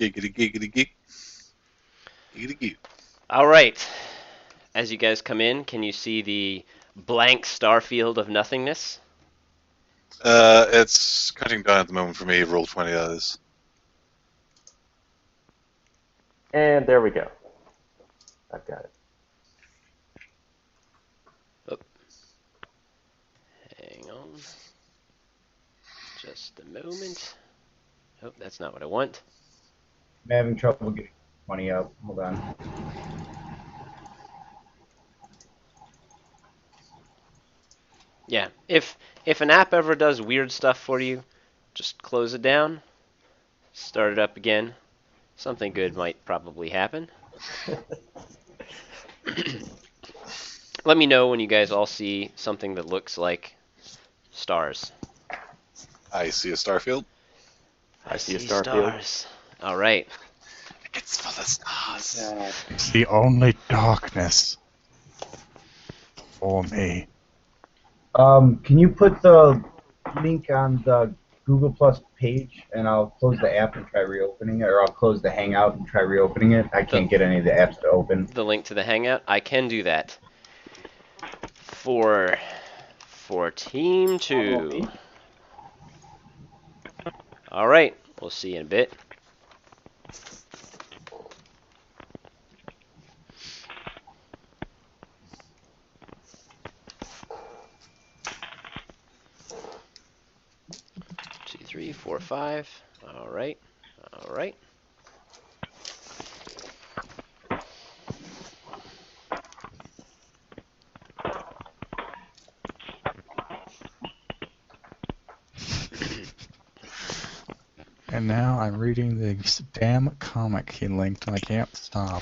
Giggity, giggity, gig. Giggity, gig. All right. As you guys come in, can you see the blank star field of nothingness? It's cutting down at the moment for me. Roll 20, that is. And there we go. I've got it. Oh, hang on. Just a moment. Oh, that's not what I want. I'm having trouble getting 20 up. Hold on. Yeah, if an app ever does weird stuff for you, just close it down, start it up again. Something good might probably happen. Let me know when you guys all see something that looks like stars. I see a star field. I see a star field. Stars. All right. It's full of stars. It's the only darkness for me. Can you put the link on the Google Plus page, and I'll close the app and try reopening it, or I'll close the Hangout and try reopening it? I can't get any of the apps to open. The link to the Hangout, I can do that. For Team 2. All right. We'll see you in a bit. Two, 3, 4, 5. All right. All right. And now I'm reading the damn comic he linked, and I can't stop.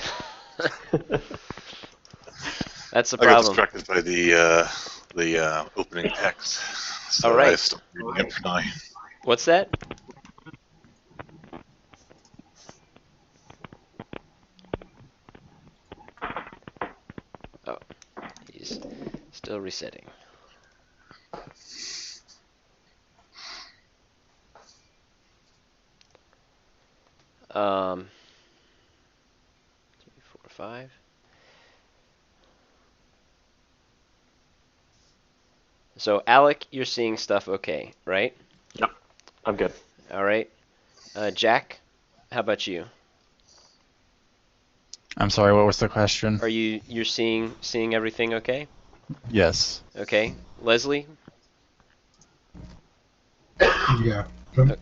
That's the I got problem. distracted by the opening text. So All right. I stopped reading it for now. What's that? Oh, he's still resetting. Um, 3, 4, 5. So, Alec, you're seeing stuff okay, right? Yep, I'm good. All right. Jack, how about you? I'm sorry, what was the question? Are you're seeing everything okay? Yes. Okay. Leslie? Yeah. Okay.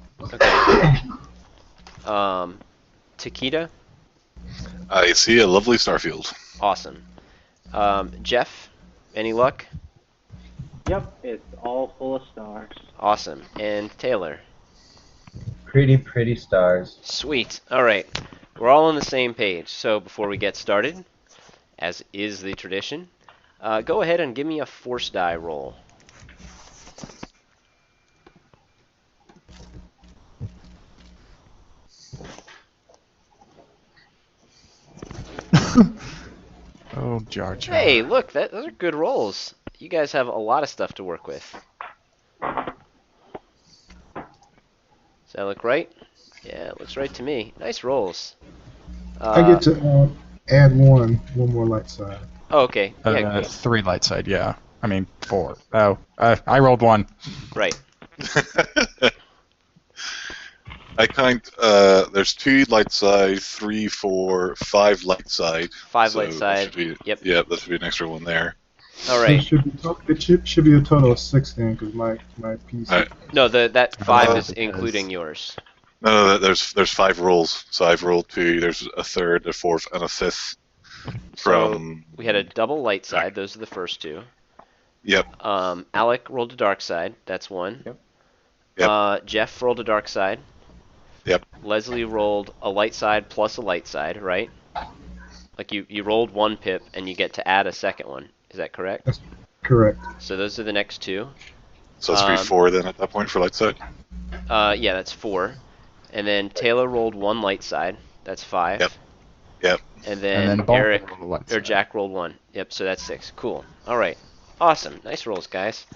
Takeda? I see a lovely star field. Awesome. Jeff, any luck? Yep, it's all full of stars. Awesome. And Taylor? Pretty, pretty stars. Sweet. All right. We're all on the same page. So before we get started, as is the tradition, go ahead and give me a force die roll. Oh, Jar Jar. Hey, look, those are good rolls. You guys have a lot of stuff to work with. Does that look right? Yeah, it looks right to me. Nice rolls. I get to add one more light side. Oh, okay. Yeah, good. 3 light side, yeah. I mean, 4. Oh, I rolled 1. Right. I count, there's 2 light side, 3, 4, 5 light side. 5 So light that side. should be- Yep. Yeah, that should be an extra one there. All So right. it should be a total of 6 then, because my piece. Alright. No, that 5 Oh, is because- including yours. No, there's 5 rolls. So I've rolled 2. There's a third, a fourth, and a fifth. From We had a double light side. Those are the first 2. yep, Alec rolled a dark side. That's 1. Yep. Yep. Jeff rolled a dark side. Yep. Leslie rolled a light side plus a light side, right? Like you rolled 1 pip and you get to add a second one. Is that correct? That's correct. So those are the next 2. so it's be 4 then at that point for light side. Yeah, that's 4. And then Taylor rolled 1 light side. That's 5. Yep. Yep. And then, Bob Eric rolled a light or side. Jack rolled 1. Yep, so that's 6. Cool. All right. Awesome. Nice rolls, guys.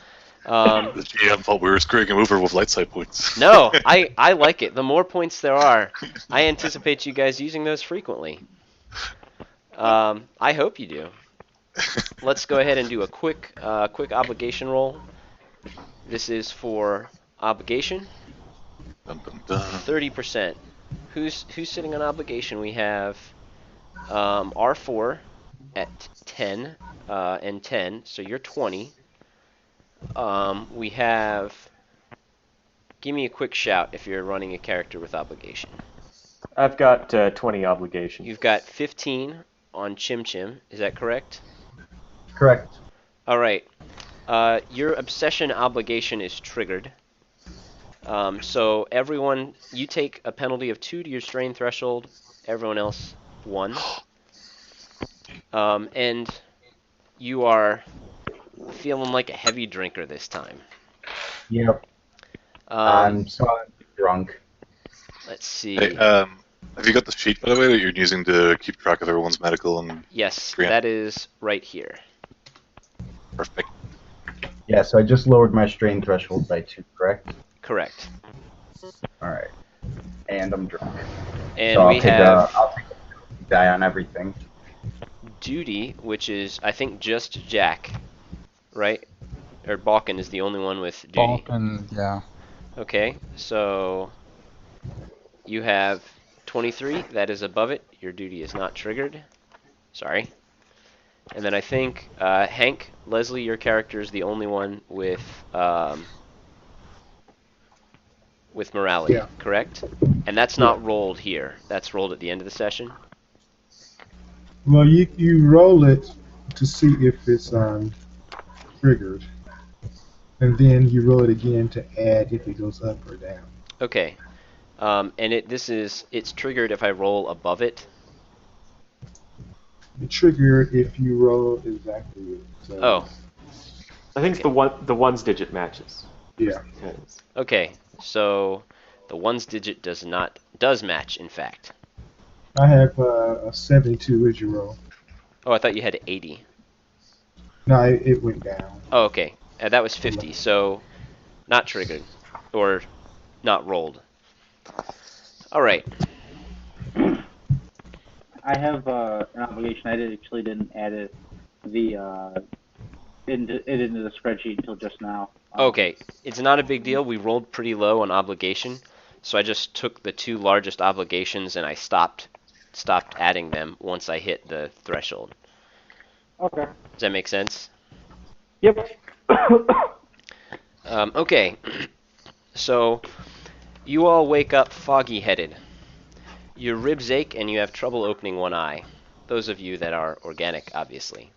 The GM thought we were screwing him over with light side points. No, I like it. The more points there are, I anticipate you guys using those frequently. I hope you do. Let's go ahead and do a quick obligation roll. This is for obligation. Dun, dun, dun. 30%. Who's sitting on obligation? We have R4 at 10 and 10, so you're 20. We have. Give me a quick shout if you're running a character with obligation. I've got 20 obligations. You've got 15 on Chim Chim. Is that correct? Correct. All right. Your obsession obligation is triggered. So everyone, you take a penalty of 2 to your strain threshold. Everyone else 1. And you are feeling like a heavy drinker this time. Yep. I'm drunk. Let's see. Hey, have you got the sheet, by the way, that you're using to keep track of everyone's medical and... Yes, Grant? that is right here. Perfect. Yeah, so I just lowered my strain threshold by 2, correct? Correct. Alright. And I'm drunk. And so we have I'll take a die on everything. duty, which is, I think, just Jack, right? Or Balkan is the only one with duty. Balkan, yeah. Okay, so you have 23. That is above it. Your duty is not triggered. Sorry. And then I think Hank, Leslie, your character is the only one with morality, Yeah. correct? And that's not rolled here. That's rolled at the end of the session. Well, you roll it to see if it's triggered, and then you roll it again to add if it goes up or down. Okay. And it's triggered if I roll above it. It triggered if you roll exactly it. So, Oh, I think the ones digit matches. yeah. Yes. okay. So the ones digit does match, in fact. I have a 72 as your roll. Oh, I thought you had 80. No, it went down. Oh, okay. That was 50, so not triggered. Or not rolled. Alright. I have an obligation. I didn't add it into the spreadsheet until just now. Okay. It's not a big deal. We rolled pretty low on obligation, so I just took the 2 largest obligations and I stopped adding them once I hit the threshold. Okay. Does that make sense? Yep. Okay. So, you all wake up foggy-headed. Your ribs ache and you have trouble opening one eye. Those of you that are organic, obviously.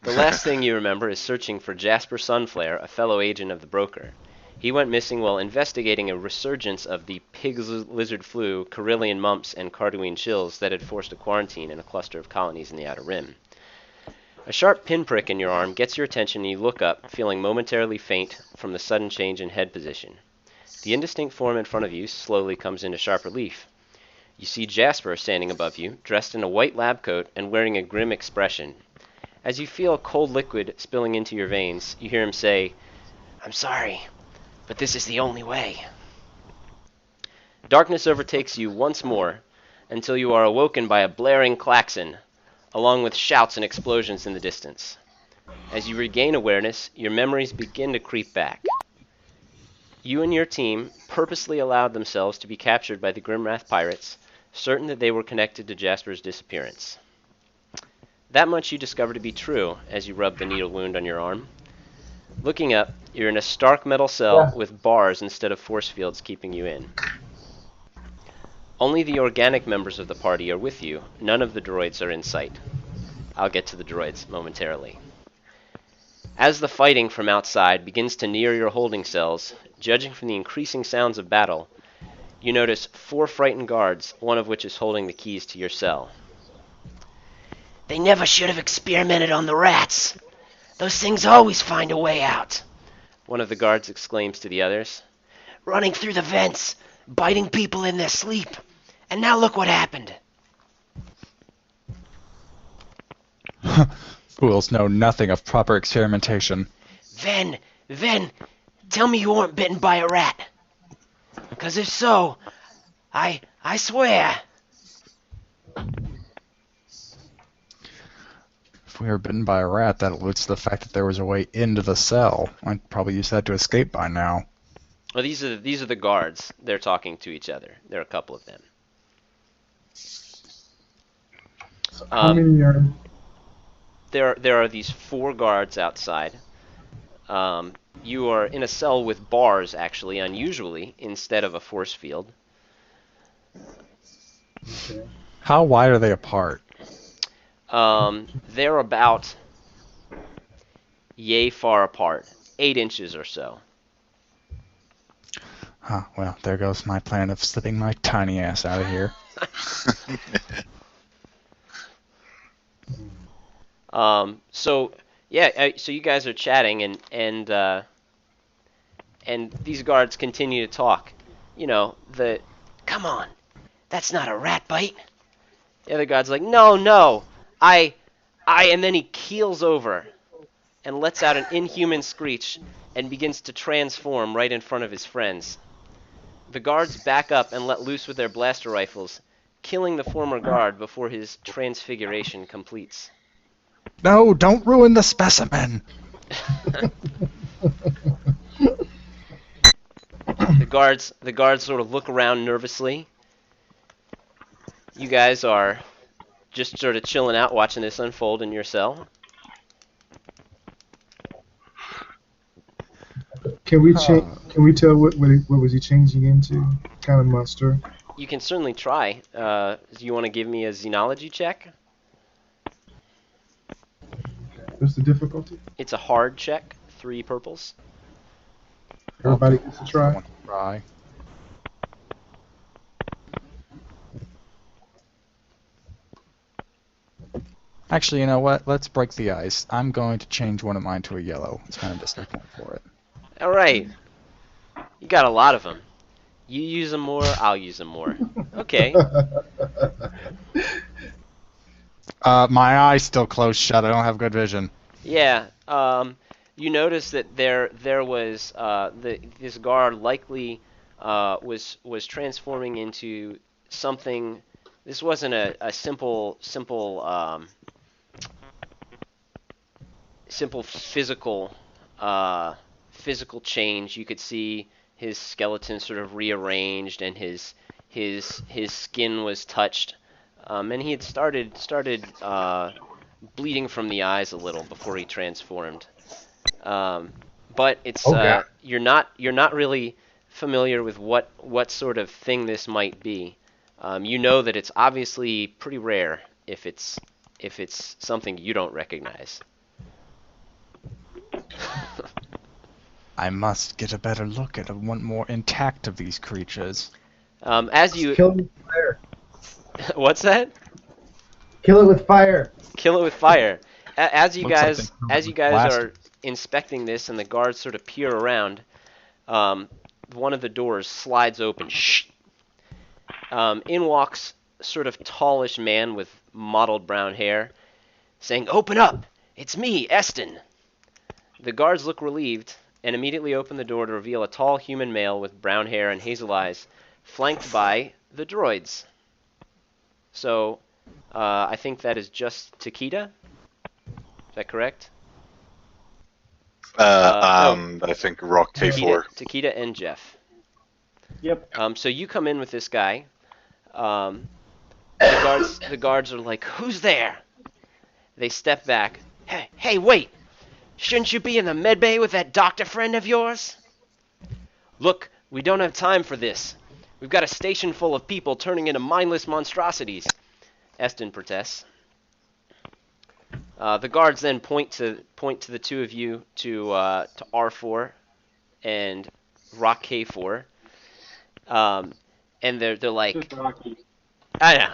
The last thing you remember is searching for Jasper Sunflare, a fellow agent of the broker. He went missing while investigating a resurgence of the pig lizard flu, Carillion mumps, and Carduine chills that had forced a quarantine in a cluster of colonies in the Outer Rim. A sharp pinprick in your arm gets your attention and you look up, feeling momentarily faint from the sudden change in head position. The indistinct form in front of you slowly comes into sharp relief. You see Jasper standing above you, dressed in a white lab coat and wearing a grim expression. As you feel a cold liquid spilling into your veins, you hear him say, "I'm sorry, but this is the only way." Darkness overtakes you once more, until you are awoken by a blaring klaxon, along with shouts and explosions in the distance. As you regain awareness, your memories begin to creep back. You and your team purposely allowed themselves to be captured by the Grimwrath pirates, certain that they were connected to Jasper's disappearance. That much you discover to be true as you rub the needle wound on your arm. Looking up, you're in a stark metal cell with bars instead of force fields keeping you in. Only the organic members of the party are with you. None of the droids are in sight. I'll get to the droids momentarily. As the fighting from outside begins to near your holding cells, judging from the increasing sounds of battle, you notice 4 frightened guards, one of which is holding the keys to your cell. "They never should have experimented on the rats. Those things always find a way out," one of the guards exclaims to the others. "Running through the vents, biting people in their sleep. And now look what happened." Fools know nothing of proper experimentation. Then Then tell me you weren't bitten by a rat. 'Cause if so, I swear. If we were bitten by a rat, that alludes to the fact that there was a way into the cell. I'd probably use that to escape by now. Well, these are the guards. They're talking to each other. There are a couple of them. How many are? There are these 4 guards outside. You are in a cell with bars, actually, unusually, instead of a force field. Okay. How wide are they apart? They're about yay far apart, 8 inches or so. Huh, well, there goes my plan of slipping my tiny ass out of here. So yeah, so you guys are chatting, and these guards continue to talk. You know, come on, that's not a rat bite. The other guard's like, no, and then he keels over and lets out an inhuman screech and begins to transform right in front of his friends. The guards back up and let loose with their blaster rifles, killing the former guard before his transfiguration completes. No, don't ruin the specimen! The guards sort of look around nervously. You guys are just sort of chilling out, watching this unfold in your cell. Can we Can we tell what was he changing into? What kind of monster? You can certainly try. Do you want to give me a xenology check? What's the difficulty? It's a hard check, 3 purples. Everybody gets a try. Try. Actually, you know what? Let's break the ice. I'm going to change one of mine to a yellow. It's kind of just a point for it. All right. You got a lot of them. You use them more, I'll use them more. Okay. My eye's still closed shut. I don't have good vision. Yeah. You notice that there was this guard likely was transforming into something. This wasn't a simple physical change. You could see his skeleton sort of rearranged, and his skin was touched, and he had started bleeding from the eyes a little before he transformed. But it's you're not really familiar with what sort of thing this might be. You know that it's obviously pretty rare if it's something you don't recognize. I must get a better look at one more intact of these creatures. As you Kill it with fire. What's that? Kill it with fire. Kill it with fire. As you Looks like guys they killed as it you with guys blasters. are inspecting this, and the guards sort of peer around, one of the doors slides open. Shh. In walks sort of tallish man with mottled brown hair, saying, "Open up! It's me, Eston." The guards look relieved and immediately open the door to reveal a tall human male with brown hair and hazel eyes, flanked by the droids. So, I think that is just Takeda. Is that correct? I think Rock K4. Takeda and Jeff. Yep. So you come in with this guy. The guards are like, "Who's there?" They step back. Hey, wait! Shouldn't you be in the medbay with that doctor friend of yours? Look, we don't have time for this. We've got a station full of people turning into mindless monstrosities. Eston protests. The guards then point to the two of you to R4 and Rock K4. And they're like, Just Rocky. I know.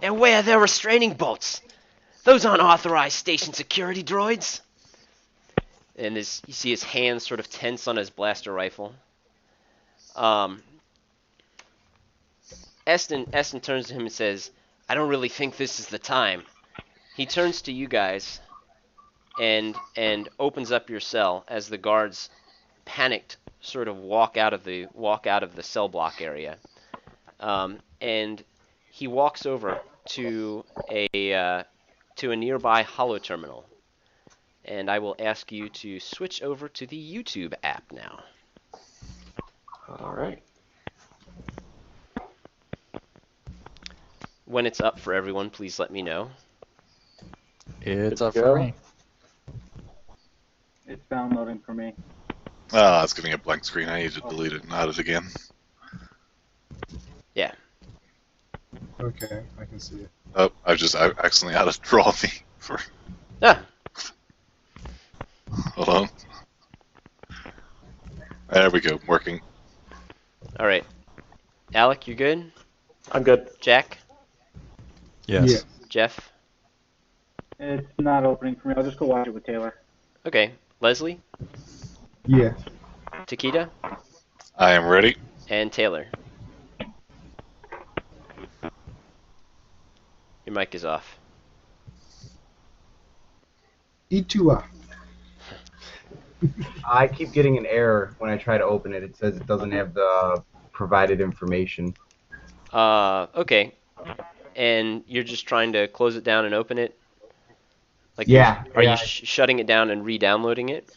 And where are their restraining bolts? Those aren't authorized station security droids. And you see his hands sort of tense on his blaster rifle. Eston turns to him and says, "I don't really think this is the time." He turns to you guys. and opens up your cell as the guards, panicked, sort of walk out of the cell block area. And he walks over to a nearby holo terminal. And I will ask you to switch over to the YouTube app now. All right. When it's up for everyone, please let me know. It's Good up to for go. me. It's downloading for me. Ah, it's giving a blank screen. I need to delete it and add it again. Yeah. Okay, I can see it. Oh, I accidentally added draw me. For Ah, hold on. There we go, working. all right. Alec, you good? I'm good. Jack? Yes. Yeah. Jeff? It's not opening for me. I'll just go watch it with Taylor. Okay. Leslie? Yes. Takeda? I am ready. And Taylor. Your mic is off. E2R. I keep getting an error when I try to open it. It says it doesn't have the provided information. Okay. And you're just trying to close it down and open it? Like, Yeah. Are yeah. you shutting it down and re-downloading it?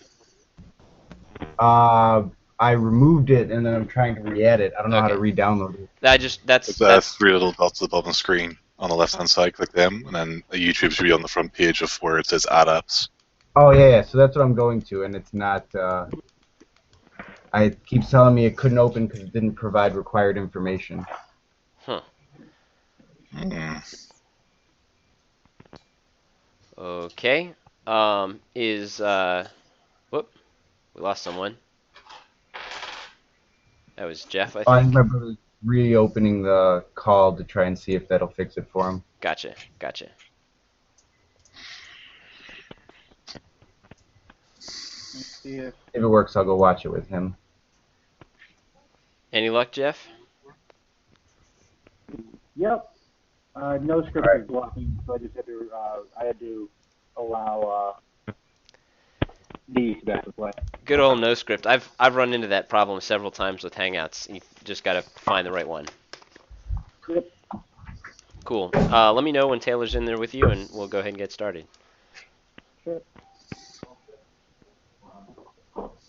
I removed it and then I'm trying to re-add it. I don't know how to Okay. re-download it. That's It's three little dots above the screen on the left-hand side. Click them, and then YouTube should be on the front page of where it says Add Apps. Oh yeah. So that's what I'm going to, and it's not. I keeps telling me it couldn't open because it didn't provide required information. Huh. Hmm. Okay. Whoop. We lost someone. That was Jeff, I Oh, I think. remember reopening the call to try and see if that'll fix it for him. Gotcha. Let's see if If it works, I'll go watch it with him. Any luck, Jeff? Yep. No script Alright. is blocking, so I had to allow these back to play. Good old no script. I've run into that problem several times with Hangouts. You just gotta find the right one. Yep. Cool. Let me know when Taylor's in there with you, and we'll go ahead and get started. Sure.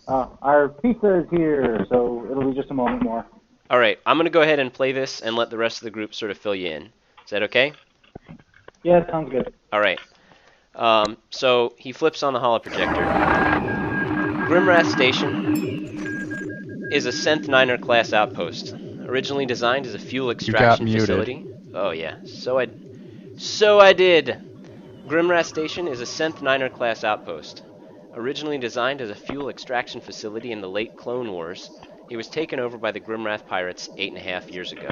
Our pizza is here, so it'll be just a moment more. All right. I'm gonna go ahead and play this and let the rest of the group sort of fill you in. Is that okay? Yeah, sounds good. All right. So he flips on the holoprojector. Grimrath Station is a Synth Niner class outpost, originally designed as a fuel extraction muted. facility. Oh yeah, so I did. Grimrath Station is a Synth Niner class outpost, originally designed as a fuel extraction facility in the late Clone Wars. It was taken over by the Grimrath pirates 8.5 years ago.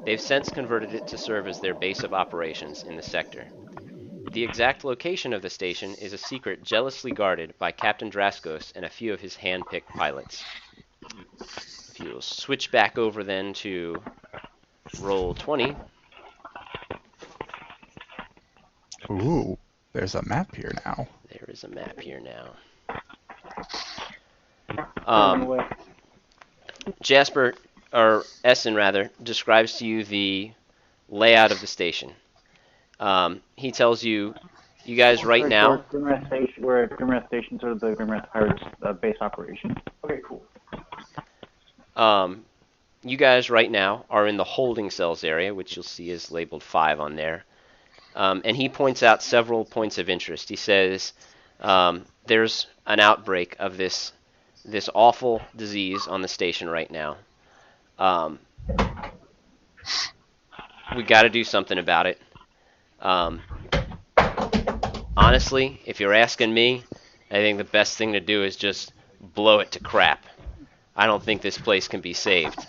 They've since converted it to serve as their base of operations in the sector. The exact location of the station is a secret jealously guarded by Captain Draskos and a few of his hand-picked pilots. If you'll switch back over then to roll 20. Ooh, there's a map here now. There is a map here now. Anyway, Jasper, or Eston rather, describes to you the layout of the station. He tells you, you guys right now, we're at Grimrath Station, sort of the Grimrath Pirates base operation. Okay, cool. you guys right now are in the holding cells area, which you'll see is labeled 5 on there. And he points out several points of interest. He says there's an outbreak of this awful disease on the station right now. We got to do something about it. Honestly, if you're asking me, I think the best thing to do is just blow it to crap. I don't think this place can be saved.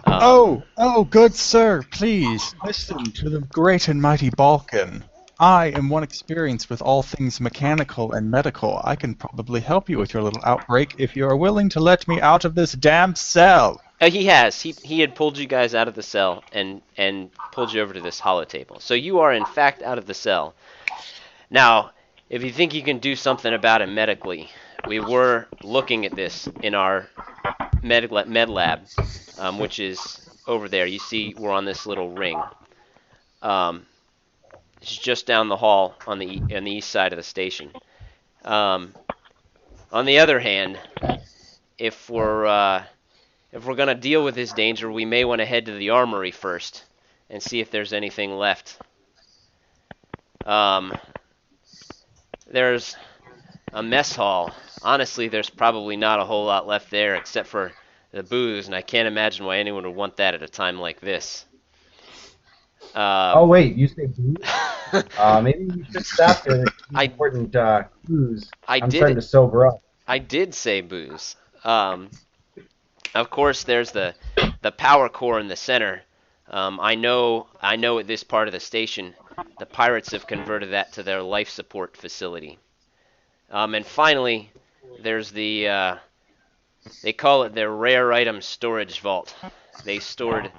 Oh, good sir, please listen to the great and mighty Balkan. I am one experienced with all things mechanical and medical. I can probably help you with your little outbreak if you are willing to let me out of this damn cell. He has. He had pulled you guys out of the cell and pulled you over to this hollow table. So you are in fact out of the cell. Now, if you think you can do something about it medically, we were looking at this in our med lab, which is over there. You see, we're on this little ring. It's just down the hall on the east side of the station. On the other hand, if we're gonna deal with this danger, we may want to head to the armory first and see if there's anything left. There's a mess hall. Honestly, there's probably not a whole lot left there except for the booze, and I can't imagine why anyone would want that at a time like this. Oh wait, you say booze? Maybe we should stop there. Important clues. I'm starting to sober up. I did say booze. Of course, there's the power core in the center. I know at this part of the station, the pirates have converted that to their life support facility. And finally, there's the they call it their rare item storage vault. They store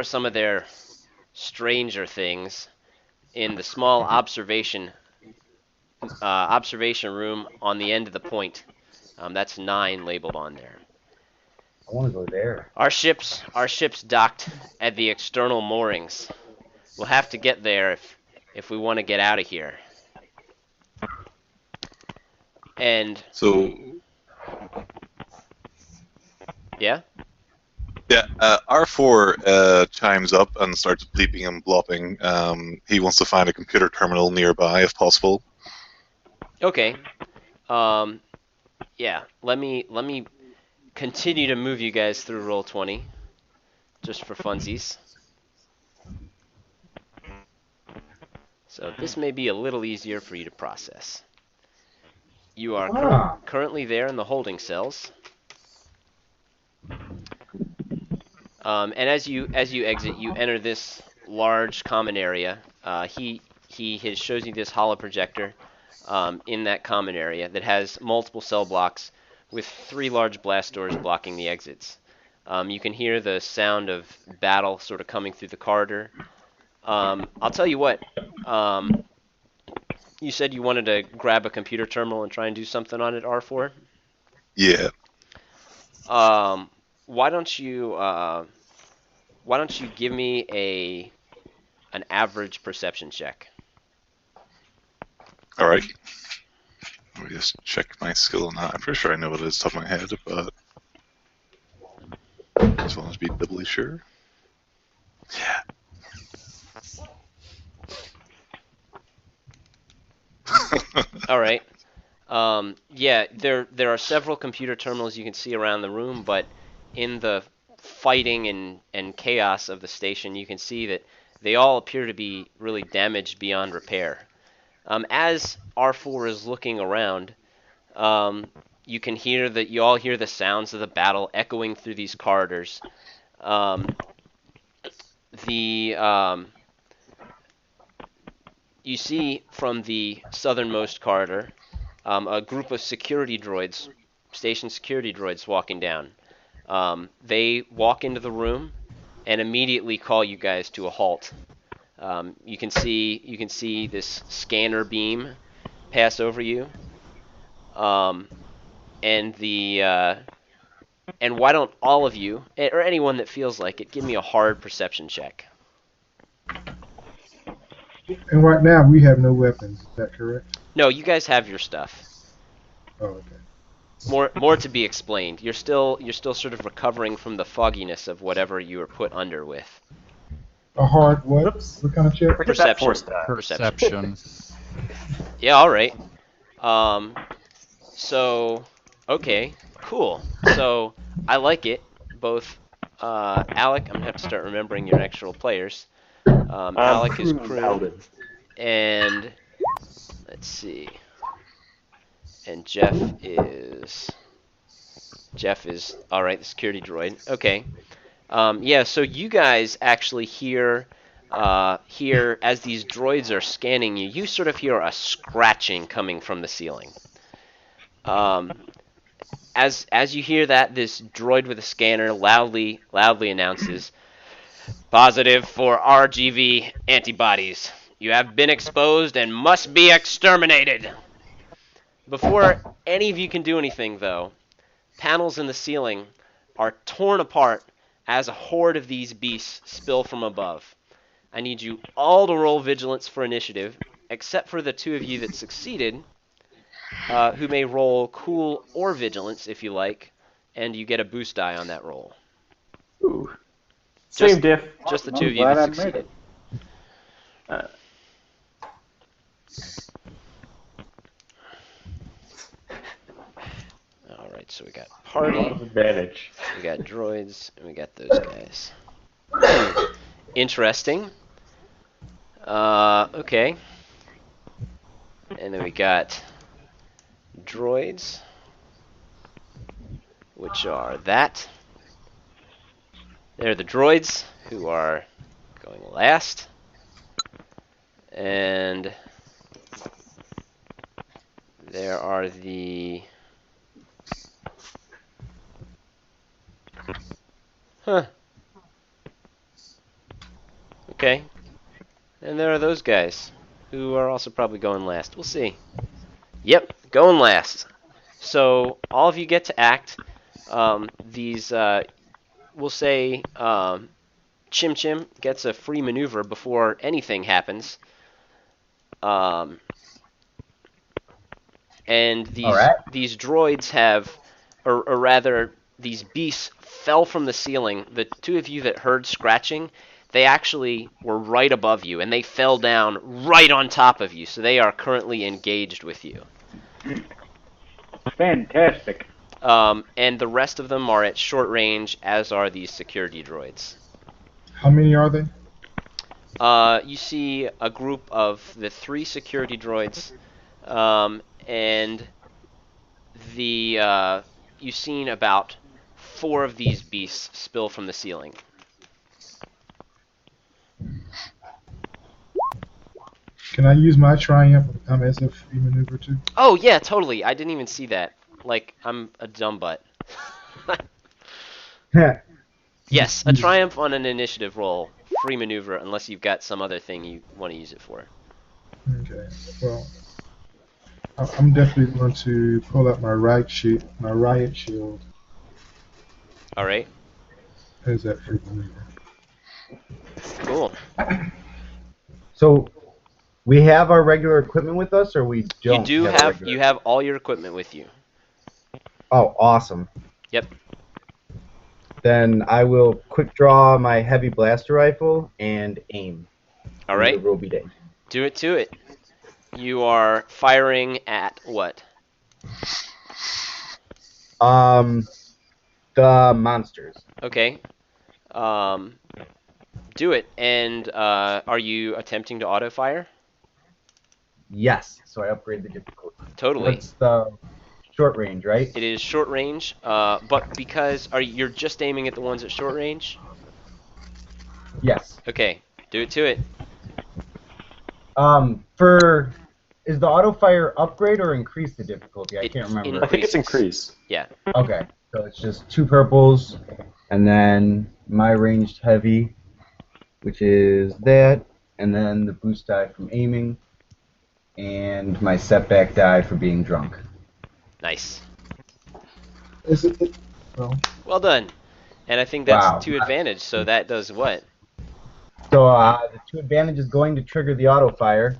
some of their stranger things in the small observation room on the end of the point. That's 9 labeled on there. I want to go there. Our ship's docked at the external moorings. We'll have to get there if we want to get out of here. And So yeah. Yeah, R4 chimes up and starts bleeping and blopping. He wants to find a computer terminal nearby, if possible. Okay. Yeah. Let me continue to move you guys through Roll20, just for funsies. So this may be a little easier for you to process. You are currently there in the holding cells. And as you exit, you enter this large common area. He shows you this holo projector in that common area that has multiple cell blocks with 3 large blast doors blocking the exits. You can hear the sound of battle sort of coming through the corridor. I'll tell you what. You said you wanted to grab a computer terminal and try and do something on it, R4? Yeah. Why don't you give me an average perception check? All right. Let me just check my skill on that. I'm pretty sure I know what it is off my head, but I just want to be doubly sure. Yeah. All right. Yeah, there are several computer terminals you can see around the room, but in the fighting and chaos of the station, you can see that they all appear to be really damaged beyond repair. As R4 is looking around, you all hear the sounds of the battle echoing through these corridors. You see from the southernmost corridor a group of security droids, station security droids, walking down. They walk into the room and immediately call you guys to a halt. You can see this scanner beam pass over you, and why don't all of you, or anyone that feels like it, give me a hard perception check. And right now we have no weapons. Is that correct? No, you guys have your stuff. Oh, okay. More to be explained. You're still sort of recovering from the fogginess of whatever you were put under with. A hard what? Oops. What kind of check? Where did that force die? Perception. Yeah, all right. So, okay, cool. So, I like it. Both, Alec, I'm gonna have to start remembering your actual players. Alec is crew, and let's see. And Jeff is all right. The security droid. Okay. Yeah. So you guys actually hear as these droids are scanning you. You sort of hear a scratching coming from the ceiling. As you hear that, this droid with a scanner loudly announces, "Positive for RGV antibodies. You have been exposed and must be exterminated. Before any of you can do anything, though, panels in the ceiling are torn apart as a horde of these beasts spill from above. I need you all to roll vigilance for initiative, except for the two of you that succeeded, who may roll cool or vigilance if you like, and you get a boost die on that roll. Ooh. Just- Same diff. Just the I'm two of you glad that I made succeeded. it. Alright, so we got A lot party, of advantage. we got droids, and we got those guys. Interesting. Okay. And then we got droids, which are that. They're the droids who are going last. And there are the... Huh. Okay. And there are those guys, who are also probably going last. We'll see. Yep, going last. So, all of you get to act. We'll say, Chim Chim gets a free maneuver before anything happens. And these droids have, or rather, these beasts fell from the ceiling. The two of you that heard scratching, they actually were right above you, and they fell down right on top of you. So they are currently engaged with you. Fantastic. And the rest of them are at short range, as are these security droids. How many are they? You see a group of the 3 security droids, and you've seen about 4 of these beasts spill from the ceiling. Can I use my triumph as a free maneuver too? Oh yeah, totally. I didn't even see that. Like, I'm a dumb butt. Yes, a triumph on an initiative roll, free maneuver, unless you've got some other thing you want to use it for. Okay. Well, I'm definitely going to pull out my riot shield All right. as that free maneuver. Cool. So, we have our regular equipment with us, or we don't? You do have have regular- you have all your equipment with you. Oh, awesome. Yep. Then I will quick draw my heavy blaster rifle and aim. All right. The Roby Day. Do it to it. You are firing at what? The monsters. Okay. Do it. And are you attempting to auto fire? Yes. So I upgrade the difficulty. Totally. What's the short range, right? It is short range, but because you're just aiming at the ones at short range? Yes. Okay. Do it to it. Is the auto fire upgrade or increase the difficulty? I can't remember. I think it's increased. Yeah. Okay. So it's just 2 purples, and then my ranged heavy, which is that, and then the boost die from aiming, and my setback die for being drunk. Nice. Is it? Well, Well done. And I think that's Wow. 2 advantage, so that does what? So the 2 advantage is going to trigger the auto fire,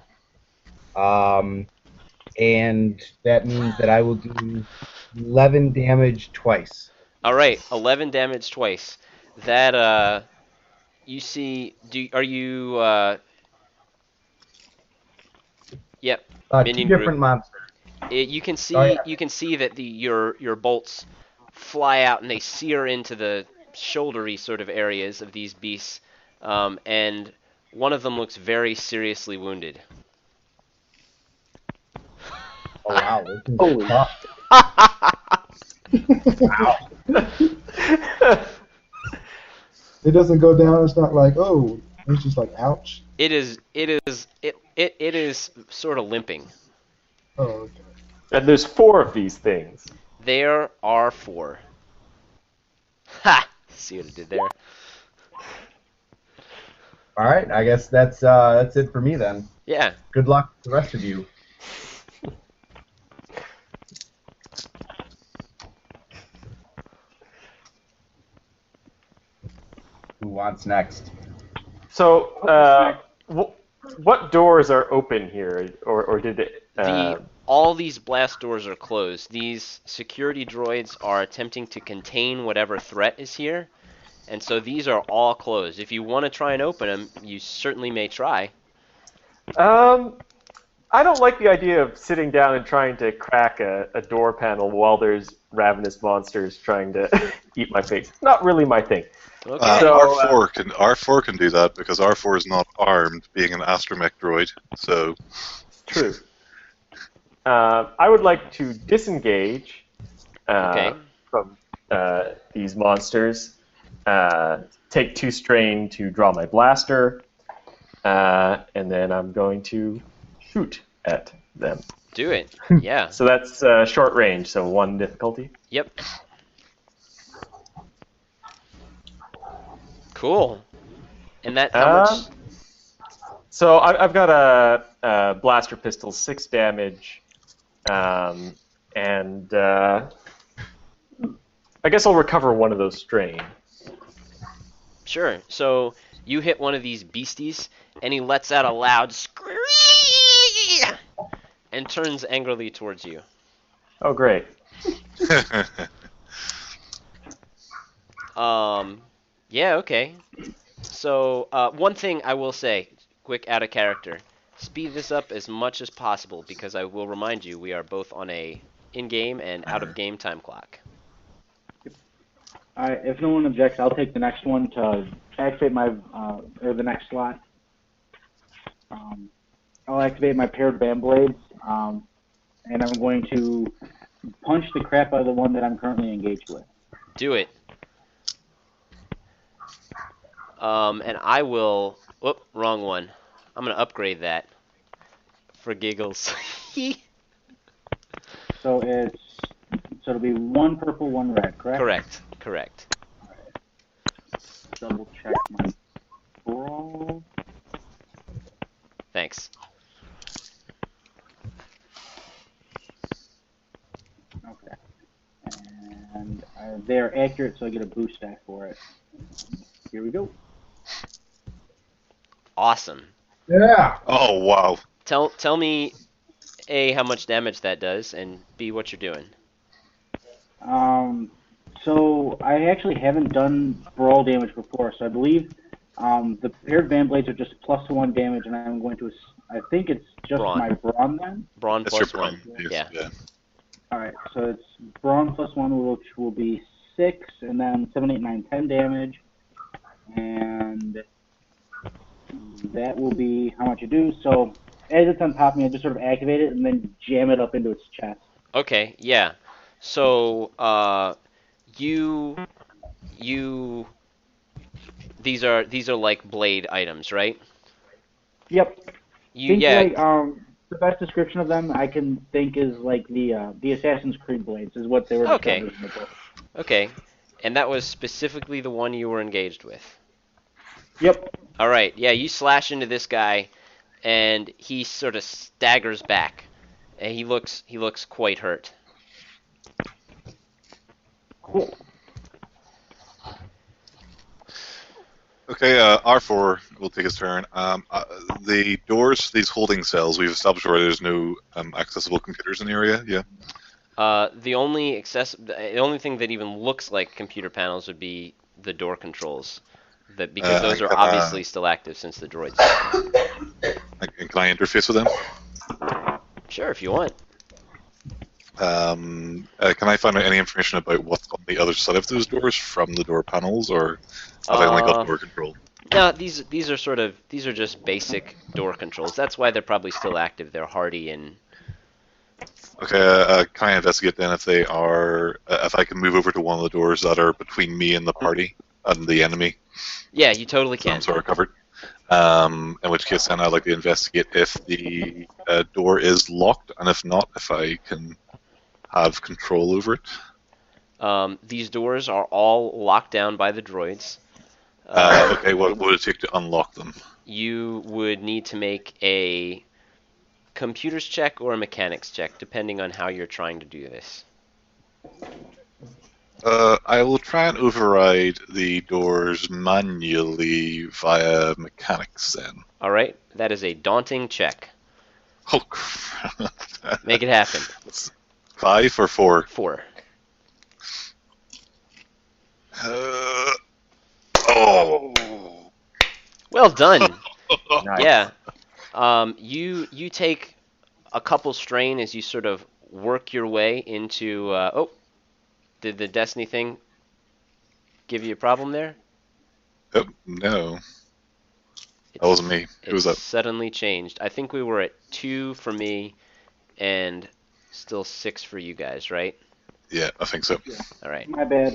and that means that I will do 11 damage twice. All right, 11 damage twice. That you see. Are you? Yep. 2 Minion different group. monsters. You can see. Oh, yeah. You can see that your bolts fly out and they sear into the shouldery sort of areas of these beasts, and one of them looks very seriously wounded. Oh wow! This is Holy tough. it doesn't go down. It's not like, oh, it's just like, ouch. It is sort of limping. Oh, okay. And there's 4 of these things. There are 4. Ha! See what I did there? All right, I guess that's it for me then. Yeah. Good luck to the rest of you. Who wants next? So, what doors are open here, or did it? All these blast doors are closed. These security droids are attempting to contain whatever threat is here, and so these are all closed. If you want to try and open them, you certainly may try. I don't like the idea of sitting down and trying to crack a door panel while there's ravenous monsters trying to eat my face. Not really my thing. Okay. So, R4 can do that because R4 is not armed, being an astromech droid. So true. I would like to disengage from these monsters. Take 2 strain to draw my blaster, and then I'm going to shoot at them. Do it. Yeah. So that's short range, so 1 difficulty. Yep. Cool. And that how much? So I've got a blaster pistol, 6 damage, and I guess I'll recover 1 of those strain. Sure. So you hit one of these beasties, and he lets out a loud scream and turns angrily towards you. Oh, great. Yeah, okay. So, one thing I will say, quick out of character, speed this up as much as possible because I will remind you we are both on a in-game and out-of-game time clock. Alright, if no one objects, I'll take the next one to activate my, or the next slot. I'll activate my paired band blades, and I'm going to punch the crap out of the one that I'm currently engaged with. Do it. And I will... Whoop, wrong one. I'm going to upgrade that for giggles. So it'll be 1 purple, 1 red, correct? Correct. Double check my brawl. Thanks. Okay. And they're accurate, so I get a boost stack for it. Here we go. Awesome. Yeah. Oh wow. Tell me, A, how much damage that does, and B, what you're doing. So I actually haven't done brawl damage before, so I believe the paired band blades are just +1 damage, and I'm going to, I think it's just Brawn. my brawn then. Brawn That's plus your brawn. 1. Yes, Yeah. Alright, so it's brawn +1, which will be 6, and then 7, 8, 9, 10 damage, and that will be how much you do. So as it's on top of me, I just sort of activate it and then jam it up into its chest. Okay, yeah. So, you these are like blade items, right? Yep. You Think like the best description of them I can think is like the Assassin's Creed blades is what they were Okay. described as in the book. Okay. And that was specifically the one you were engaged with. Yep. All right. Yeah, you slash into this guy and he sort of staggers back. And he looks quite hurt. Cool. Okay, R4 will take his turn. The doors, these holding cells, we've established where there's no accessible computers in the area. Yeah. The only thing that even looks like computer panels would be the door controls, because those are obviously still active since the droids. And can I interface with them? Sure, if you want. Can I find out any information about what's on the other side of those doors from the door panels, or have I only got door control? No, these are just basic door controls. That's why they're probably still active. They're hardy and. Okay, can I investigate then if they are, if I can move over to one of the doors that are between me and the party and the enemy? Yeah, you totally So can. I'm sort of covered. In which case, then I'd like to investigate if the door is locked, and if not, if I can have control over it. These doors are all locked down by the droids. Okay, what would it take to unlock them? You would need to make a computer's check or a mechanics check, depending on how you're trying to do this. I will try and override the doors manually via mechanics then. All right, that is a daunting check. Oh, crap. Make it happen. 5 or 4? 4. Oh. Well done. Nice. Yeah. You take a couple strain as you sort of work your way into. Oh, did the Destiny thing give you a problem there? Oh, no. That wasn't me. Who was that? Suddenly changed. I think we were at 2 for me, and still 6 for you guys, right? Yeah, I think so. All right. My bad.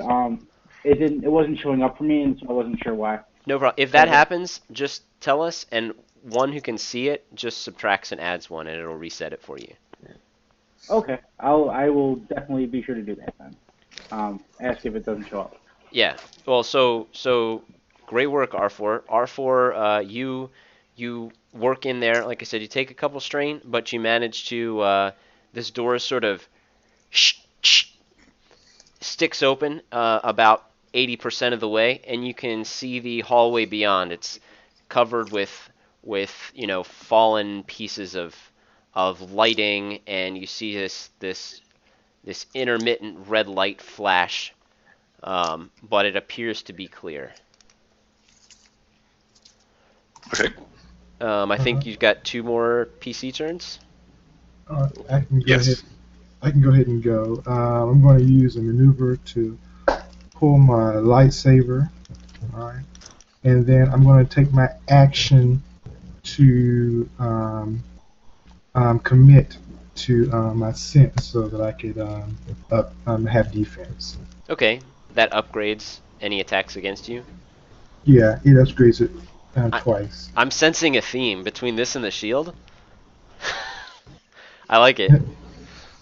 It wasn't showing up for me, and so I wasn't sure why. No problem. If that happens, just tell us, and one who can see it just subtracts and adds 1, and it'll reset it for you. Okay, I will definitely be sure to do that then. Ask if it doesn't show up. Yeah. Well, so great work, R4. R4, you work in there. Like I said, you take a couple strain, but you manage to. This door is sort of sticks open about 80% of the way, and you can see the hallway beyond. It's covered with fallen pieces of lighting, and you see this intermittent red light flash, but it appears to be clear. Okay. I think you've got 2 more PC turns. I can go Yes. ahead. I can go ahead and go. I'm going to use a maneuver to pull my lightsaber. All right, and then I'm going to take my action to commit to my sense so that I could have defense. Okay, that upgrades any attacks against you. Yeah, it upgrades it twice. I'm sensing a theme between this and the shield. I like it.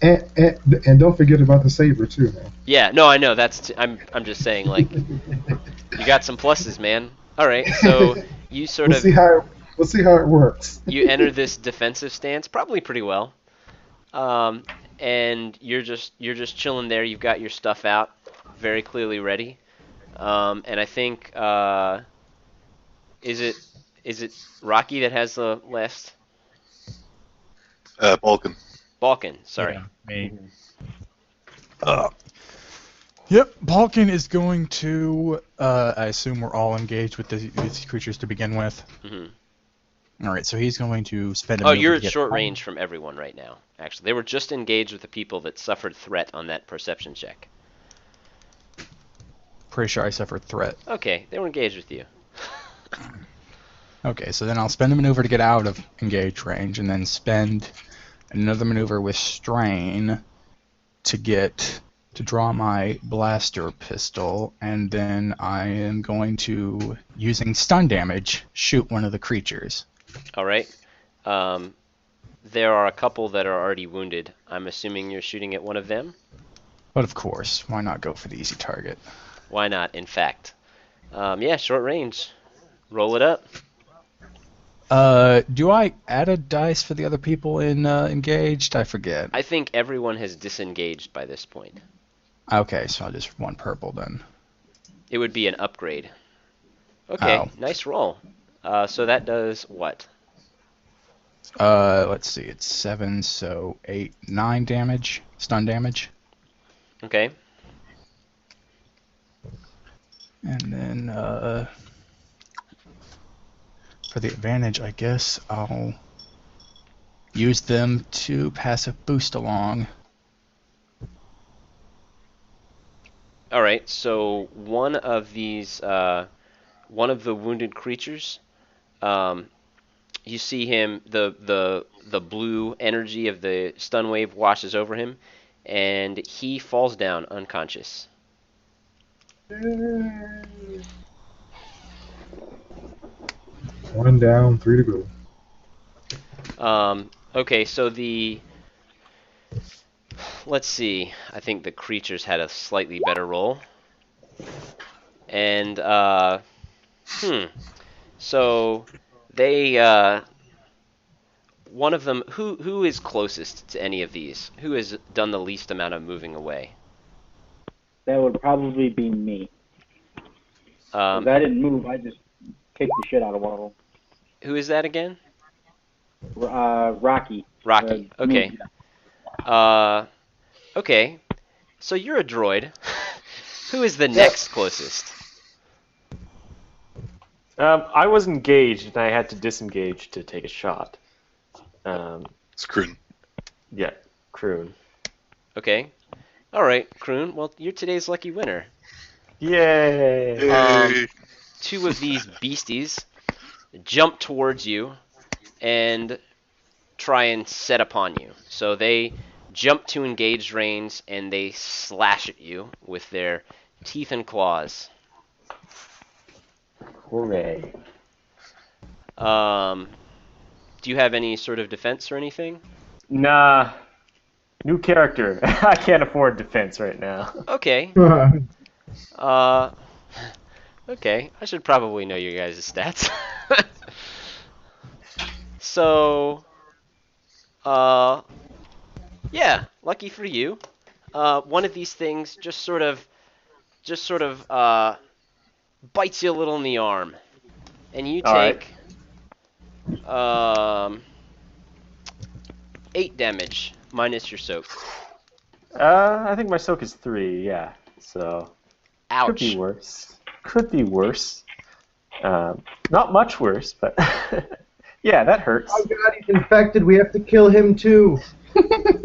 And don't forget about the saber too, man. Yeah, no, I know. I'm just saying, like, you got some pluses, man. All right, so you sort we'll of see how it works. you enter this defensive stance probably pretty well, and you're just chilling there. You've got your stuff out, very clearly ready, and I think is it Rocky that has the last? Balkan. Balkan, sorry. Yeah, me. Yep, Balkan is going to. I assume we're all engaged with these creatures to begin with. Mm-hmm. All right, so he's going to spend. Oh, you're at short range from everyone right now. Actually, they were just engaged with the people that suffered threat on that perception check. Pretty sure I suffered threat. Okay, they were engaged with you. Okay, so then I'll spend a maneuver to get out of engaged range, and then spend another maneuver with strain to draw my blaster pistol, and then I am going to, using stun damage, shoot one of the creatures. All right. There are a couple that are already wounded. I'm assuming you're shooting at one of them? But of course, why not go for the easy target? Why not, in fact? Yeah, short range. Roll it up. Do I add a dice for the other people in engaged? I forget. I think everyone has disengaged by this point. Okay, so I'll just 1 purple then. It would be an upgrade. Okay, Oh. Nice roll. So that does what? Let's see, it's 7, so 8, 9 damage, stun damage. Okay. And then, for the advantage, I guess I'll use them to passive boost along. All right. So one of these, one of the wounded creatures, you see him. The blue energy of the stun wave washes over him, and he falls down unconscious. One down, 3 to go. Okay, so let's see. I think the creatures had a slightly better roll, and So they one of them who is closest to any of these? Who has done the least amount of moving away? That would probably be me. 'Cause I didn't move. I just kicked the shit out of one of them. Who is that again? Rocky. Rocky. Okay. Okay. So you're a droid. Who is the next closest? I was engaged, and I had to disengage to take a shot. It's Kroon. Yeah, Kroon. Okay. All right, Kroon. Well, you're today's lucky winner. Yay! Yay. Two of these beasties jump towards you and try and set upon you. So they jump to engage range and they slash at you with their teeth and claws. Hooray. Do you have any sort of defense or anything? Nah. New character. I can't afford defense right now. Okay. Okay. I should probably know your guys' stats. So, yeah, lucky for you. One of these things just sort of bites you a little in the arm, and you All right. take 8 damage minus your soak. I think my soak is 3, yeah. So, could Ouch. be worse. Could be worse. Not much worse, but yeah, that hurts. Oh god, he's infected. We have to kill him too.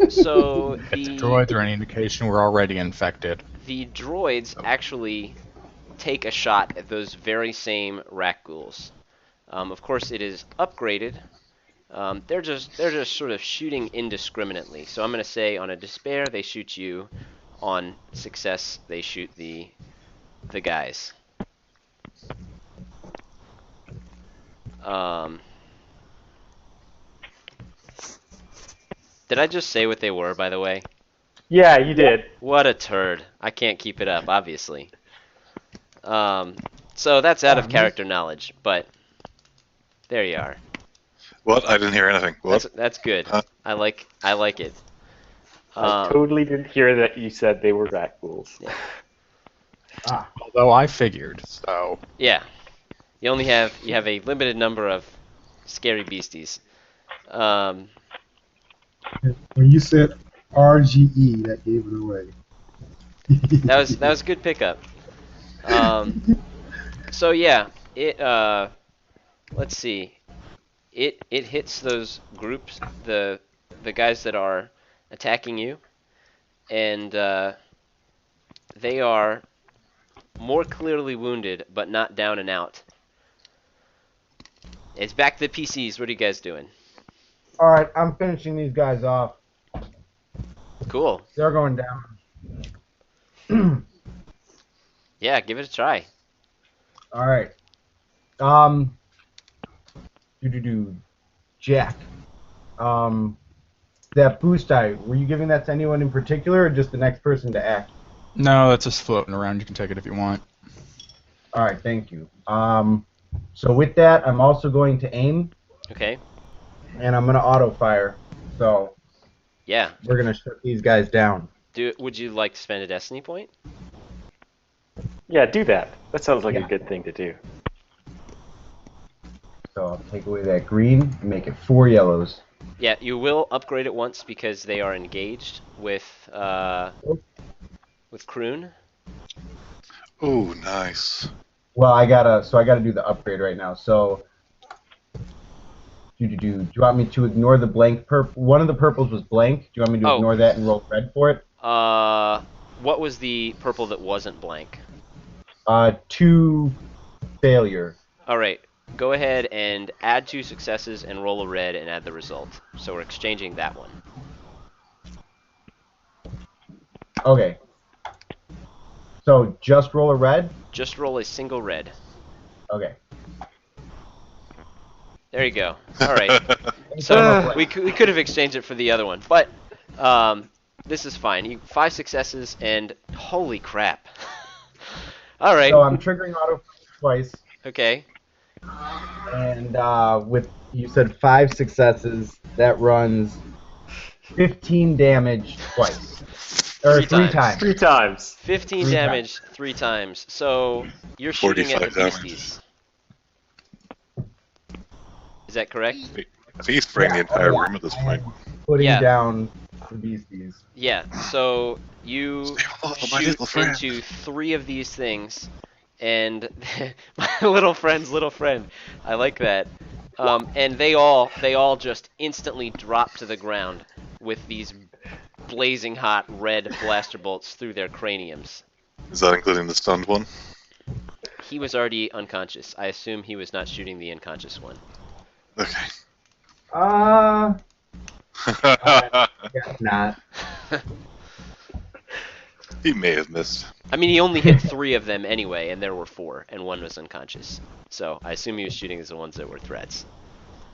So If the droids are any indication, we're already infected. the droids actually take a shot at those very same rakghouls. Of course, it is upgraded. They're just sort of shooting indiscriminately. So I'm going to say on a despair they shoot you, on success they shoot the guys. Did I just say what they were, by the way? Yeah, you did. What a turd. I can't keep it up, obviously. So that's out of character knowledge, but there you are. What? I didn't hear anything. What? That's good. Huh? I like it. I totally didn't hear that you said they were rakghouls. Yeah. Although I figured, so. Yeah. You have a limited number of scary beasties. When you said RGE, that gave it away. That was a good pickup. So yeah, it let's see. It hits those groups, the guys that are attacking you, and they are more clearly wounded, but not down and out. It's back to the PCs. What are you guys doing? Alright, I'm finishing these guys off. Cool. They're going down. Yeah, give it a try. Alright. Jack. That boost die, were you giving that to anyone in particular, or just the next person to act? No, it's just floating around. You can take it if you want. Alright, thank you. So with that, I'm also going to aim, Okay. and I'm going to auto-fire. So, Yeah. we're going to shut these guys down. Would you like to spend a destiny point? Yeah, do that. That sounds like Yeah. a good thing to do. So I'll take away that green and make it 4 yellows. Yeah, you will upgrade it once because they are engaged with Kroon. Oh, nice. Well, I gotta do the upgrade right now. So, do you want me to ignore the blank purple? One of the purples was blank. Do you want me to ignore that and roll red for it? What was the purple that wasn't blank? 2 failure. All right, go ahead and add 2 successes and roll a red and add the result. So we're exchanging that one. Okay. So just roll a red. Just roll a single red. Okay. There you go. All right. So we could have exchanged it for the other one, but this is fine. 5 successes and holy crap. All right. So I'm triggering auto twice. Okay. And with you said 5 successes, that runs 15 damage twice. Or Three 3 times. times. 3 times. 15 3 damage 3 times. So you're shooting at the 45 damage. beasties. Is that correct? I think he's spraying the entire room at this point. Putting Yeah. down the beasties. Yeah. So you Oh, my shoot little friend. into 3 of these things, and my little friend's little friend. I like that. And they all just instantly drop to the ground with these blazing hot red blaster bolts through their craniums. Is that including the stunned one? He was already unconscious. I assume he was not shooting the unconscious one. Okay. Guess not. He may have missed. I mean, he only hit 3 of them anyway, and there were 4, and 1 was unconscious. So I assume he was shooting as the ones that were threats.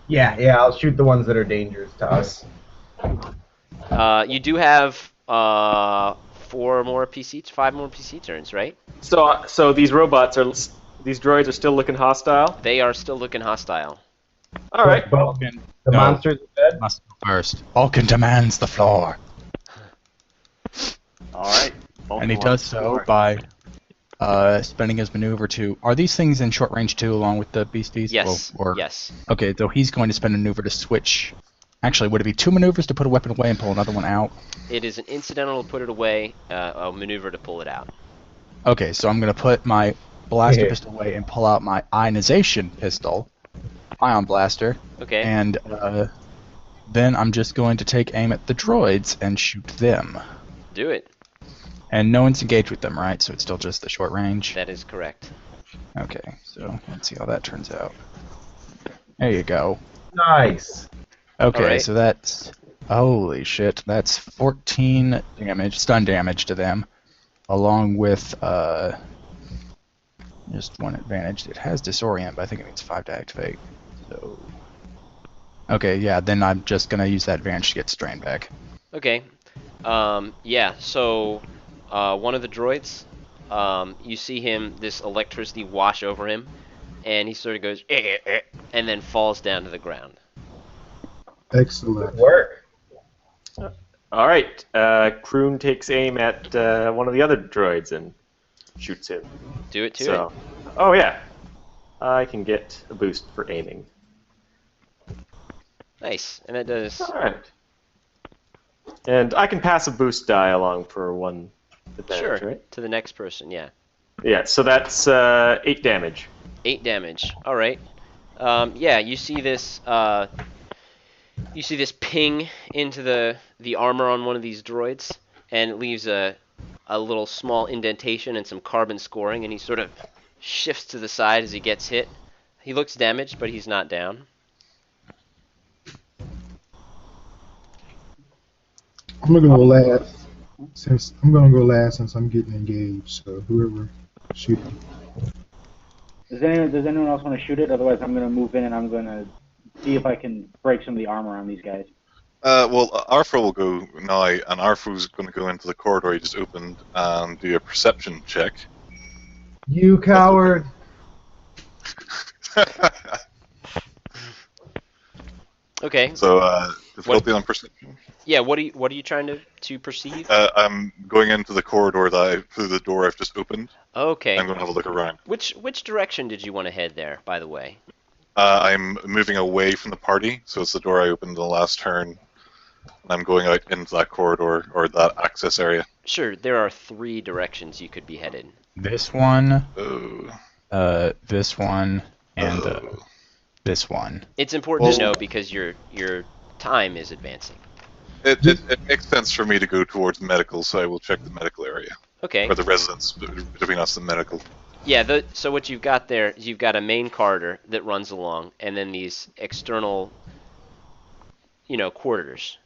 Yeah, I'll shoot the ones that are dangerous to us. You do have 5 more PC turns, right? So these droids are still looking hostile. They are still looking hostile. All right. But the No. monsters are dead. Must go first. Vulcan demands the floor. All right. And he does so by spending his maneuver to... Are these things in short range too, along with the beasties? Yes. Or... Yes. Okay, so he's going to spend a maneuver to switch. Actually, would it be 2 maneuvers to put a weapon away and pull another one out? It is an incidental to put it away, a maneuver to pull it out. Okay, so I'm going to put my blaster Yeah. pistol away and pull out my ionization pistol, ion blaster, Okay. and then I'm just going to take aim at the droids and shoot them. Do it. And no one's engaged with them, right? So it's still just the short range? That is correct. Okay, so let's see how that turns out. There you go. Nice. Okay, Alright. so that's... Holy shit, that's 14 damage, stun damage to them, along with just one advantage. It has disorient, but I think it needs 5 to activate. So... Okay, yeah, then I'm just going to use that advantage to get strained back. Okay. Yeah, so one of the droids, you see him, this electricity wash over him, and he sort of goes, and then falls down to the ground. Excellent. Good work. All right. Kroon takes aim at one of the other droids and shoots him. Do it to So, oh yeah, I can get a boost for aiming. it. Nice. And that does... All right. And I can pass a boost die along for 1 advantage, Sure. right? To the next person, yeah. Yeah. So that's 8 damage. 8 damage. All right. Yeah, you see this ping into the armor on one of these droids, and it leaves a little small indentation and some carbon scoring, and he sort of shifts to the side as he gets hit. He looks damaged, but he's not down. I'm gonna go last since I'm getting engaged. So whoever shooting. Does anyone else want to shoot it? Otherwise, I'm going to move in and I'm going to see if I can break some of the armor on these guys. Well, Arthur will go now, and Arthur's going to go into the corridor he just opened and do a perception check. You coward. Okay. So, difficulty on perception. Yeah. What are you trying to perceive? I'm going into the corridor through the door I've just opened. Okay. I'm going to have a look around. Which direction did you want to head there, by the way? I'm moving away from the party, so it's the door I opened the last turn. And I'm going out into that corridor, or that access area. Sure, there are 3 directions you could be headed. This one, Oh. this one, and Oh. this one. It's important to Well- know because your time is advancing. It makes sense for me to go towards medical, so I will check the medical area. Okay. Or the residence between us and medical. Yeah, so what you've got there is you've got a main corridor that runs along, and then these external, quarters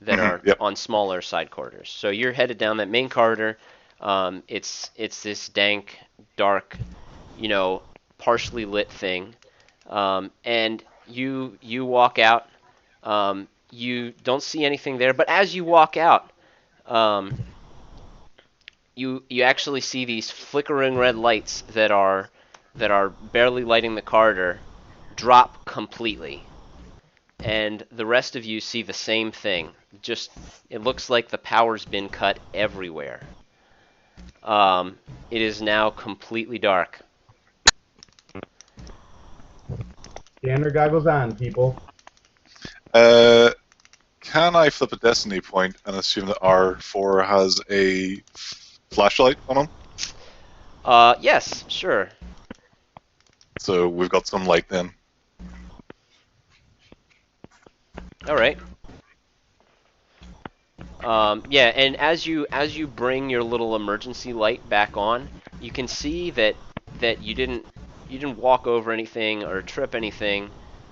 that are Yep. on smaller side corridors. So you're headed down that main corridor. It's this dank, dark, partially lit thing, and you walk out. You don't see anything there, but as you walk out, you actually see these flickering red lights that are that are barely lighting the corridor drop completely. And the rest of you see the same thing. Just, it looks like the power's been cut everywhere. It is now completely dark. Scanner goggles on, people. Can I flip a destiny point and assume that R4 has a flashlight on him? Yes, sure. So we've got some light then. All right. Yeah, and as you bring your little emergency light back on, you can see that you didn't walk over anything or trip anything.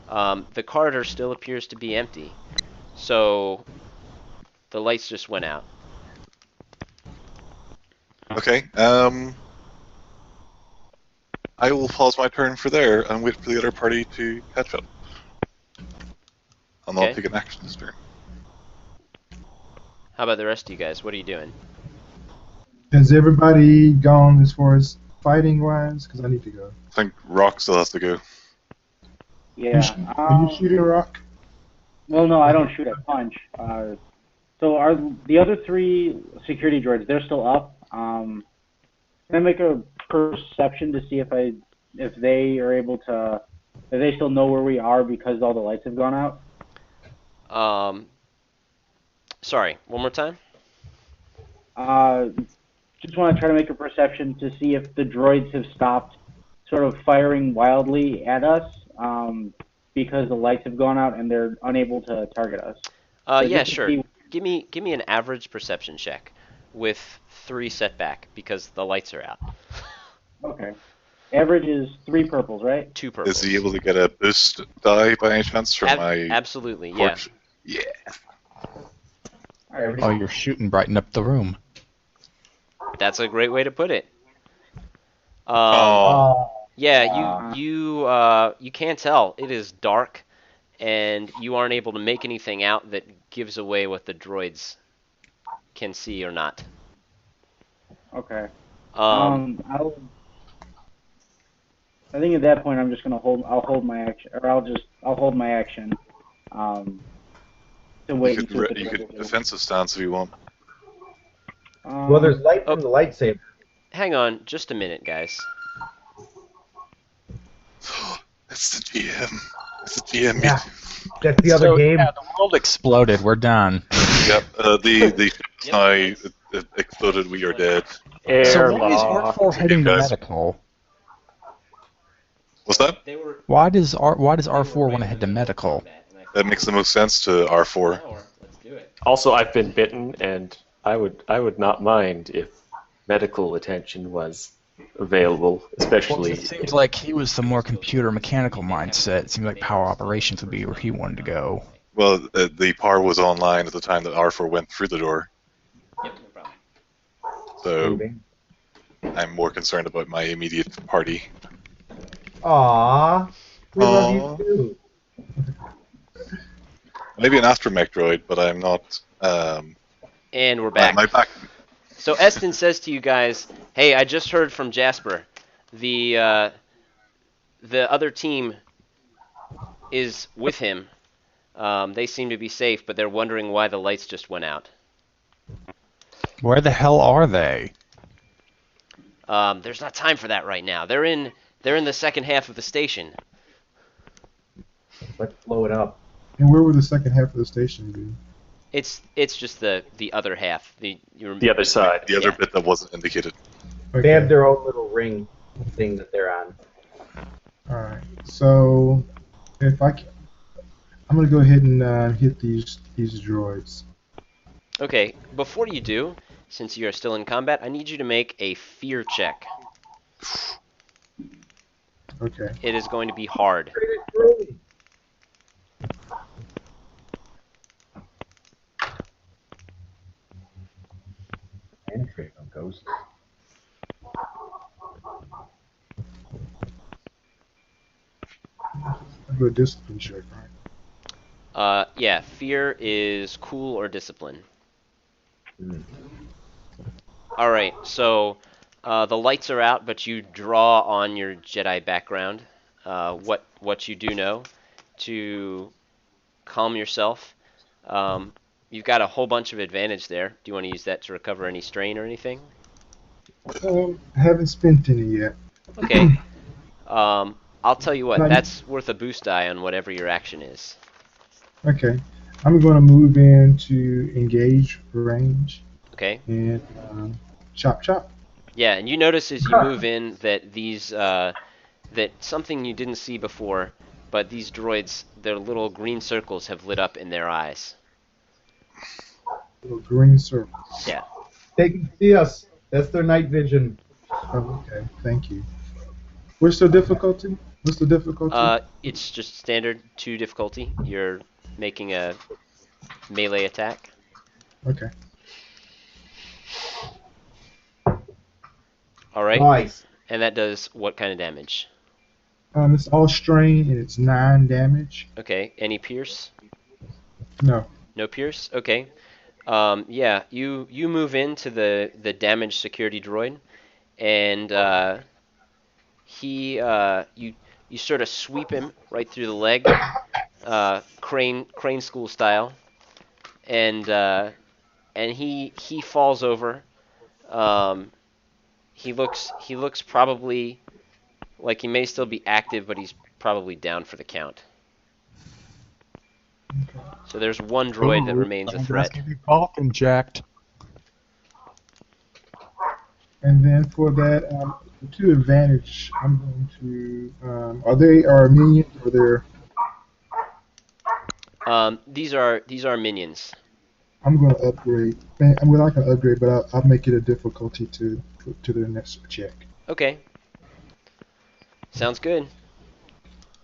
The corridor still appears to be empty, so the lights just went out. Okay. I will pause my turn for there and wait for the other party to catch up. I'll not Okay. take an action this turn. How about the rest of you guys? What are you doing? Has everybody gone as far as fighting wise? Because I need to go. I think Rock still has to go. Yeah. Are you shooting a rock? Well, no, I don't shoot. I punch. So are the other 3 security droids? They're still up. Can I make a perception to see if they are able to, if they still know where we are because all the lights have gone out? Sorry, one more time. Just want to try to make a perception to see if the droids have stopped sort of firing wildly at us because the lights have gone out and they're unable to target us. So Yeah, just to sure. see- Give me an average perception check with 3 setback because the lights are out. Okay. Average is 3 purples, right? 2 purples. Is he able to get a boost die by any chance from my Absolutely, yeah. torch? Yeah. All right. Oh, you're shooting brighten up the room. That's a great way to put it. Oh. Yeah, you can't tell. It is dark, and you aren't able to make anything out that gives away what the droids can see or not. Okay. Um, I think at that point I'm just gonna I'll hold my action, or I'll hold my action. To wait and see what the You droids could will do. defensive stance if you want. Well, there's light Oh. from the lightsaber. hang on, just a minute, guys. It's the GM. It's the GM. Yeah. That's the other game. Yeah, the world exploded. We're done. Yep. The ship now exploded. We are dead. So why is Airlock. R4 heading to guys. medical? What's that? Why does R4 want to head to medical? That makes the most sense to R4. Let's do it. Also, I've been bitten, and I would not mind if medical attention was available, especially. It seems like he was the more computer mechanical mindset. It seemed like power operations would be where he wanted to go. Well, the power was online at the time that R4 went through the door, Yep, no problem. so Moving. I'm more concerned about my immediate party. Aww. We love Aw. you too. Maybe an astromech droid, but I'm not. And we're back. My back. So Eston says to you guys, "Hey, I just heard from Jasper. The other team is with him. They seem to be safe, but they're wondering why the lights just went out. Where the hell are they? There's not time for that right now. They're in the second half of the station. Let's blow it up. And where would the second half of the station be? It's just the other half. The The other side. The other Yeah. bit that wasn't indicated. They have their own little ring thing that they're on. All right. So if I'm gonna go ahead and hit these droids. Okay, before you do, since you are still in combat, I need you to make a fear check. Okay. It is going to be hard. Penetrate on ghosts. I'll do a discipline check, right? Yeah, fear is cool or discipline. Hmm. All right, so The lights are out, but you draw on your Jedi background. What you do know to calm yourself. You've got a whole bunch of advantage there. Do you want to use that to recover any strain or anything? Haven't spent any yet. Okay. I'll tell you what. Not- That's worth a boost die on whatever your action is. Okay. I'm going to move into engage range Okay. and chop chop. Yeah, and you notice as you move in that these that something you didn't see before, but these droids, their little green circles have lit up in their eyes. Little green circle. Yeah. They can see us. That's their night vision. Oh, okay. Thank you. What's the difficulty? What's the difficulty? It's just standard 2 difficulty. You're making a melee attack. Okay. All right. Nice. And that does what kind of damage? It's all strain and it's 9 damage. Okay. Any pierce? No. No pierce? Okay. Yeah, you move into the damaged security droid, and you sort of sweep him right through the leg, crane school style, and he falls over. He looks probably like he may still be active, but he's probably down for the count. So there's one droid that remains a threat. Balkan jacked. And then for that, to advantage, I'm going to. Are they our minions or they're? These are minions. I'm going to upgrade. I'm not going to upgrade, but I'll make it a difficulty to put to their next check. Okay. Sounds good.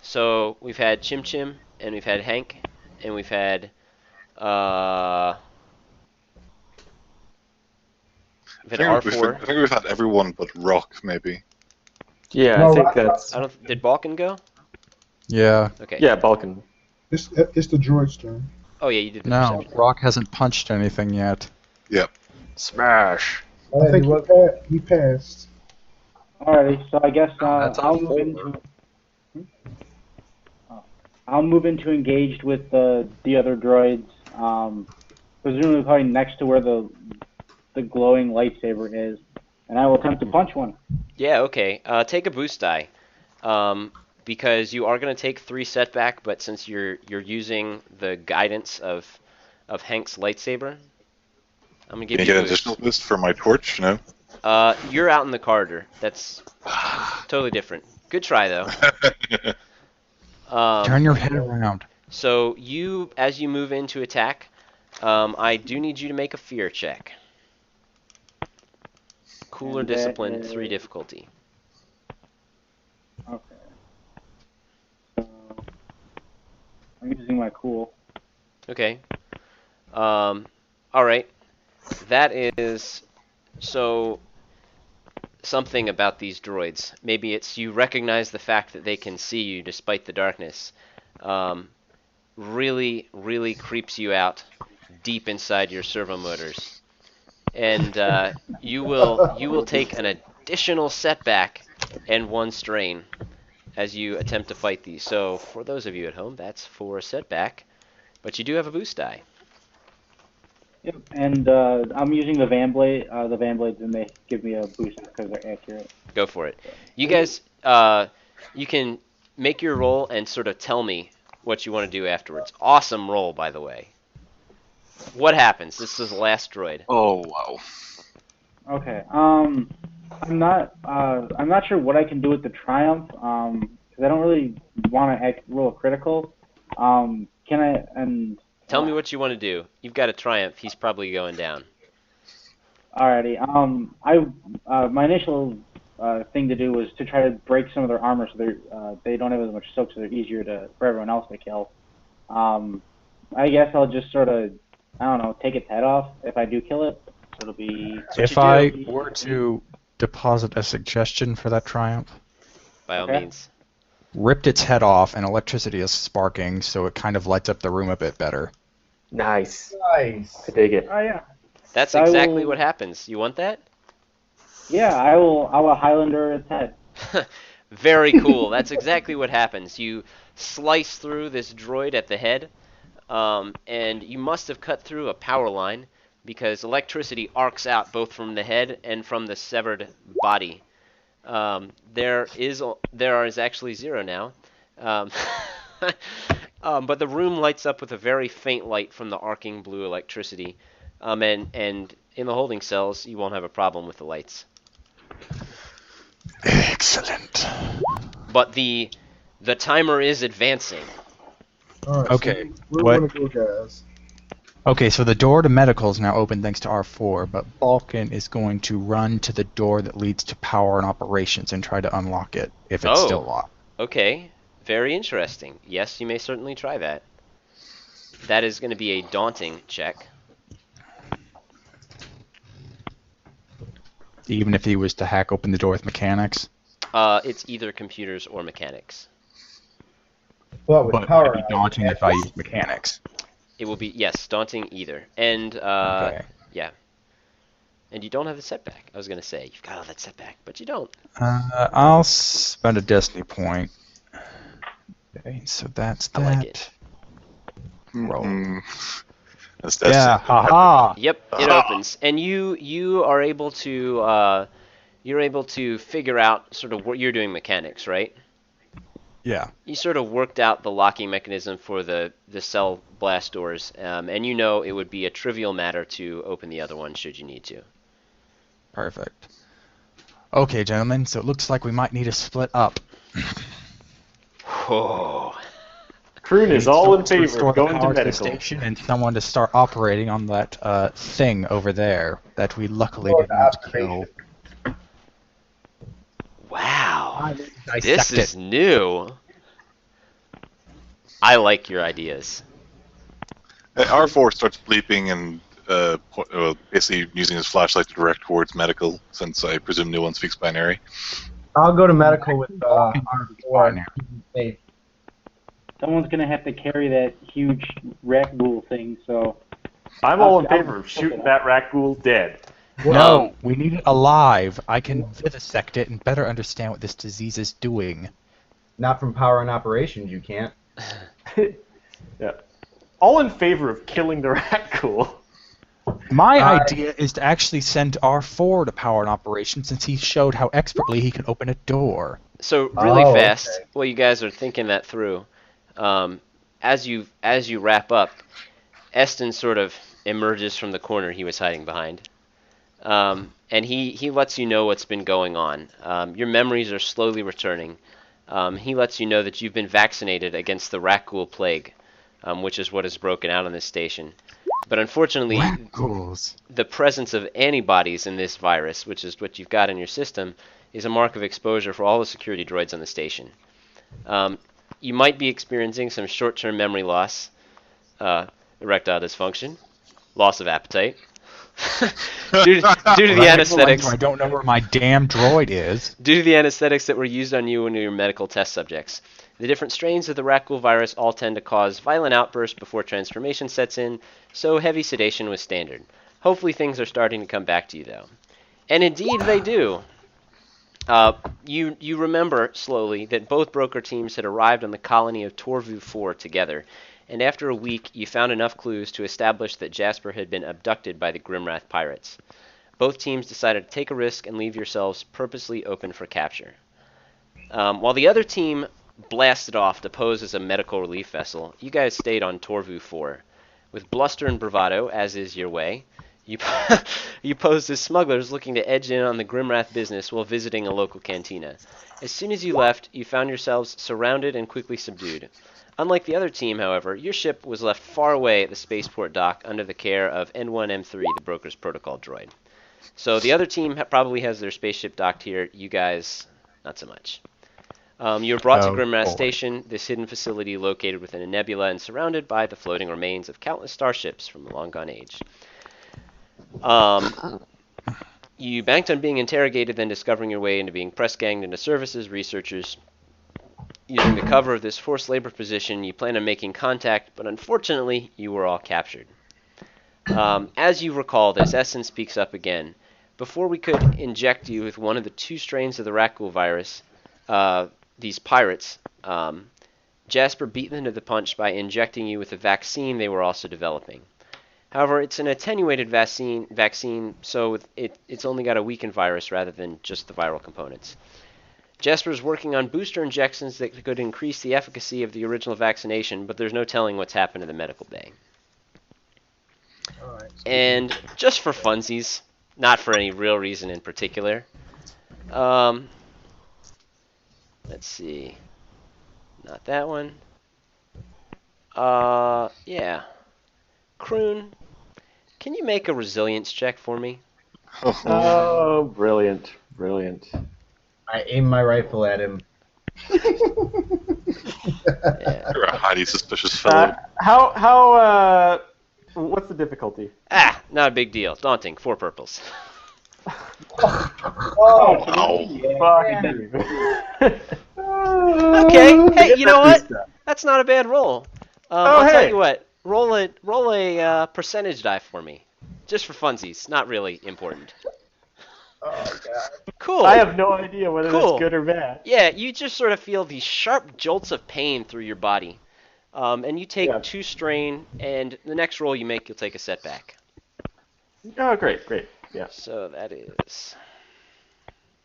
So we've had Chim Chim, and we've had Hank, and we've had I think R4. I think we've had everyone but Rock, maybe. Yeah, No, I think I- that's. Did Balkan go? Yeah. Okay. Yeah, Balkan. It's the droid's turn. Oh yeah, you did the No, perception. Rock hasn't punched anything yet. Yep. Smash. I think he passed. Alrighty, so I guess That's I'll awful. move into. I'll move into engaged with the other droids. Presumably probably next to where the glowing lightsaber is, and I will attempt to punch one. Yeah. Okay. Take a boost die, because you are going to take 3 setback, but since you're using the guidance of Hank's lightsaber, I'm gonna give Can you you a get an boost. additional boost for my torch? No. You're out in the corridor. That's totally different. Good try though. Turn your head around. So as you move into attack, I do need you to make a fear check. Cool or And that discipline, is- 3 difficulty. Okay. So I'm using my cool. Okay. All right. That is so something about these droids. Maybe it's you recognize the fact that they can see you despite the darkness. Really, really creeps you out deep inside your servo motors, and you will take an additional setback and 1 strain as you attempt to fight these. So for those of you at home, that's 4 setback, but you do have a boost die. Yep. And I'm using the Van Blade. The Van Blades, and they give me a boost because they're accurate. Go for it. You guys, you can make your roll and sort of tell me what you want to do afterwards. Awesome roll, by the way. What happens? This is the last droid. Oh wow. Okay. I'm not sure what I can do with the Triumph. Because I don't really want to roll a critical. Can I? And Tell me what you want to do. You've got a triumph. He's probably going down. alrighty. My initial thing to do was to try to break some of their armor so they don't have as much soak, so they're easier for everyone else to kill. I guess I'll just sort of, I don't know, take its head off if I do kill it. So it'll be. If I were to deposit a suggestion for that triumph, By all Okay. means. ripped its head off and electricity is sparking, so it kind of lights up the room a bit better. Nice. Nice. I dig it. Oh yeah. That's I exactly will- what happens. You want that? Yeah, I will Highlander its head. Very cool. That's exactly what happens. You slice through this droid at the head, and you must have cut through a power line because electricity arcs out both from the head and from the severed body. There is actually 0 now. Um, but the room lights up with a very faint light from the arcing blue electricity. And in the holding cells, you won't have a problem with the lights. Excellent. But the timer is advancing. All right. Okay, So where what- we want to go, guys? Okay, so the door to medical is now open thanks to R4, but Balkan is going to run to the door that leads to power and operations and try to unlock it if it's Oh. still locked. Okay, very interesting. Yes, you may certainly try that. That is going to be a daunting check. Even if he was to hack open the door with mechanics. It's either computers or mechanics. But with But power, it'd be daunting if I used mechanics. It will be, yes, daunting either. And, Okay. yeah. And you don't have the setback. I was going to say, you've got all that setback, but you don't. I'll spend a destiny point. Okay, so that's that. I like it. Roll. That's Yeah, haha. Yep, it opens. And you are able to, figure out sort of what you're doing mechanics, right? Yeah. You sort of worked out the locking mechanism for the cell blast doors, and you know it would be a trivial matter to open the other one should you need to. Perfect. Okay, gentlemen, so it looks like we might need to split up. Oh. Kroon is all in favor Restore of the going to power the medical. station and someone to start operating on that thing over there that we luckily Go didn't to have to observation. kill. Wow. This Dissect is it. new. I like your ideas. R4 starts bleeping and basically using his flashlight to direct towards medical, since I presume no one speaks binary. I'll go to medical with R4. Safe. Someone's gonna have to carry that huge rakghoul thing, so I'm all in favor of shooting that rakghoul dead. No, we need it alive. I can vivisect it and better understand what this disease is doing. Not from power and operations, you can't. Yeah. All in favor of killing the rakghoul. My idea is to actually send R4 to power and operation since he showed how expertly he can open a door. So really Oh, fast, okay. while you guys are thinking that through, as you wrap up, Eston sort of emerges from the corner he was hiding behind, and he lets you know what's been going on. Your memories are slowly returning. He lets you know that you've been vaccinated against the rakghoul plague, which is what has broken out on this station. But unfortunately, Rakghouls. the presence of antibodies in this virus, which is what you've got in your system, is a mark of exposure for all the security droids on the station. You might be experiencing some short-term memory loss, erectile dysfunction, loss of appetite, due to the anesthetics. I don't know where my damn droid is. Due to the anesthetics that were used on you and your medical test subjects. The different strains of the rakghoul virus all tend to cause violent outbursts before transformation sets in, so heavy sedation was standard. Hopefully things are starting to come back to you, though. And indeed they do. You remember, slowly, that both broker teams had arrived on the colony of Torvu 4 together, and after a week you found enough clues to establish that Jasper had been abducted by the Grimwrath pirates. Both teams decided to take a risk and leave yourselves purposely open for capture. While the other team blasted off to pose as a medical relief vessel, you guys stayed on Torvu 4. With bluster and bravado, as is your way, you posed as smugglers looking to edge in on the Grimwrath business while visiting a local cantina. As soon as you left, you found yourselves surrounded and quickly subdued. Unlike the other team, however, your ship was left far away at the spaceport dock under the care of N1M3, the broker's protocol droid. So the other team probably has their spaceship docked here. You guys, not so much. You were brought to Grimwrath Station, this hidden facility located within a nebula and surrounded by the floating remains of countless starships from a long-gone age. You banked on being interrogated, then discovering your way into being press-ganged into services, researchers. Using the cover of this forced labor position, you plan on making contact, but unfortunately, you were all captured. As you recall this, Eston speaks up again, before we could inject you with one of the 2 strains of the rakghoul virus, these pirates, Jasper beat them to the punch by injecting you with a vaccine they were also developing. However, it's an attenuated vaccine, so it's only got a weakened virus rather than just the viral components. Jasper's working on booster injections that could increase the efficacy of the original vaccination, but there's no telling what's happened in the medical bay. All right. And just for funsies, not for any real reason in particular, let's see. Not that one. Yeah. Croon, can you make a resilience check for me? Oh, brilliant, brilliant. I aim my rifle at him. Yeah. You're a highly suspicious fellow. What's the difficulty? Not a big deal. Daunting. 4 purples. Oh, Fuck. Okay. Hey, you know what? That's not a bad roll. I'll tell hey. you what. Roll a percentage die for me, just for funsies. Not really important. Oh, God. Cool. I have no idea whether Cool. that's good or bad. Yeah, you just sort of feel these sharp jolts of pain through your body, and you take Yeah. 2 strain. And the next roll you make, you'll take a setback. Oh, great. Yeah. So that is.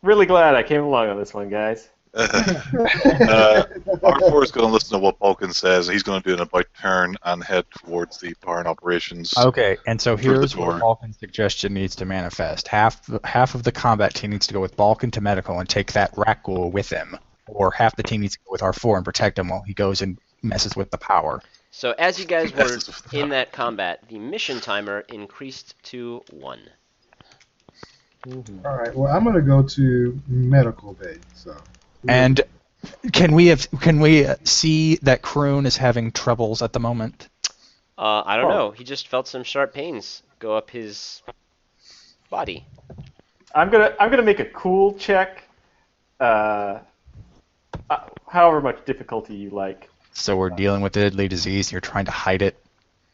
Really glad I came along on this one, guys. R4 is going to listen to what Balkan says. He's going to do an about turn and head towards the power and operations. Okay, and so Through the here's where door. Balkan's suggestion needs to manifest. Half of the combat team needs to go with Balkan to medical and take that rakghoul with him, or half the team needs to go with R4 and protect him while he goes and messes with the power. So as you guys were in that combat, the mission timer increased to 1. All right. Well, I'm gonna go to medical bay. So. And can we see that Croon is having troubles at the moment? I don't know. He just felt some sharp pains go up his body. I'm gonna make a cool check. However much difficulty you like. So we're dealing with a deadly disease. You're trying to hide it.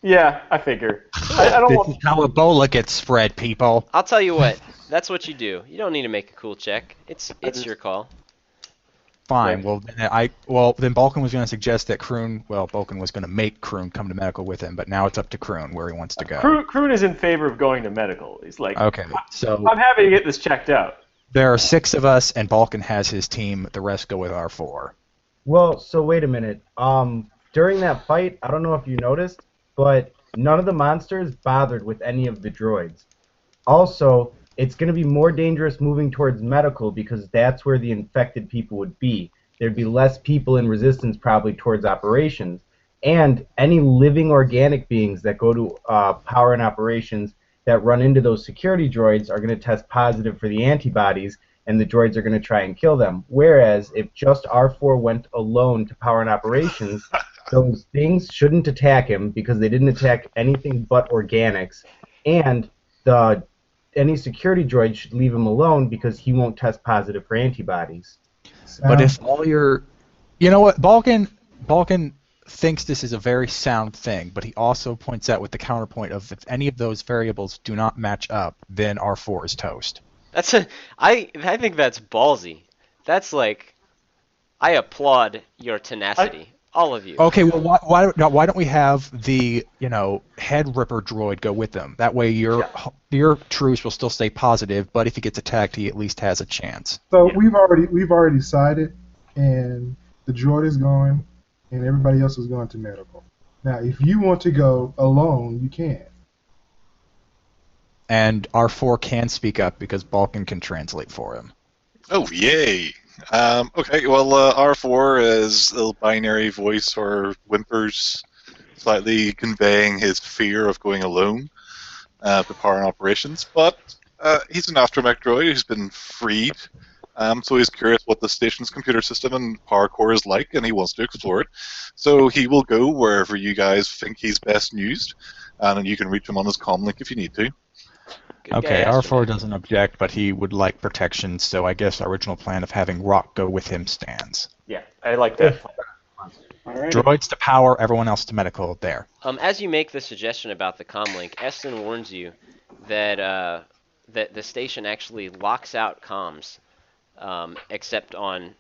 Yeah, I figure. I don't This want. is how Ebola gets spread, people. I'll tell you what. That's what you do. You don't need to make a cool check. It's your call. Fine. Right. Then Balkan was going to suggest that Balkan was going to make Croon come to medical with him, but now it's up to Croon where he wants to go. Croon is in favor of going to medical. He's like, Okay, so I'm happy to get this checked out. there are 6 of us, and Balkan has his team. The rest go with R4. Well, so wait a minute. During that fight, I don't know if you noticed, but none of the monsters bothered with any of the droids. Also, it's going to be more dangerous moving towards medical because that's where the infected people would be. There'd be less people in resistance probably towards operations. And any living organic beings that go to power and operations that run into those security droids are going to test positive for the antibodies, and the droids are going to try and kill them. Whereas if just R4 went alone to power and operations, those things shouldn't attack him because they didn't attack anything but organics. And any security droid should leave him alone because he won't test positive for antibodies. But if all your... You know what? Balkan thinks this is a very sound thing, but he also points out with the counterpoint of if any of those variables do not match up, then R4 is toast. I think that's ballsy. That's like, I applaud your tenacity. All of you. Okay, well, why don't we have the head ripper droid go with them? That way, your truce will still stay positive, but if he gets attacked, he at least has a chance. So we've already decided, and the droid is going, and everybody else is going to medical. Now, if you want to go alone, you can. And R4 can speak up because Balkan can translate for him. Oh, yay! Okay, well, R4 is a little binary voice or whimpers, slightly conveying his fear of going alone to power and operations. But he's an astromech droid who's been freed, so he's curious what the station's computer system and power core is like, and he wants to explore it. So he will go wherever you guys think he's best used, and you can reach him on his comm link if you need to. Good Okay, guy, R4 doesn't object, but he would like protection, so I guess our original plan of having Rock go with him stands. Yeah, I like that. All right. Droids to power, everyone else to medical there. As you make the suggestion about the comm link, Eston warns you that that the station actually locks out comms, except on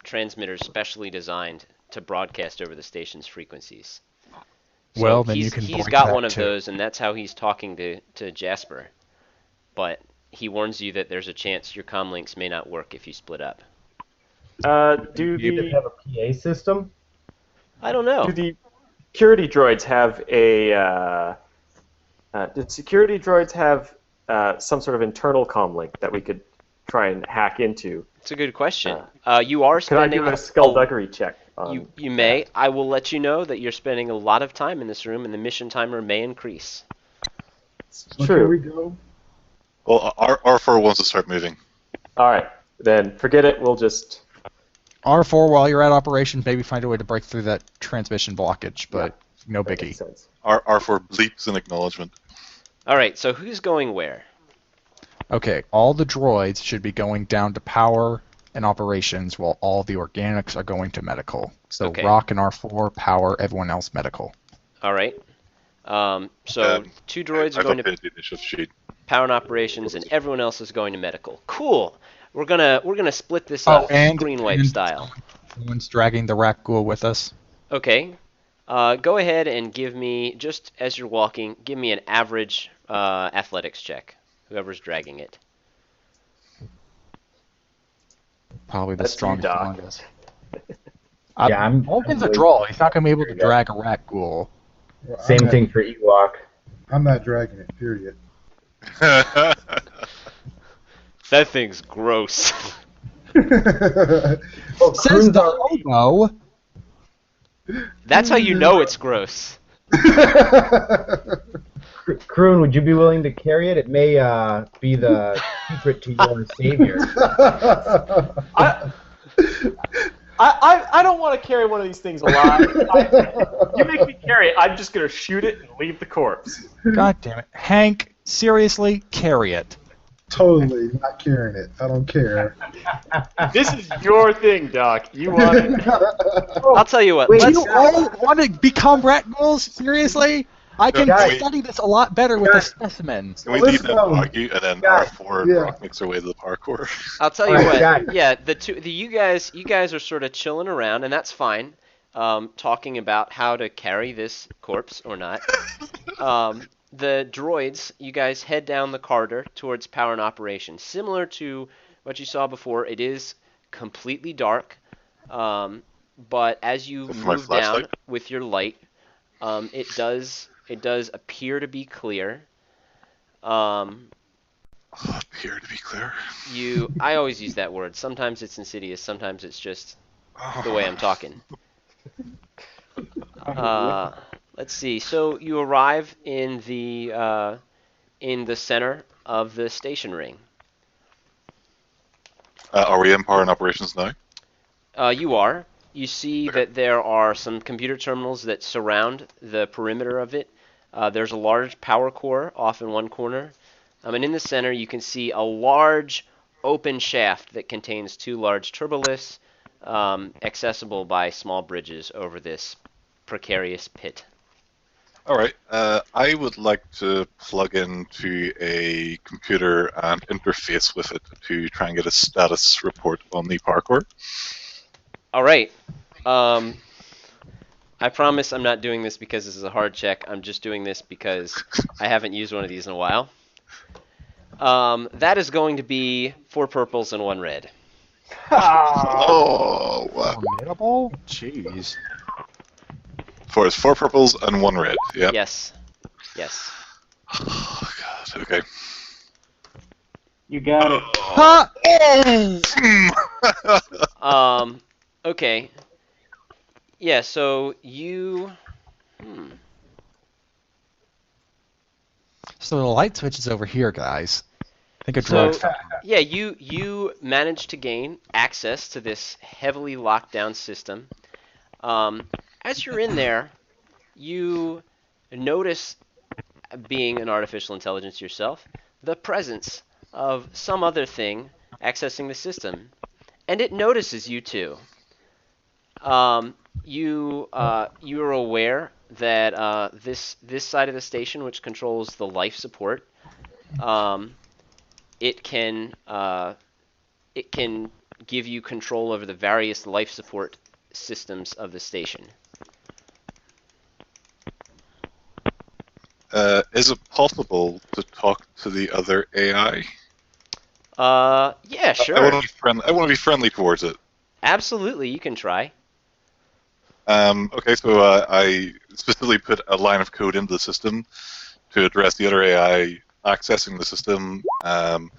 transmitters specially designed to broadcast over the station's frequencies. So Well, then you can he's voice got that one of too. those, and that's how he's talking to Jasper. But he warns you that there's a chance your comm links may not work if you split up. Do You the have a PA system? I don't know. do the security droids have a did security droids have some sort of internal comm link that we could try and hack into? It's a good question. You are Can I spending do a skullduggery check? you may. I will let you know that you're spending a lot of time in this room, and the mission timer may increase. So True. here we go. Well, R4 wants to start moving. All right, then forget it. We'll just. R4, while you're at operations, maybe find a way to break through that transmission blockage, but no That makes biggie. sense. R4 bleeps in acknowledgement. All right. So who's going where? Okay, all the droids should be going down to power and operations, while all the organics are going to medical. So Okay. Rock and R4, power, everyone else medical. All right. So two droids are going to the initiative sheet. power and operations, and everyone else is going to medical. Cool. We're gonna split this up screen wipe style. Everyone's dragging the rakghoul with us. Okay. Go ahead and give me, just as you're walking, give me an average athletics check. Whoever's dragging it. Probably the That's you, strongest Doc. among us. Yeah, I'm Vulcan's a way- draw. He's not going to be able to drag a rakghoul. Well, Same I'm thing for Ewok. I'm not dragging it, period. That thing's gross. Oh, Says Kroon's the already- hobo. That's how you know it's gross. Kroon, would you be willing to carry it? It may be the secret to your savior. I don't want to carry one of these things alive. You make me carry it, I'm just gonna shoot it and leave the corpse. God damn it. Hank, seriously, carry it. Totally not carrying it. I don't care. This is your thing, Doc. You want it. I'll tell you what. Wait, Let's, You all want to become rakghouls? Seriously? I can Guys. study this a lot better with a specimen. Can we Let's leave them go. argue, and then Yeah. R4 Yeah. Rock makes their way to the parkour? I'll tell you Alright, what. guys. Yeah, you guys are sort of chilling around, and that's fine. Talking about how to carry this corpse or not. The droids, you guys head down the corridor towards power and operation. Similar to what you saw before, it is completely dark. But as you With my move down flashlight? with your light, it does appear to be clear. Appear to be clear. I always use that word. Sometimes it's insidious. Sometimes it's just the way I'm talking. Let's see. So you arrive in the center of the station ring. Are we in power and operations now? You are. You see that there are some computer terminals that surround the perimeter of it. There's a large power core off in one corner. And in the center, you can see a large open shaft that contains two large turbolifts, accessible by small bridges over this precarious pit. All right. I would like to plug into a computer and interface with it to try and get a status report on the parkour. All right. I promise I'm not doing this because this is a hard check. I'm just doing this because I haven't used one of these in a while. That is going to be 4 purples and 1 red. Oh, wow. Formidable? Jeez. It's 4 purples and 1 red. Yep. Yes. Yes. Oh, God. Okay. You got it. Ha! Okay. Yeah, so you... So the light switch is over here, guys. Think of So, drugs. yeah, you managed to gain access to this heavily locked down system. As you're in there, you notice, being an artificial intelligence yourself, the presence of some other thing accessing the system, and it notices you too. You are aware that this side of the station, which controls the life support, it can give you control over the various life support systems of the station. Is it possible to talk to the other AI? Yeah, I sure. want to be friendly. I want to be friendly towards it. Absolutely, you can try. Okay, so I specifically put a line of code into the system to address the other AI accessing the system, and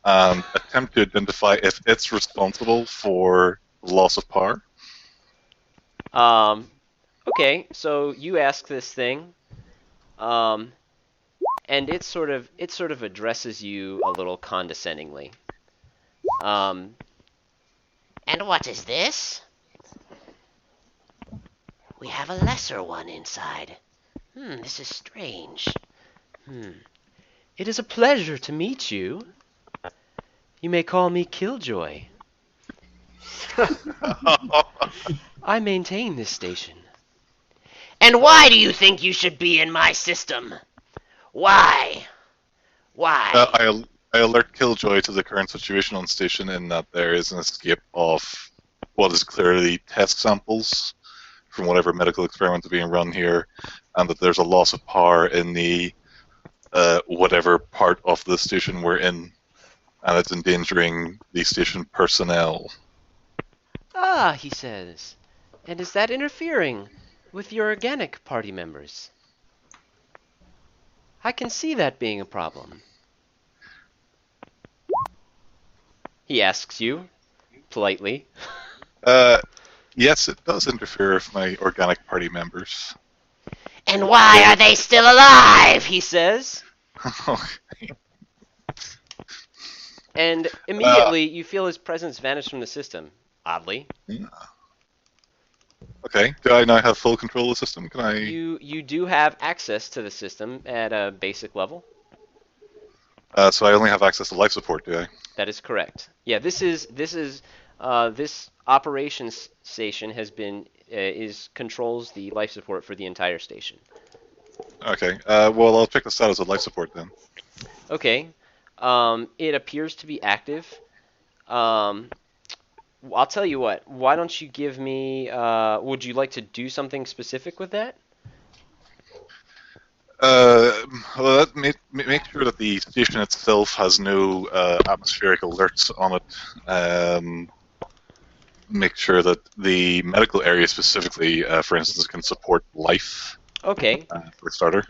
attempt to identify if it's responsible for loss of power. Okay, so you ask this thing, and it sort of addresses you a little condescendingly. And what is this? We have a lesser one inside. This is strange. It is a pleasure to meet you. You may call me Killjoy. I maintain this station. And why do you think you should be in my system? Why? Why? I alert Killjoy to the current situation on station in that there is an escape of what is clearly test samples from whatever medical experiments are being run here, and that there's a loss of power in the whatever part of the station we're in, and it's endangering the station personnel. Ah, he says. And is that interfering with your organic party members? I can see that being a problem. He asks you, politely. Yes, it does interfere with my organic party members. And why are they still alive? He says. And immediately you feel his presence vanish from the system. Oddly. Okay, do I now have full control of the system? Can I? You do have access to the system at a basic level. So I only have access to life support, do I? That is correct. Yeah, this operations station has been controls the life support for the entire station. Okay. Well, I'll check the status of life support then. Okay. It appears to be active. I'll tell you what. Why don't you give me? Would you like to do something specific with that? Well, make sure that the station itself has no atmospheric alerts on it. Make sure that the medical area specifically, for instance, can support life. Okay. For a starter.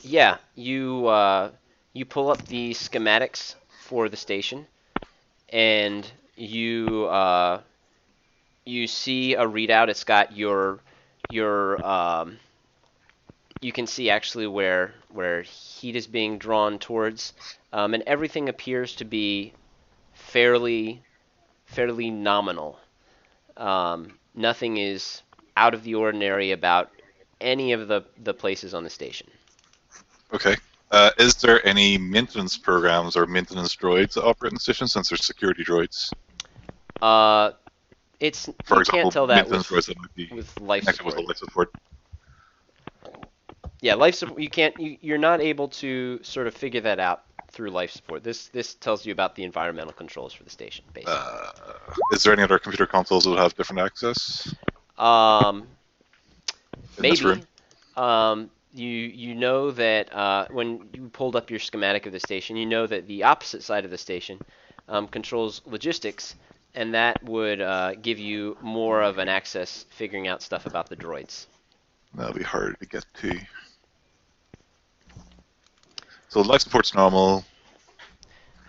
Yeah. You pull up the schematics for the station, and you see a readout. It's got your you can see actually where heat is being drawn towards, and everything appears to be fairly nominal. Nothing is out of the ordinary about any of the places on the station. Okay. Is there any maintenance programs or maintenance droids that operate in the station, since there's security droids? It's For you example, can't tell that maintenance droids that might be with life connected with support. the life support. Yeah, life support. You can't. You're not able to sort of figure that out through life support. This tells you about the environmental controls for the station, basically. Is there any other computer consoles that would have different access? In this room? Maybe. You know that when you pulled up your schematic of the station, you know that the opposite side of the station controls logistics, and that would give you more of an access figuring out stuff about the droids. That'll be harder to get to. So life support's normal.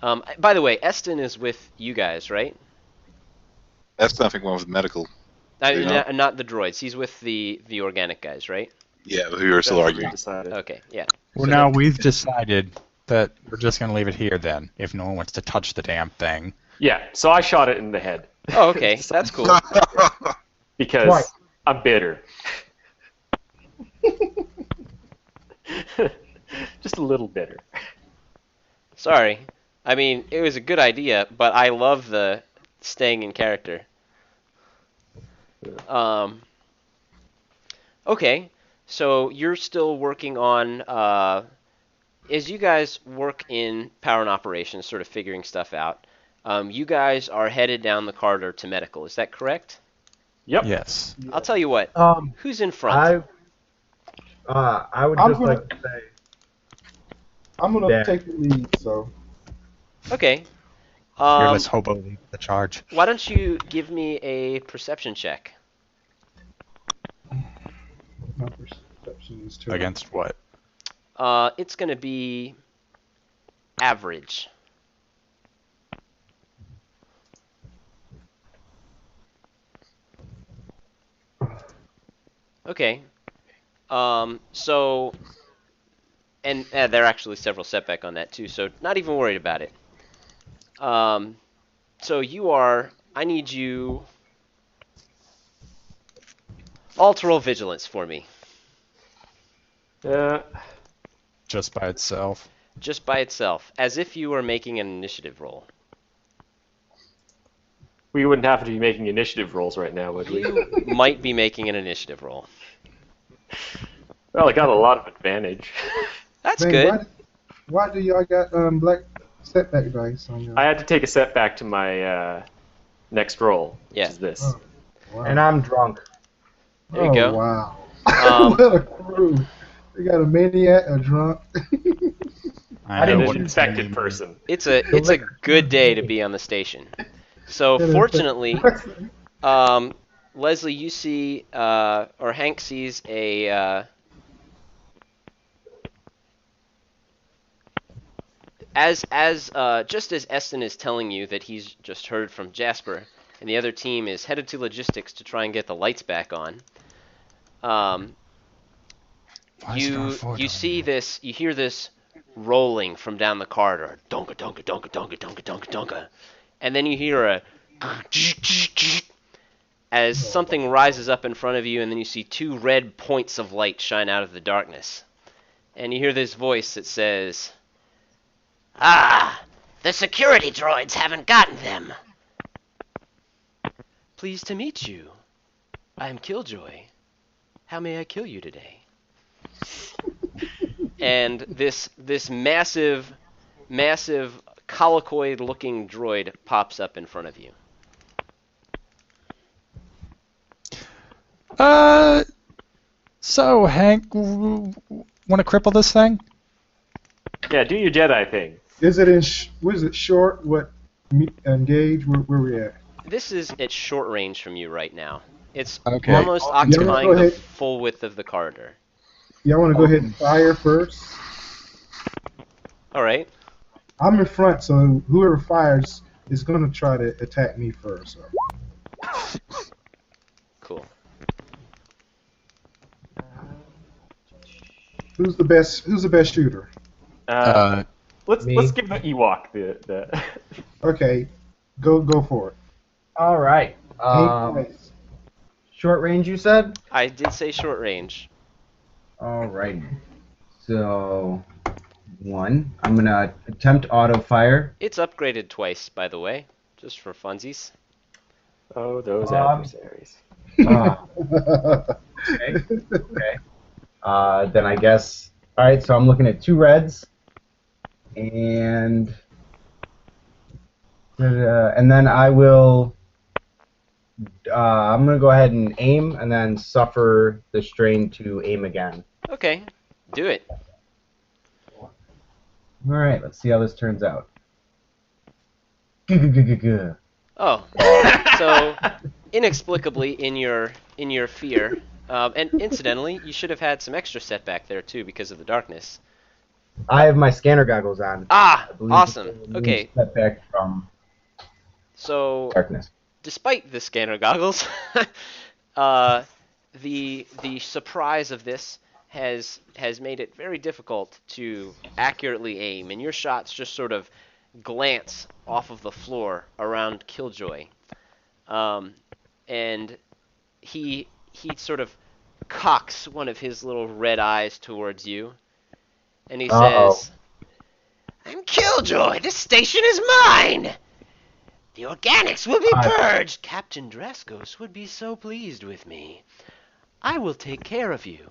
By the way, Eston is with you guys, right? That's nothing wrong with medical. Not the droids. He's with the organic guys, right? Yeah, who are still That's what we arguing. decided. Okay, yeah. Well, So now we've decided that we're just going to leave it here then, if no one wants to touch the damn thing. Yeah, so I shot it in the head. Oh, okay. That's cool. Because Why? I'm bitter. Just a little bitter. Sorry. I mean, it was a good idea, but I love the staying in character. Okay, so you're still working on as you guys work in power and operations, sort of figuring stuff out, you guys are headed down the corridor to medical. Is that correct? Yep. Yes. I'll tell you what. Who's in front? I would I'm just gonna- like to say. I'm gonna There. take the lead. So Okay. Fearless hobo lead the charge. Why don't you give me a perception check? my perception is terrible. Against what? It's going to be average. Okay. So, and there are actually several setback on that too, so not even worried about it. So I need you all to roll vigilance for me. Just by itself. Just by itself, as if you were making an initiative roll. We wouldn't have to be making initiative rolls right now, would we? You might be making an initiative roll. Well, I got a lot of advantage. That's Man, good. Why do y'all got black setback dice on y'all? I had to take a setback to my next roll, which Yeah. is this. Oh, wow. And I'm drunk. There you go. Wow. Um, What a crew. We got a maniac, a drunk. I And know an what infected person. It's a good day to be on the station. So fortunately, Leslie, you see, or Hank sees a. Just as Eston is telling you that he's just heard from Jasper, and the other team is headed to logistics to try and get the lights back on. Why is it You R4 you see this, you hear this rolling from down the corridor, donka donka donka donka donka donka donka, and then you hear a as something rises up in front of you, and then you see two red points of light shine out of the darkness, and you hear this voice that says, "Ah, the security droids haven't gotten them. Pleased to meet you. I am Killjoy. How may I kill you today?" And this massive colloquy-looking droid pops up in front of you. So Hank, want to cripple this thing? Yeah, do your Jedi thing. Is it what is it, short? What, engage? Where we at? This is at short range from you right now. It's Okay. almost go occupying the ahead. full width of the corridor. Y'all want to go ahead and fire first? All right. I'm in front, so whoever fires is going to try to attack me first. So. Cool. Who's the best shooter? Let's Me. give the Ewok the Okay, go for it. All right. Hank Price. Short range, you said? I did say short range. All right. So, one. I'm going to attempt auto fire. It's upgraded twice, by the way, just for funsies. Oh, those Um, adversaries. Okay. Then I guess. All right. So I'm looking at two reds, and then I will. I'm gonna go ahead and aim, and then suffer the strain to aim again. Okay, do it. All right. Let's see how this turns out. Guh. Oh, so inexplicably in your fear, and incidentally, you should have had some extra setback there too because of the darkness. I have my scanner goggles on. Ah, I believe awesome. it Okay, Step back from so darkness. despite the scanner goggles, the surprise of this has made it very difficult to accurately aim, and your shots just sort of glance off of the floor around Killjoy, and he sort of cocks one of his little red eyes towards you, and he says, "I'm Killjoy. This station is mine. The organics will be purged. Captain Draskos would be so pleased with me. I will take care of you.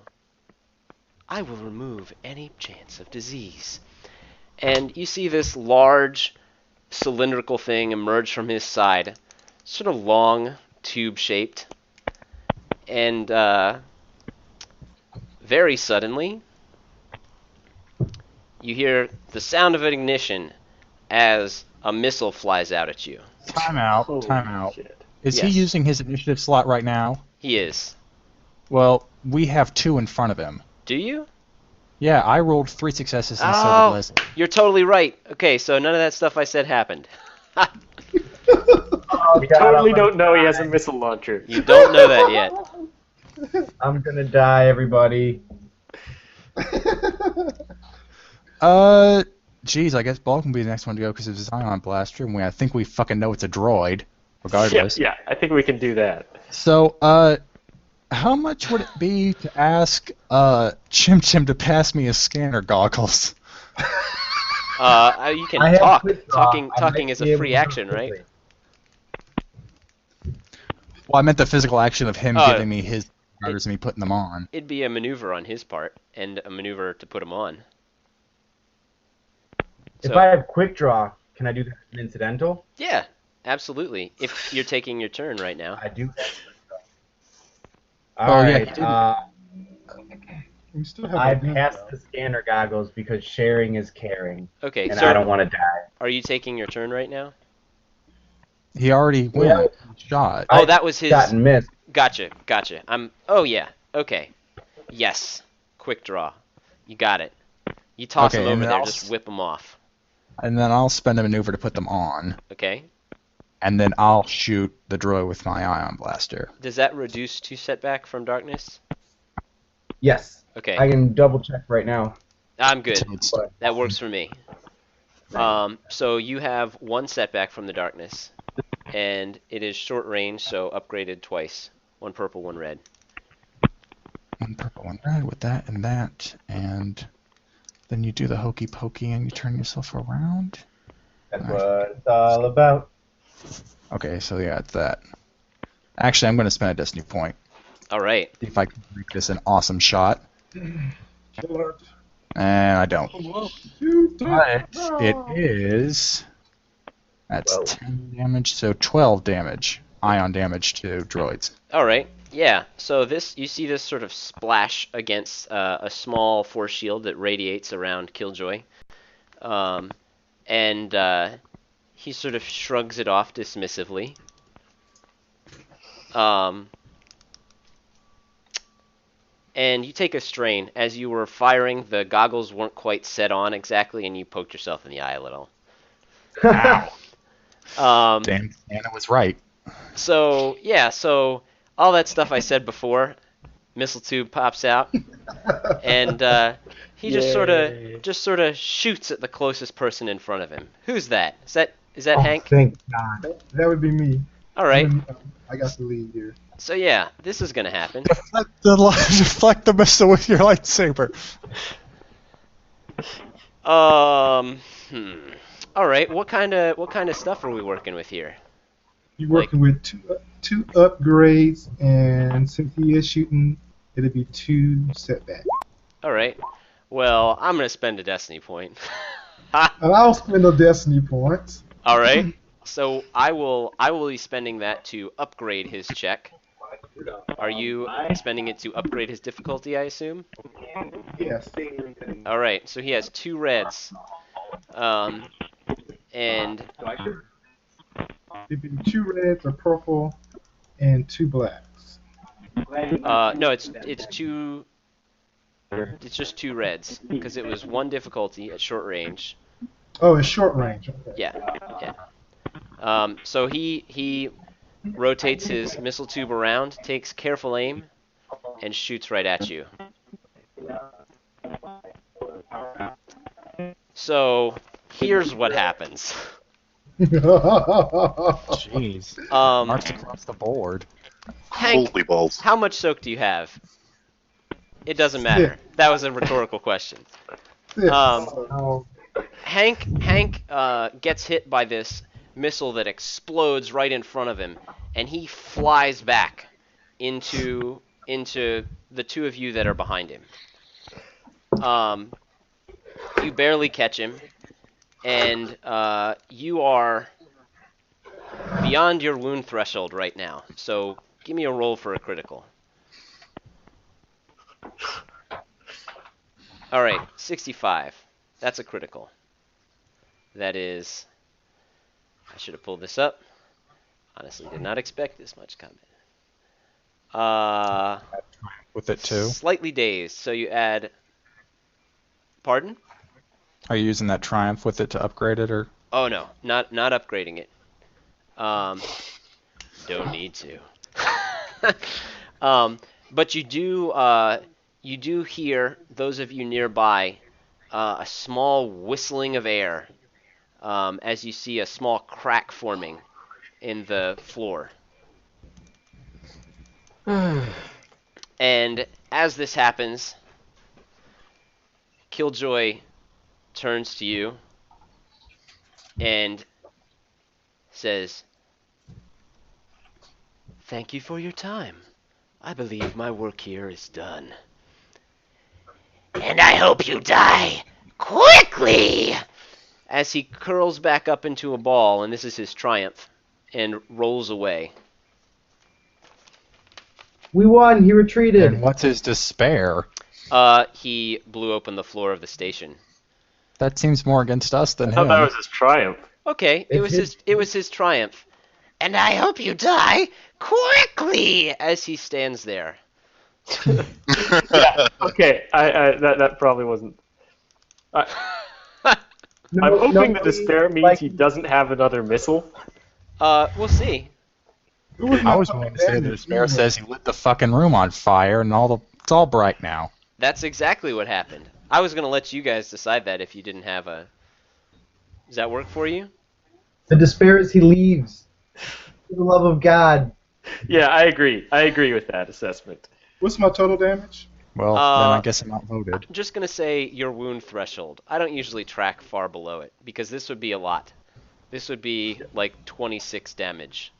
I will remove any chance of disease. and you see this large cylindrical thing emerge from his side, sort of long, tube-shaped, and very suddenly, you hear the sound of an ignition as a missile flies out at you. Time out. Holy Time out. shit. Is he Yes. using his initiative slot right now? He is. Well, we have 2 in front of him. Do you? Yeah, I rolled 3 successes and so Oh, did Leslie. you're totally right. Okay, so none of that stuff I said happened. Oh, We God, totally I'm don't know he has a gonna missile launcher. You don't know that yet. die. I'm gonna die, everybody. Geez, I guess Ball can be the next one to go because it's his ion blaster, and I think we fucking know it's a droid, Yeah, regardless. yeah, I think we can do that. So, how much would it be to ask, Chim Chim to pass me his scanner goggles? You can I have talk. quick draw. Talking I might is be a able free to do it action, right? quickly. Well, I meant the physical action of him Oh, giving me his goggles and me putting them on. It'd be a maneuver on his part, and a maneuver to put him on. If So- I have quick draw, can I do that as an incidental? Yeah, absolutely. If you're taking your turn right now. I do. Oh, All yeah, right. you did. We still have I our gun, passed though. the scanner goggles because sharing is caring, Okay, and so I don't want to die. are you taking your turn right now? He already went. Shot. Oh, I that was his. Shot and missed. Gotcha. Oh yeah. Okay. Yes. Quick draw. You got it. You toss Okay, him over and then there. I'll Just whip him off. And then I'll spend a maneuver to put them on. Okay. And then I'll shoot the droid with my ion blaster. Does that reduce 2 setback from darkness? Yes. Okay. I can double check right now. I'm good. So it's- But That works for me. So you have 1 setback from the darkness, and it is short range, so upgraded twice. 1 purple, 1 red. 1 purple, 1 red with that, and then you do the hokey pokey and you turn yourself around. that's what it's all about. Okay, so yeah, it's that. Actually, I'm going to spend a destiny point. All right. See if I can make this an awesome shot. Alert. And I don't. Shoot. But it is... That's Whoa. 10 damage, so 12 damage. Ion damage to droids. All right. Yeah. So you see this sort of splash against a small force shield that radiates around Killjoy, and he sort of shrugs it off dismissively. And you take a strain. As you were firing, the goggles weren't quite set on exactly, and you poked yourself in the eye a little. Ow. Damn, Anna was right. So all that stuff I said before, missile tube pops out, and he just sort of shoots at the closest person in front of him. Who's that? Is that Oh, Hank? Thank God. That would be me. All right. I got the lead here. So yeah, this is gonna happen. Deflect the missile with your lightsaber. All right. What kind of stuff are we working with here? You're working with two upgrades, and since he is shooting, it'll be 2 setback. All right. Well, I'm gonna spend a destiny point. And I'll spend the destiny points. All right. So I will be spending that to upgrade his check. Are you spending it to upgrade his difficulty, I assume? Yes. All right. So he has 2 reds. And It'd be 2 reds, a purple, and 2 blacks. no, it's 2. It's just 2 reds because it was 1 difficulty at short range. Oh, it's short range. Okay. Yeah. So he rotates his missile tube around, takes careful aim, and shoots right at you. So here's what happens. Jeez. Marks Um, across the board. Hank, Holy balls. how much soak do you have? It doesn't matter. That was a rhetorical question. Six. Hank gets hit by this missile that explodes right in front of him, and he flies back into the 2 of you that are behind him. You barely catch him, and you are beyond your wound threshold right now. So give me a roll for a critical. All right, 65. That's a critical. That is. I should have pulled this up. Honestly, did not expect this much combat. With it too. Slightly dazed. So you add. Pardon? Are you using that triumph with it to upgrade it, or? Oh no, not upgrading it. Don't need to. But you do hear, those of you nearby, a small whistling of air as you see a small crack forming in the floor. And as this happens, Killjoy turns to you and says, "Thank you for your time. I believe my work here is done." "And I hope you die quickly!" As he curls back up into a ball, and this is his triumph, and rolls away. We won. He retreated. And what's his despair? He blew open the floor of the station. That seems more against us than I thought him. that was his triumph. Okay, it was his triumph. "And I hope you die quickly!" as he stands there. Yeah, okay, that probably wasn't. I'm hoping the despair means he doesn't have another missile. We'll see. I was going to say the despair says he lit the fucking room on fire and it's all bright now. That's exactly what happened. I was gonna let you guys decide that if you didn't have a. Does that work for you? The despair is he leaves. For the love of God. Yeah, I agree. I agree with that assessment. What's my total damage? Well, then I guess I'm outvoted. I'm just gonna say your wound threshold. I don't usually track far below it because this would be a lot. This would be like 26 damage.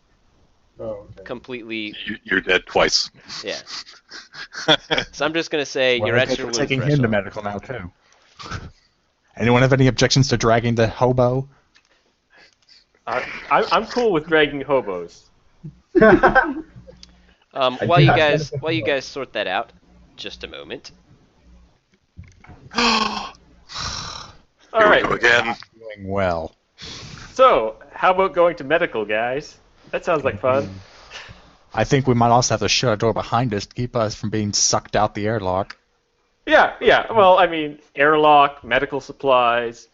Oh, okay. Completely. You're dead twice. Yeah. So I'm just gonna say you're at your wound taking threshold. him to medical now too. Anyone have any objections to dragging the hobo? I'm cool with dragging hobos. While you guys sort that out, just a moment. All Here right. we go again. Doing well. So, how about going to medical, guys? That sounds like fun. I think we might also have to shut a door behind us to keep us from being sucked out the airlock. Yeah. Well, I mean, airlock, medical supplies.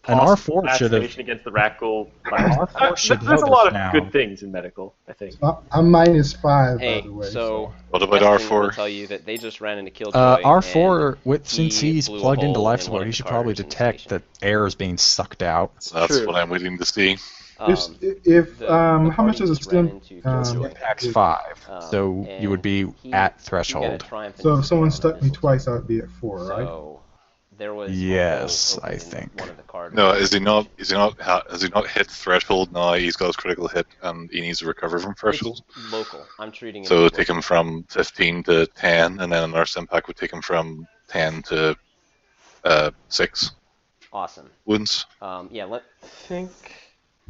An R4 should have. Vaccination against the rakghoul. R4 should There's a help lot us of now. good things in medical, I think. I'm -5, by Hey, the way. so What about Eston will R4? tell you that they just ran into Killjoy. R4, and since he he's blew a plugged into hole life in one support, of he the should probably cartridges in the detect station. that air is being sucked out. That's True. what I'm waiting to see. How much does a stim? Impact's 5, so you would be at threshold. So if someone stuck me twice, I would be at 4, right? So there was a Yes, hole I open in think. one of the cartridges. No, is he not? Has he not hit threshold? No, he's got his critical hit, and he needs to recover from threshold. It's local. I'm treating it. So as take local. him from 15 to 10, and then a nurse impact would take him from 10 to 6 Awesome. wounds. Yeah.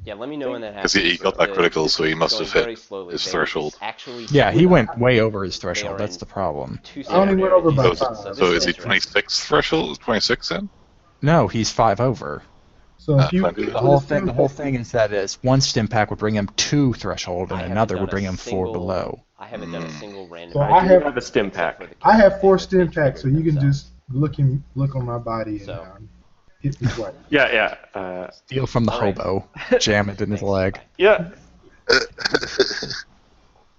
I Let me know when that Because happens. he got that critical, This so he is must going have hit very slowly. his They threshold. Actually, Yeah, he went way over his threshold. are That's in the problem. two I only went over by separate five. areas, So this is he right. 26 threshold? 26 then? No, he's 5 over. So if you Fine, do The that. whole thing is that one stim pack would bring him to threshold, I and haven't another done would a bring him 4 single- below. I haven't done a single random. So I I have- have a stim pack. I have 4 stim packs, so you can just look on my body and So. hit me twice. Yeah. Steal from the All right. hobo, jam it in his leg. Yeah.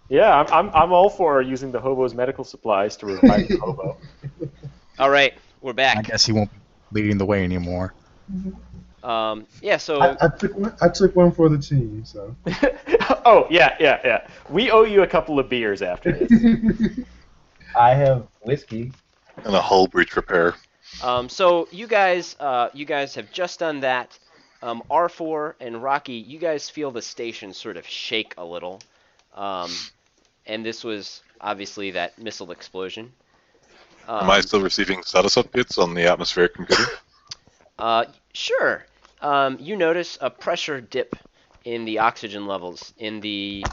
Yeah, I'm all for using the hobo's medical supplies to revive the hobo. All right, we're back. I guess he won't be leading the way anymore. Yeah. So I took one for the team, so. Oh, yeah. We owe you a couple of beers after this. I have whiskey. And a hull breach repair. So you guys have just done that. R4 and Rocky, you guys feel the station sort of shake a little, and this was obviously that missile explosion. Am I still receiving status updates on the atmospheric computer? Sure. You notice a pressure dip in the oxygen levels in the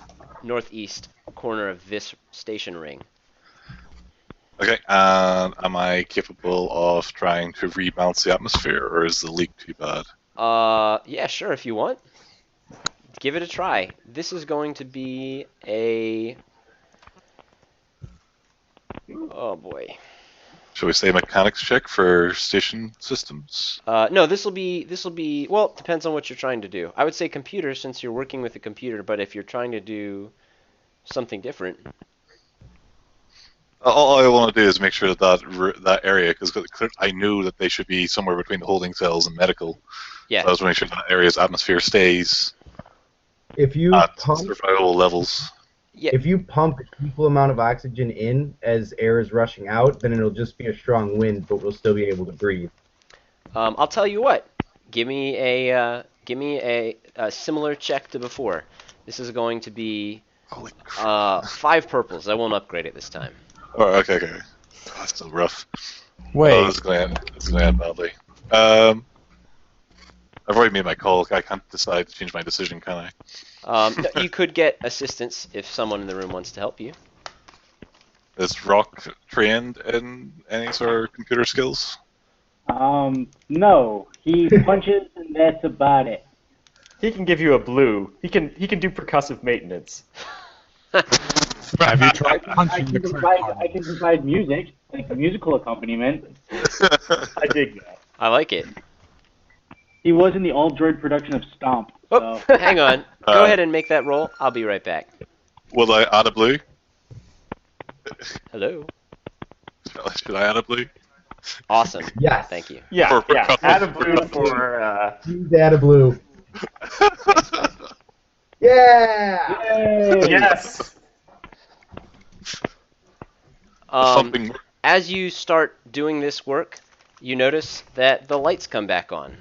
northeast corner of this station ring. Okay, am I capable of trying to rebalance the atmosphere, or is the leak too bad? Yeah, sure, if you want. Give it a try. This is going to be a... Oh, boy. Shall we say mechanics check for station systems? No, this will be, well, it depends on what you're trying to do. I would say computer since you're working with a computer, but if you're trying to do something different... All I want to do is make sure that area, because I knew that they should be somewhere between the holding cells and medical. Yeah. So I was making sure that area's atmosphere stays If you at pump, survivable levels. Yeah. if you pump an equal amount of oxygen in as air is rushing out, then it'll just be a strong wind, but we'll still be able to breathe. I'll tell you what. Give me a similar check to before. This is going to be Holy crap. 5 purples. I won't upgrade it this time. Oh, okay. Oh, that's still rough. Wait, Oh, this is going to end badly. I've already made my call. I can't decide to change my decision, can I? No, you could get assistance if someone in the room wants to help you. Is Rock trained in any sort of computer skills? No. He punches and that's about it. He can give you a blue. He can do percussive maintenance. have you tried I punching can the provide music, like musical accompaniment. I dig that. I like it. He was in the all-droid production of Stomp. Oh, So. hang on. Go ahead and make that roll. I'll be right back. Will I add a blue? Hello. Should I add a blue? Awesome. Yes. Thank you. Yeah, For yeah. percussive- Add a blue for. Use that a blue. Yeah! Yay! Yes. Something. As you start doing this work, you notice that the lights come back on.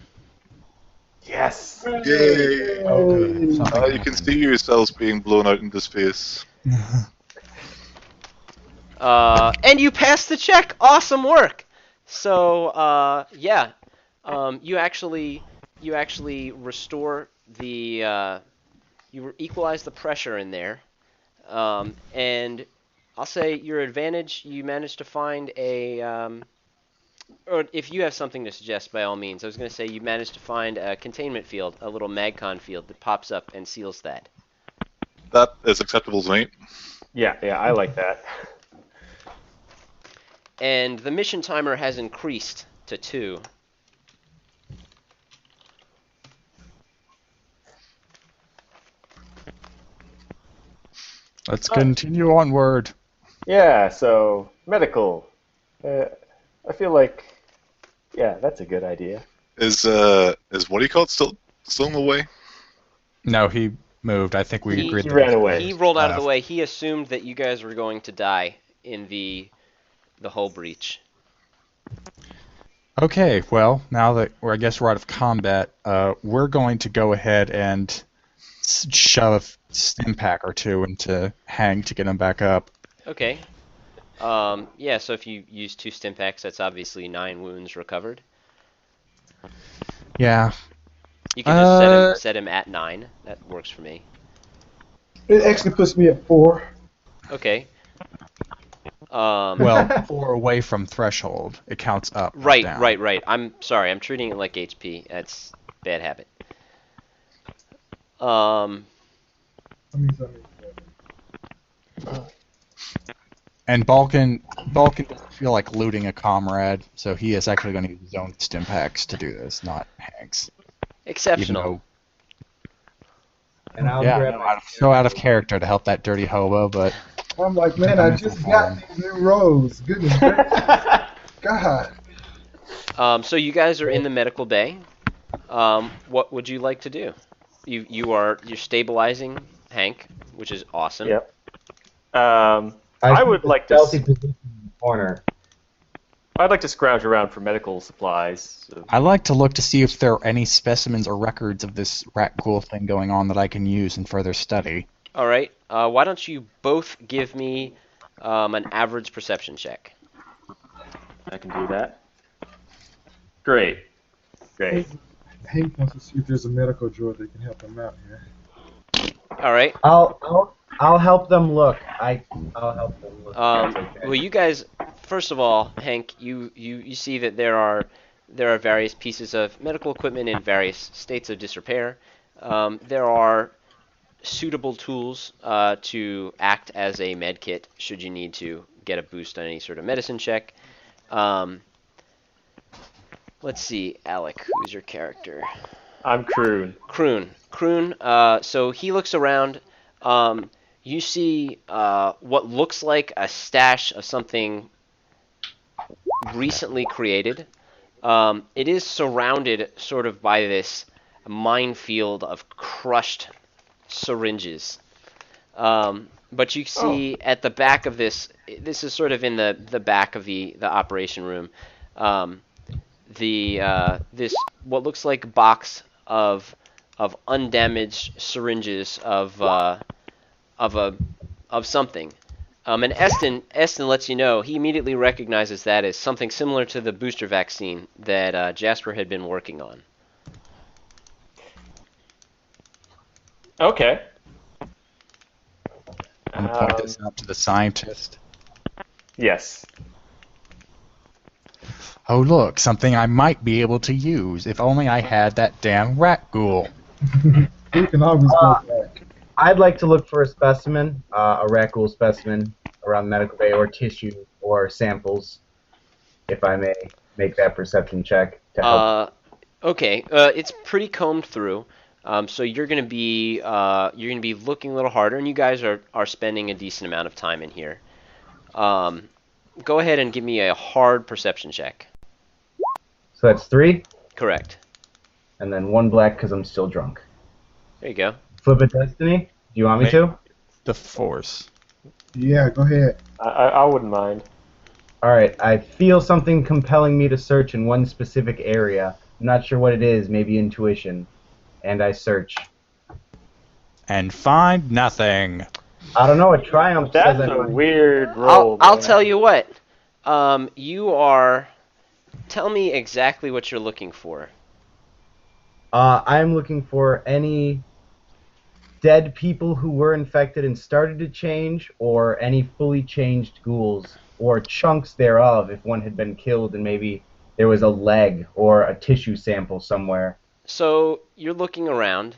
Yes. Yay! Oh, good. Something You can see yourselves being blown out into space. And you passed the check. Awesome work. So, yeah, you actually restore the you equalize the pressure in there, and I'll say your advantage. You managed to find a or if you have something to suggest, by all means. I was going to say you managed to find a containment field, a little magcon field that pops up and seals that. That is acceptable to me. Yeah, I like that. And the mission timer has increased to 2. Let's continue onward. Yeah. So medical. I feel like. Yeah, that's a good idea. Is what do you call it still in the way? No, he moved. I think we agreed. He that ran away. He rolled out of the way. He assumed that you guys were going to die in the hull breach. Okay, well, now that I guess we're out of combat, we're going to go ahead and shove a stim pack or 2 into Hank to get him back up. Okay. Yeah, so if you use 2 stim packs, that's obviously 9 wounds recovered. Yeah. You can just set him at 9. That works for me. It actually puts me at 4. Okay. Well, 4 away from threshold. It counts up. not Right. down. I'm sorry. I'm treating it like HP. That's bad habit. And Balkan doesn't feel like looting a comrade, so he is actually going to use his own stim packs to do this, not Hank's. Exceptional. Even And I'll though, grab my so out of character to help that dirty hobo, but I'm like, man, I just got these new rows. Goodness gracious. God. So you guys are in the medical bay. What would you like to do? You're stabilizing Hank, which is awesome. Yep. I would like to. stealthy position in the corner. I'd like to scrounge around for medical supplies. So. I like to look to see if there are any specimens or records of this rakghoul thing going on that I can use in further study. All right. Why don't you both give me an average perception check? I can do that. Great. Hank wants to see if there's a medical droid that can help him out here. All right. I'll help them look. I'll help them look. That's okay. Well, you guys, first of all, Hank, you see that there are various pieces of medical equipment in various states of disrepair. There are suitable tools to act as a med kit should you need to get a boost on any sort of medicine check. Let's see, Alec, who's your character? I'm Croon. Croon. So he looks around. You see what looks like a stash of something recently created. It is surrounded sort of by this minefield of crushed syringes. But you see at the back of this is sort of in the back of the operation room, this what looks like box of undamaged syringes of something. And Eston lets you know he immediately recognizes that as something similar to the booster vaccine that Jasper had been working on. Okay. I'm gonna point this out to the scientist. Yes. Oh look, something I might be able to use if only I had that damn rakghoul. We can always go back. I'd like to look for a specimen, a rakghoul specimen around the medical bay, or tissue, or samples, if I may make that perception check to help. Okay. It's pretty combed through. So you're gonna be looking a little harder, and you guys are spending a decent amount of time in here. Go ahead and give me a hard perception check. So that's 3, Correct. and then 1 black because I'm still drunk. There you go. Flip of Destiny? Do you want me to? The Force. Yeah, go ahead. I wouldn't mind. Alright, I feel something compelling me to search in one specific area. I'm not sure what it is, maybe intuition. And I search. And find nothing. I don't know, a triumph That's says a I weird roll. I'll man. tell you what. You are. Tell me exactly what you're looking for. I'm looking for any dead people who were infected and started to change, or any fully changed ghouls, or chunks thereof if one had been killed and maybe there was a leg or a tissue sample somewhere. So you're looking around,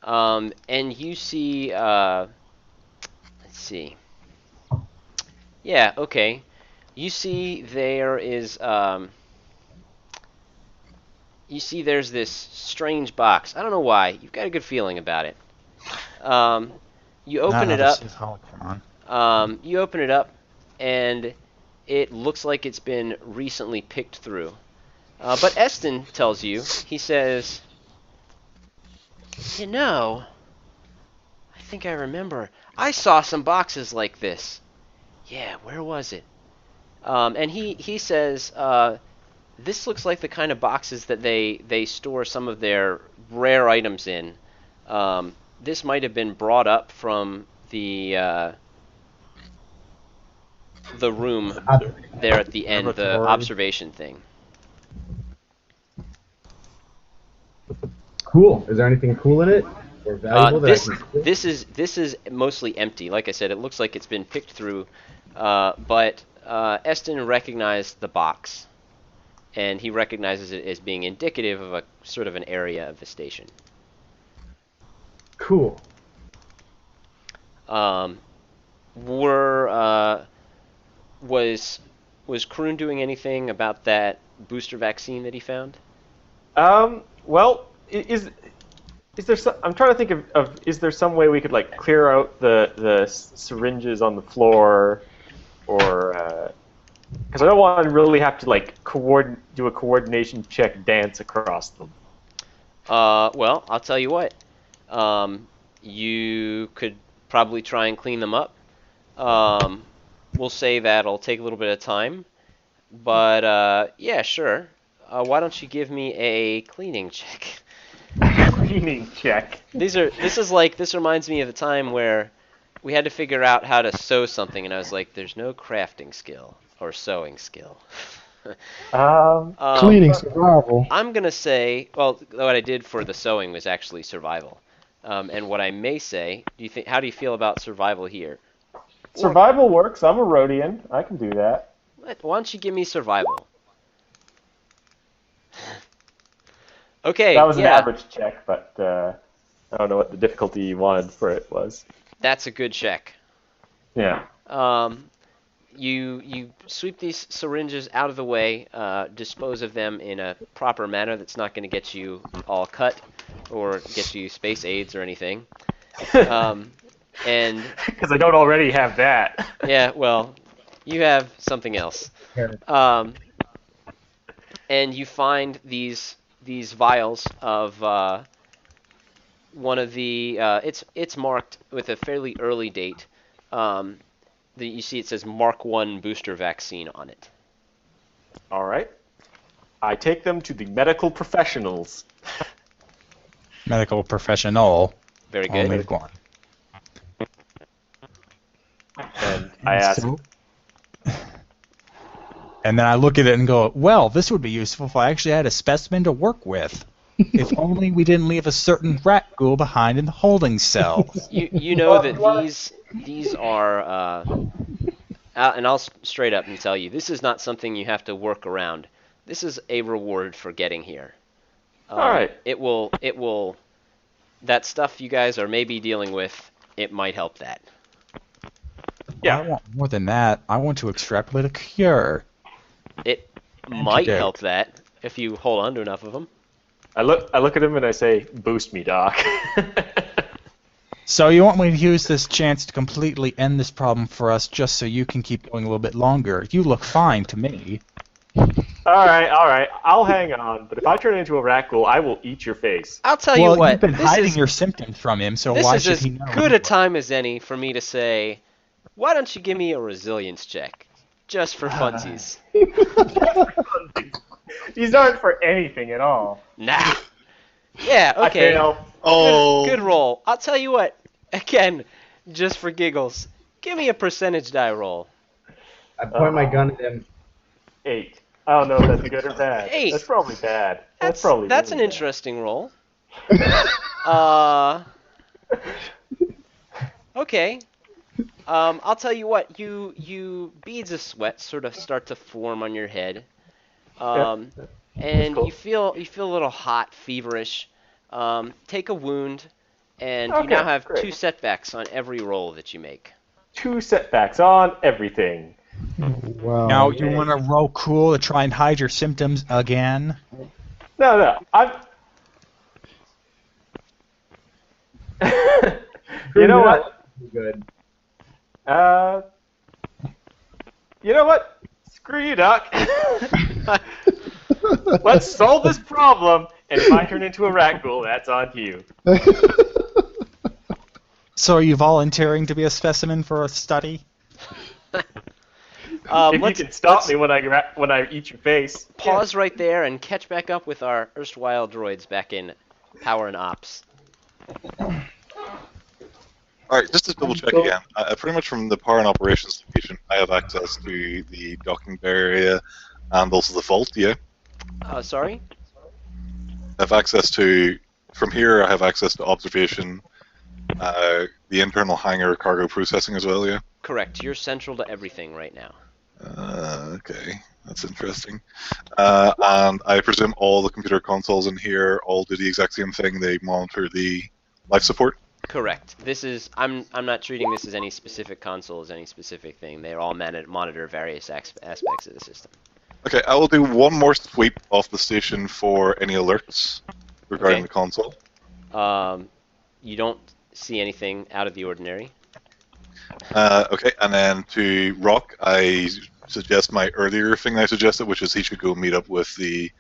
and you see. Let's see. Yeah. Okay. You see there is. You see there's this strange box. I don't know why. You've got a good feeling about it. You open it up. You open it up, and it looks like it's been recently picked through. But Eston tells you, he says, you know, I think I remember. I saw some boxes like this. Yeah, where was it? And he says, this looks like the kind of boxes that they store some of their rare items in. This might have been brought up from the room there at the end, the Laboratory. observation thing. Cool. Is there anything cool in it? Or valuable that I can steal? This is mostly empty. Like I said, it looks like it's been picked through, but Eston recognized the box, and he recognizes it as being indicative of a sort of an area of the station. Cool. Was Kroon doing anything about that booster vaccine that he found? Well, is there some, I'm trying to think of is there some way we could like clear out the syringes on the floor, or because I don't want to really have to like do a coordination check dance across them. Well, I'll tell you what. You could probably try and clean them up. We'll say that'll take a little bit of time, but yeah, sure. Why don't you give me a cleaning check? Cleaning check. This reminds me of the time where we had to figure out how to sew something, and I was like, "There's no crafting skill or sewing skill." Cleaning survival. I'm gonna say, well, what I did for the sewing was actually survival. And what I may say, how do you feel about survival here? Survival works. I'm a Rhodian. I can do that. Why don't you give me survival? Okay, That was an yeah, average check, but I don't know what the difficulty you wanted for it was. that's a good check. Yeah. You sweep these syringes out of the way, dispose of them in a proper manner that's not going to get you all cut or get you space aids or anything. And Because I don't already have that. yeah, well, you have something else. And you find these vials of one of the it's marked with a fairly early date. You see it says Mark 1 booster vaccine on it. All right. I take them to the medical professionals. Medical professional. Very good. Only one. And I ask, So- And then I look at it and go, well, this would be useful if I actually had a specimen to work with. If only we didn't leave a certain rakghoul behind in the holding cell. You know that these are and I'll straight up and tell you, this is not something you have to work around. This is a reward for getting here. all right. It will that stuff you guys are maybe dealing with, it might help that. Yeah. I want more than that. I want to extrapolate a cure. It might Antidote. help that if you hold on to enough of them. I look at him and I say, "Boost me, Doc." So you want me to use this chance to completely end this problem for us just so you can keep going a little bit longer? You look fine to me. all right. I'll hang on. But if I turn into a rakghoul, I will eat your face. I'll tell Well, you what. you've been this hiding is, your symptoms from him, so this why is should as he know? good a time as any for me to say, why don't you give me a resilience check, just for funsies? These aren't for anything at all. Nah. Yeah. I Okay. fail. Oh, Good roll. I'll tell you what. Again, just for giggles, give me a percentage die roll. I point my gun at him. 8. I don't know if that's good or bad. 8. That's probably bad. That's probably an really bad. interesting roll. Okay. I'll tell you what. You beads of sweat sort of start to form on your head, and cool. you feel a little hot, feverish. Take a wound, and you Okay, now have great. 2 setbacks on every roll that you make. 2 setbacks on everything. Wow. Now you want to roll cool to try and hide your symptoms again? No. I'm. You know what? Good. You know what? Screw you, Doc. Let's solve this problem, and if I turn into a rakghoul, that's on you. So are you volunteering to be a specimen for a study? If you can stop me when I eat your face. Pause right there and catch back up with our erstwhile droids back in power and ops. Alright, just to double check again. Pretty much from the power and operations location, I have access to the docking bay area and also the vault, yeah? Sorry? I have access to, from here I have access to observation, the internal hangar cargo processing as well, yeah? Correct. You're central to everything right now. Okay, that's interesting. And I presume all the computer consoles in here all do the exact same thing, they monitor the life support? Correct. This is I'm not treating this as any specific console as any specific thing. They all monitor various aspects of the system. Okay, I will do one more sweep off the station for any alerts regarding Okay. the console. You don't see anything out of the ordinary. Okay, and then to Rock, I suggest my earlier thing I suggested, which is he should go meet up with the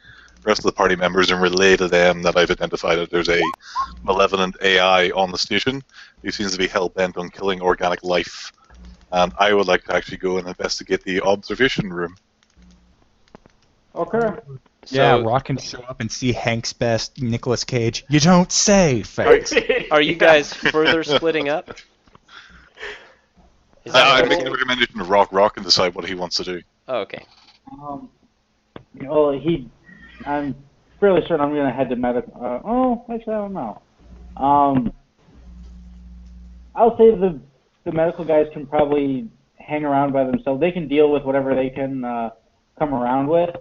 rest of the party members and relay to them that I've identified that there's a malevolent AI on the station who seems to be hell-bent on killing organic life. And I would like to actually go and investigate the observation room. Okay. Yeah, Rock can show up and see Hank's best Nicolas Cage. You don't say, face. Are you guys further splitting up? Is that I what make you're the saying? recommendation to Rock and decide what he wants to do. Oh, okay. Well, I'm fairly certain I'm gonna head to medical. Actually, I don't know. I'll say the medical guys can probably hang around by themselves. They can deal with whatever they can come around with.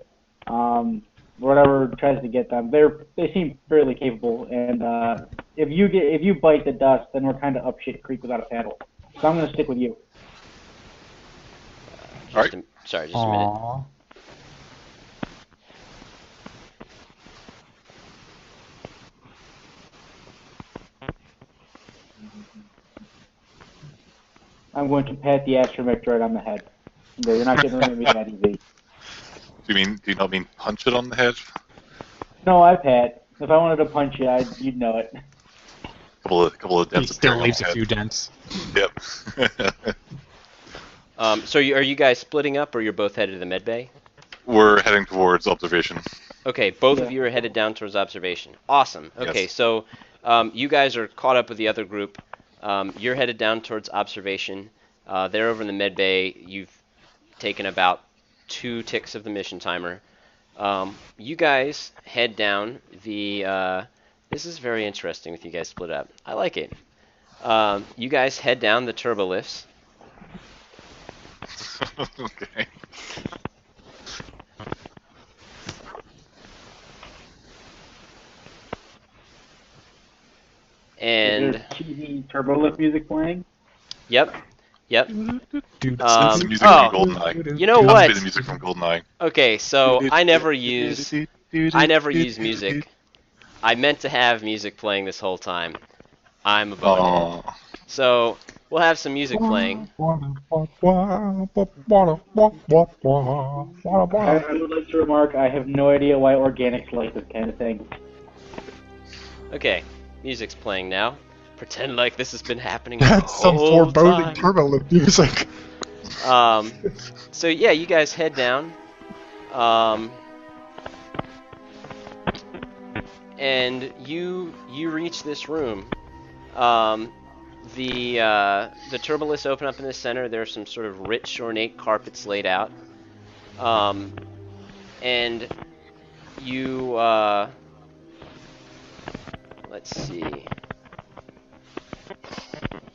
Whatever tries to get them. They seem fairly capable. And if you bite the dust, then we're kind of up shit creek without a paddle. So I'm gonna stick with you. Sorry, just a minute. Aww. I'm going to pat the astromech droid on the head. No, you're not getting rid of me that easy. Do you not mean punch it on the head? No, I pat. If I wanted to punch you, you'd know it. Couple of He dents. still appear on leaves the a head. few dents. Yep. So are you guys splitting up, or you're both headed to the med bay? We're heading towards observation. Okay, both of Yeah. you are headed down towards observation. Awesome. Okay, Yes. so you guys are caught up with the other group. You're headed down towards observation. They're over in the med bay. You've taken about 2 ticks of the mission timer. You guys head down the. This is very interesting with you guys split up. I like it. You guys head down the turbo lifts. Okay. And Is there cheesy turbo lift music playing? yep. Dude, It's the music oh, from GoldenEye. you know It has what? to be the music from GoldenEye. Okay, so I never use music. I meant to have music playing this whole time. I'm a bonehead. Aww. So we'll have some music playing. I would like to remark I have no idea why organics like this kind of thing. Okay, music's playing now. Pretend like this has been happening That's the some whole foreboding time. turbo lift music. So yeah, you guys head down. And you reach this room. The turbolists open up in the center. There's some sort of rich, ornate carpets laid out. And you let's see.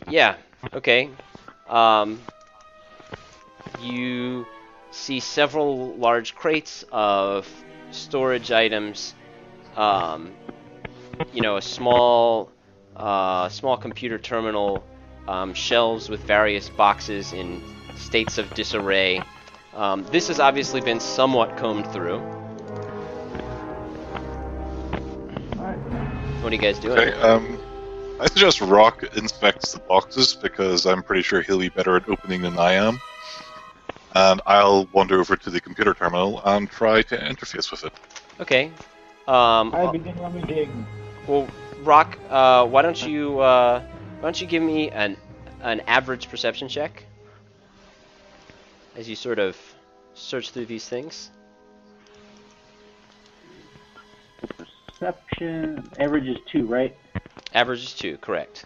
Yeah. Okay. You see several large crates of storage items. A small computer terminal, shelves with various boxes in states of disarray. This has obviously been somewhat combed through. What are you guys doing? Okay. I suggest Rock inspects the boxes because I'm pretty sure he'll be better at opening than I am. And I'll wander over to the computer terminal and try to interface with it. Okay. I begin let me dig. Well, Rock, why don't you give me an average perception check as you sort of search through these things? Perception average is 2, right? Average is 2, correct.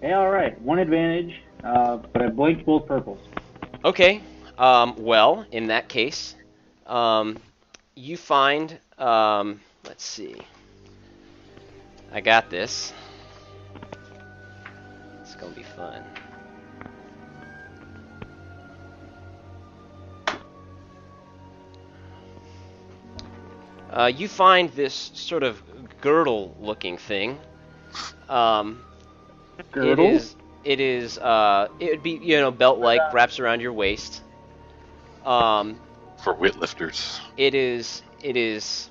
Yeah, all right. 1 advantage, but I blanked both purples. Okay. Well, in that case, you find. Let's see. I got this. It's gonna be fun. You find this sort of girdle-looking thing. Girdle? It would be, belt-like, wraps around your waist. For weightlifters. It is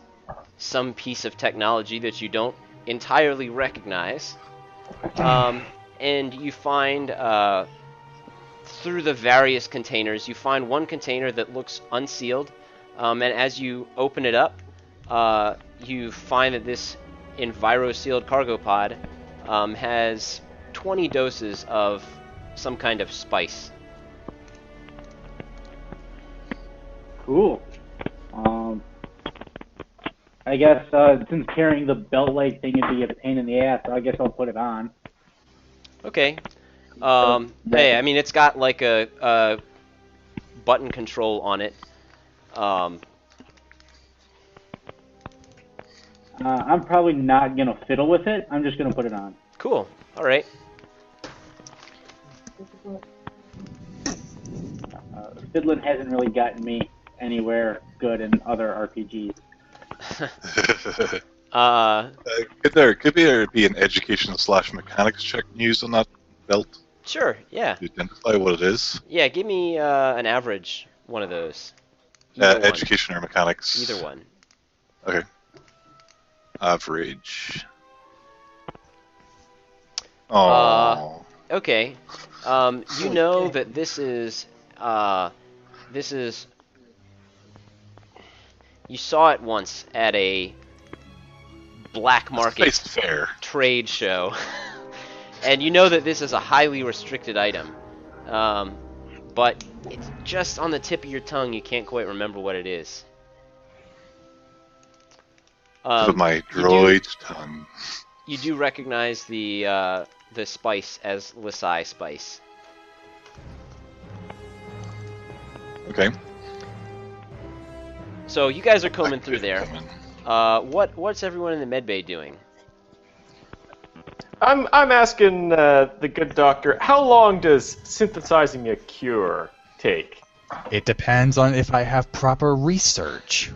some piece of technology that you don't entirely recognize. And you find, through the various containers, you find one container that looks unsealed. And as you open it up, you find that this enviro-sealed cargo pod has 20 doses of some kind of spice. Cool. I guess since carrying the belt-like thing would be a pain in the ass, I guess I'll put it on. Okay. Hey, I mean, it's got like a button control on it. I'm probably not gonna fiddle with it. I'm just gonna put it on. Cool. All right. Fiddling hasn't really gotten me anywhere good in other RPGs. Could there be an education / mechanics check used on that belt Sure. Yeah. to identify what it is? Yeah. Give me an average one of those. Either one. Education or mechanics? Either one. Okay. Average. Oh. Okay. You know that this is. You saw it once at a black market fair trade show, and you know that this is a highly restricted item. But it's just on the tip of your tongue. You can't quite remember what it is. With my droid tongue. You do recognize the spice as Lisai spice. Okay. So you guys are combing through there. What's everyone in the medbay doing? I'm asking the good doctor, how long does synthesizing a cure take? It depends on if I have proper research.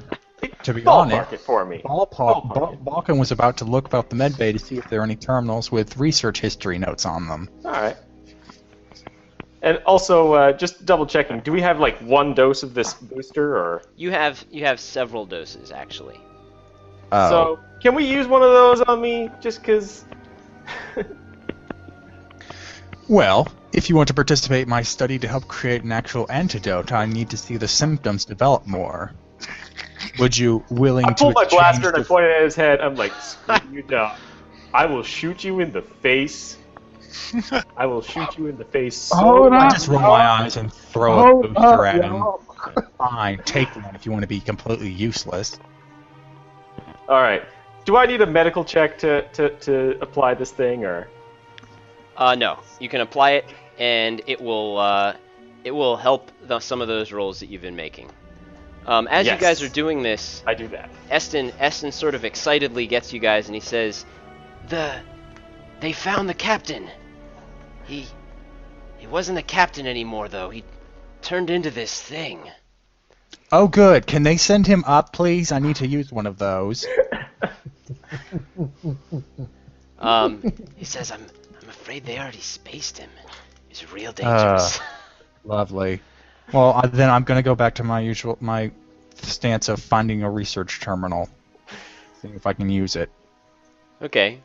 To be Ballpark honest, it for me. Balkan was about to look about the medbay to see if there are any terminals with research history notes on them. All right. And also, just double checking, do we have like one dose of this booster, or? You have several doses actually. Oh. So can we use one of those on me, just because? Well, if you want to participate in my study to help create an actual antidote, I need to see the symptoms develop more. Would you willing I to pull my exchange blaster and I the- point it at his head. I'm like, screw you down. I will shoot you in the face. I will shoot you in the face. So Hold I on. just roll my eyes and throw a Hold booster up, at him. y'all. Fine, take one if you want to be completely useless. All right. Do I need a medical check to apply this thing, or? No, you can apply it, and it will help some of those rolls that you've been making. As Yes. you guys are doing this, I do that. Eston sort of excitedly gets you guys, and he says, They found the captain. He wasn't a captain anymore, though. He turned into this thing." Oh, good. Can they send him up, please? I need to use one of those. He says, I'm afraid they already spaced him. He's real dangerous. Lovely. Well, then I'm going to go back to my stance of finding a research terminal. Seeing if I can use it. Okay.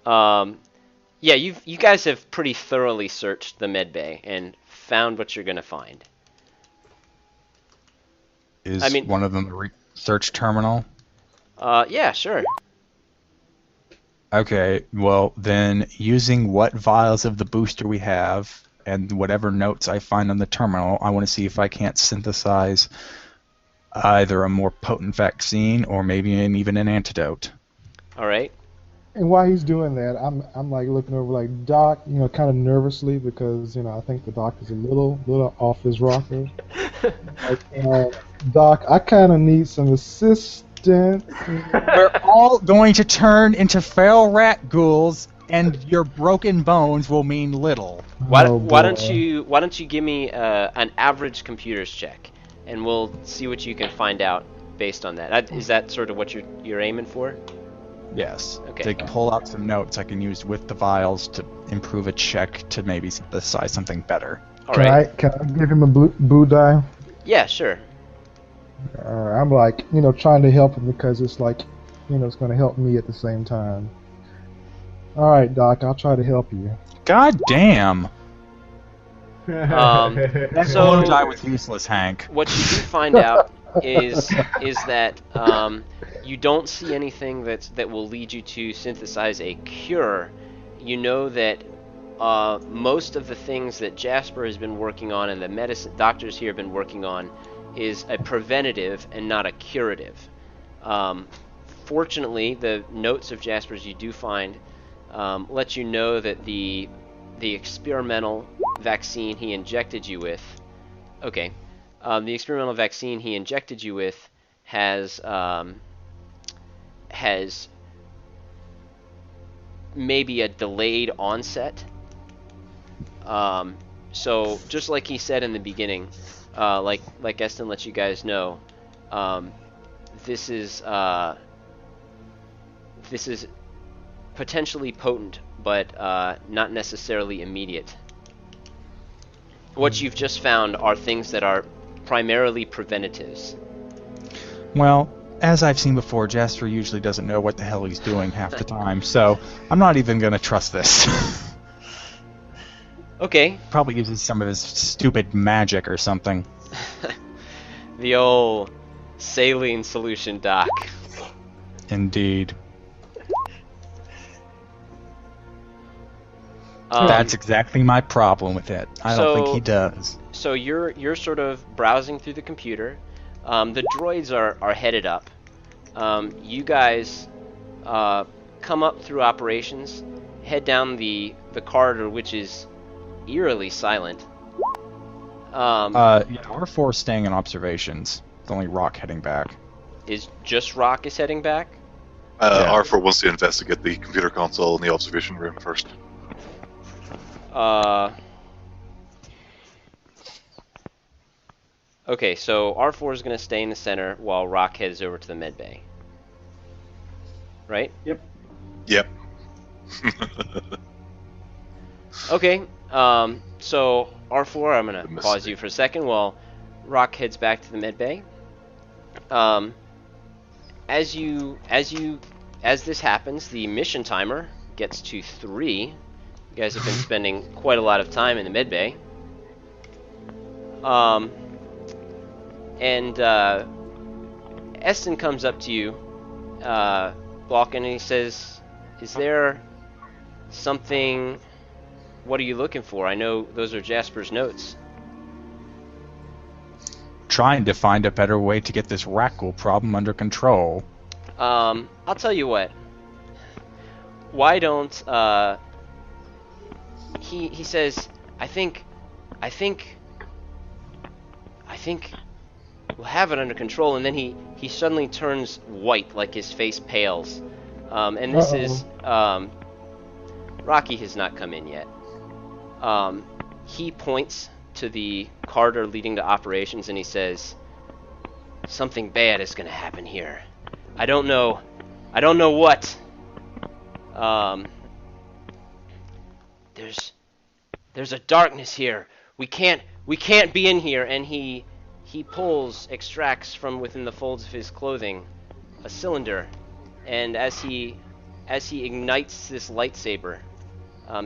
Yeah, you guys have pretty thoroughly searched the medbay and found what you're gonna find. Is I mean- one of them the research terminal? Yeah, sure. Okay, well then, using what vials of the booster we have and whatever notes I find on the terminal, I want to see if I can't synthesize either a more potent vaccine or maybe even an antidote. All right. And while he's doing that, I'm like looking over like Doc, kind of nervously because I think the doctor's a little off his rocker. Doc, I kind of need some assistance. We're all going to turn into feral rat ghouls, and your broken bones will mean little. Why Oh, don't boy. you give me an average computers check, and we'll see what you can find out based on that. Is that sort of what you're aiming for? Yes. Okay. To pull out some notes I can use with the vials to improve a check to maybe synthesize something better. All right. Can I give him a blue die? Yeah, sure. I'm like, trying to help him because it's like, it's going to help me at the same time. All right, Doc, I'll try to help you. God damn! So One die was useless, Hank. what you do find out is that you don't see anything that will lead you to synthesize a cure. You know that most of the things that Jasper has been working on and the medicine doctors here have been working on is a preventative and not a curative. Fortunately, the notes of Jasper's you do find let you know that the experimental vaccine he injected you with Okay. The experimental vaccine he injected you with has maybe a delayed onset. So just like he said in the beginning, like Eston let you guys know, this is potentially potent, but not necessarily immediate. What you've just found are things that are primarily preventatives. Well, as I've seen before, Jasper usually doesn't know what the hell he's doing half the time, so I'm not even going to trust this. Okay. Probably uses some of his stupid magic or something. The old saline solution, Doc. Indeed. That's exactly my problem with it. I don't think he does. So you're sort of browsing through the computer. The droids are headed up. You guys come up through operations, head down the corridor, which is eerily silent. Yeah, R4 is staying in observations. It's only Rock heading back. Is just Rock is heading back? Yeah. R4 wants to investigate the computer console in the observation room first. Okay, so R4 is going to stay in the center while Rock heads over to the med bay. Right? Yep. Yep. Okay, so R4, I'm going to pause you for a second while Rock heads back to the med bay. As this happens, the mission timer gets to 3. You guys have been spending quite a lot of time in the med bay. And Eston comes up to you, Balkan, and he says, "Is there something? What are you looking for? I know those are Jasper's notes." Trying to find a better way to get this rakghoul problem under control. I'll tell you what. Why don't he says, I think we'll have it under control, and then he suddenly turns white, like his face pales. And this is Rocky has not come in yet. He points to the corridor leading to operations, and he says, "Something bad is going to happen here. I don't know what. There's a darkness here. We can't be in here." And he extracts from within the folds of his clothing a cylinder, and as he ignites this lightsaber,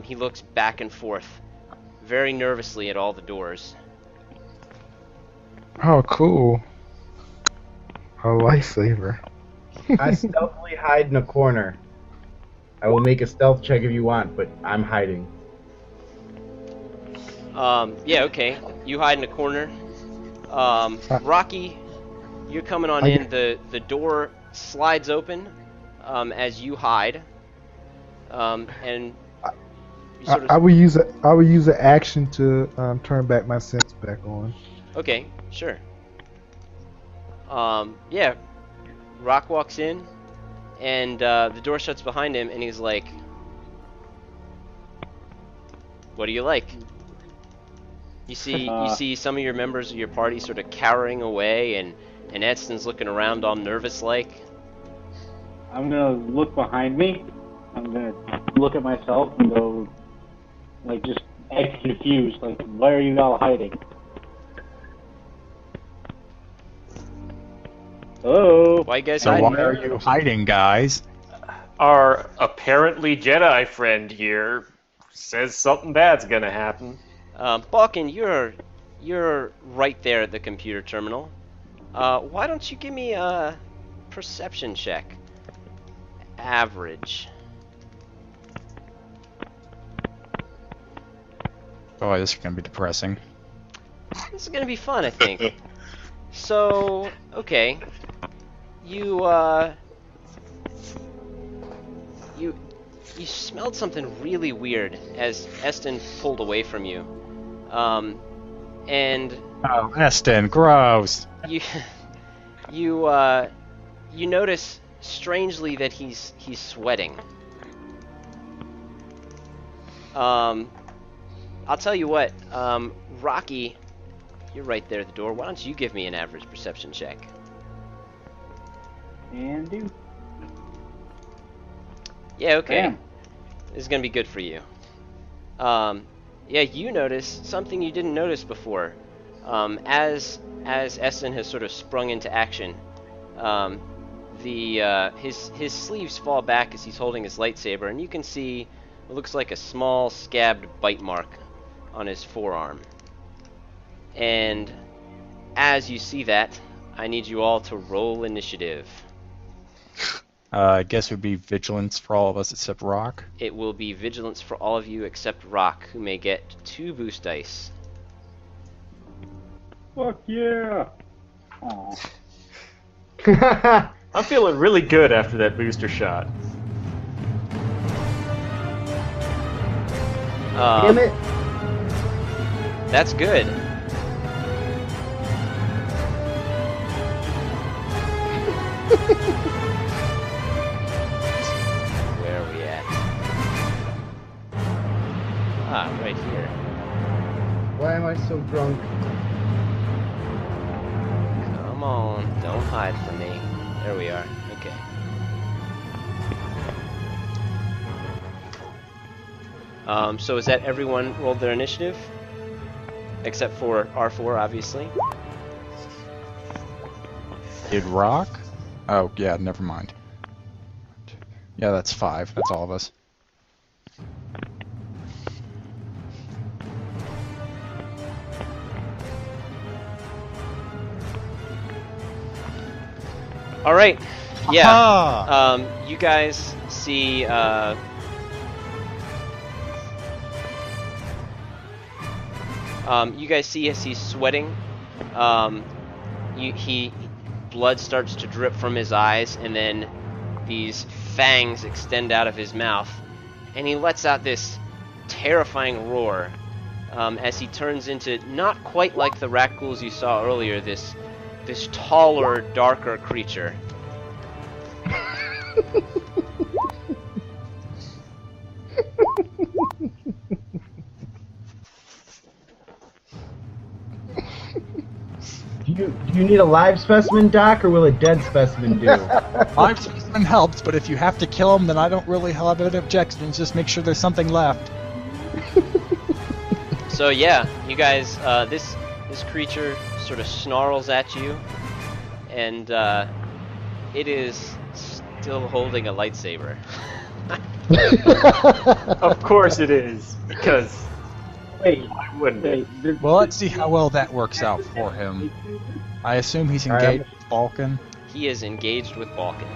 he looks back and forth very nervously at all the doors. Oh, cool. A lightsaber. I stealthily hide in a corner. I will make a stealth check if you want, but I'm hiding. Yeah, okay. You hide in a corner. Rocky, you're coming on in. The door slides open as you hide. And you sort of... I would use an action to turn back my sense back on. Okay, sure. Yeah. Rock walks in, and the door shuts behind him, and he's like, "What do you like?" You see some of your members of your party sort of cowering away, and Eston's looking around all nervous like. I'm gonna look behind me. I'm gonna look at myself and go, like, just act confused. Like, why are you all hiding? Hello? Why you guys So hiding? why are you hiding, guys? Our apparently Jedi friend here says something bad's gonna happen. Balkan, you're right there at the computer terminal. Why don't you give me a perception check? Average. Boy, this is gonna be depressing. This is gonna be fun, I think. So, okay. You smelled something really weird as Eston pulled away from you. and Oh, Eston, gross. you you notice strangely that he's sweating. I'll tell you what, Rocky, you're right there at the door. Why don't you give me an average perception check? And do. Yeah, okay. Bam. This is gonna be good for you. Yeah, you notice something you didn't notice before. As Eston has sort of sprung into action, his sleeves fall back as he's holding his lightsaber, and you can see what looks like a small scabbed bite mark on his forearm. And as you see that, I need you all to roll initiative. I guess it would be vigilance for all of us except Rock. It will be vigilance for all of you except Rock, who may get 2 boost dice. Fuck yeah! Aw. I'm feeling really good after that booster shot. Damn it! That's good. Where are we at? Ah, right here. Why am I so drunk? Come on, don't hide from me. There we are. Okay. So is that everyone rolled their initiative? Except for R4, obviously. Did Rock? Oh, yeah, never mind. Yeah, that's 5. That's all of us. All right. Yeah. Aha! You guys see. You guys see as he's sweating. Blood starts to drip from his eyes, and then these fangs extend out of his mouth, and he lets out this terrifying roar as he turns into, not quite like the rakghouls you saw earlier, this taller, darker creature. Do you need a live specimen, Doc, or will a dead specimen do? Live specimen helps, but if you have to kill him, then I don't really have any objections. Just make sure there's something left. So yeah, you guys, this creature sort of snarls at you, and it is still holding a lightsaber. Of course it is, because Wait, why wouldn't it? Well, let's see how well that works out for him. I assume he's engaged with Balkan. He is engaged with Balkan.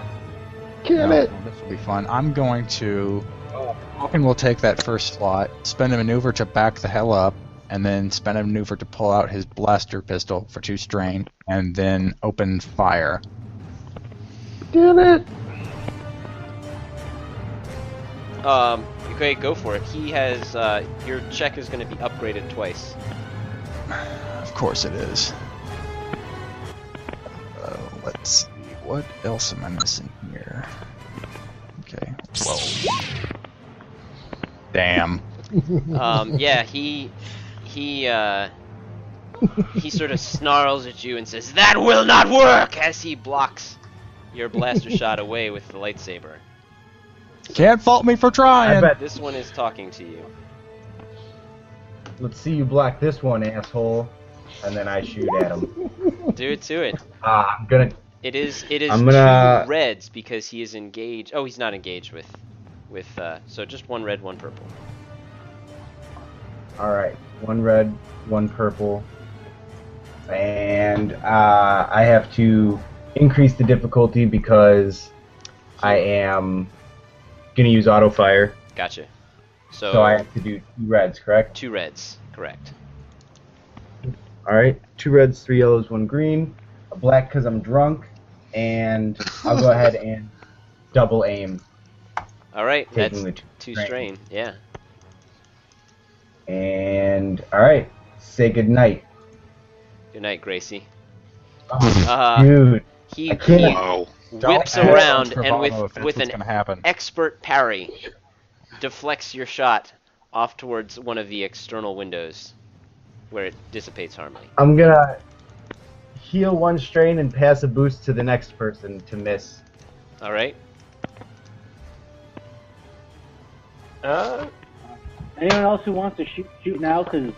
Kill it! Well, this will be fun. I'm going to... Balkan will take that first slot, spend a maneuver to back the hell up, and then spend a maneuver to pull out his blaster pistol for 2 strain, and then open fire. Damn it! Okay, go for it. He has, your check is going to be upgraded twice. Of course it is. Let's see. What else am I missing here? Okay. Whoa. Damn. Yeah, he sort of snarls at you and says, "That will not work!" as he blocks your blaster shot away with the lightsaber. Can't fault me for trying. I bet. This one is talking to you. Let's see you block this one, asshole. And then I shoot at him. Do it to it. I'm gonna... It is I'm gonna... 2 reds because he is engaged. Oh, he's not engaged with so just 1 red, 1 purple. Alright, 1 red, 1 purple. And I have to increase the difficulty because I am gonna use auto fire. Gotcha. So I have to do 2 reds, correct? 2 reds, correct. Alright, 2 reds, 3 yellows, 1 green. A black because I'm drunk. And I'll go ahead and double aim. Alright, that's Taking the 2 strain, yeah. And alright, say goodnight. Good night, Gracie. Oh, dude. He I can't. Wow. whips Don't around ask and bravado if that's with what's an gonna happen. expert parry deflects your shot off towards one of the external windows where it dissipates harmony. I'm gonna heal 1 strain and pass a boost to the next person to miss. All right. Anyone else who wants to shoot now? Because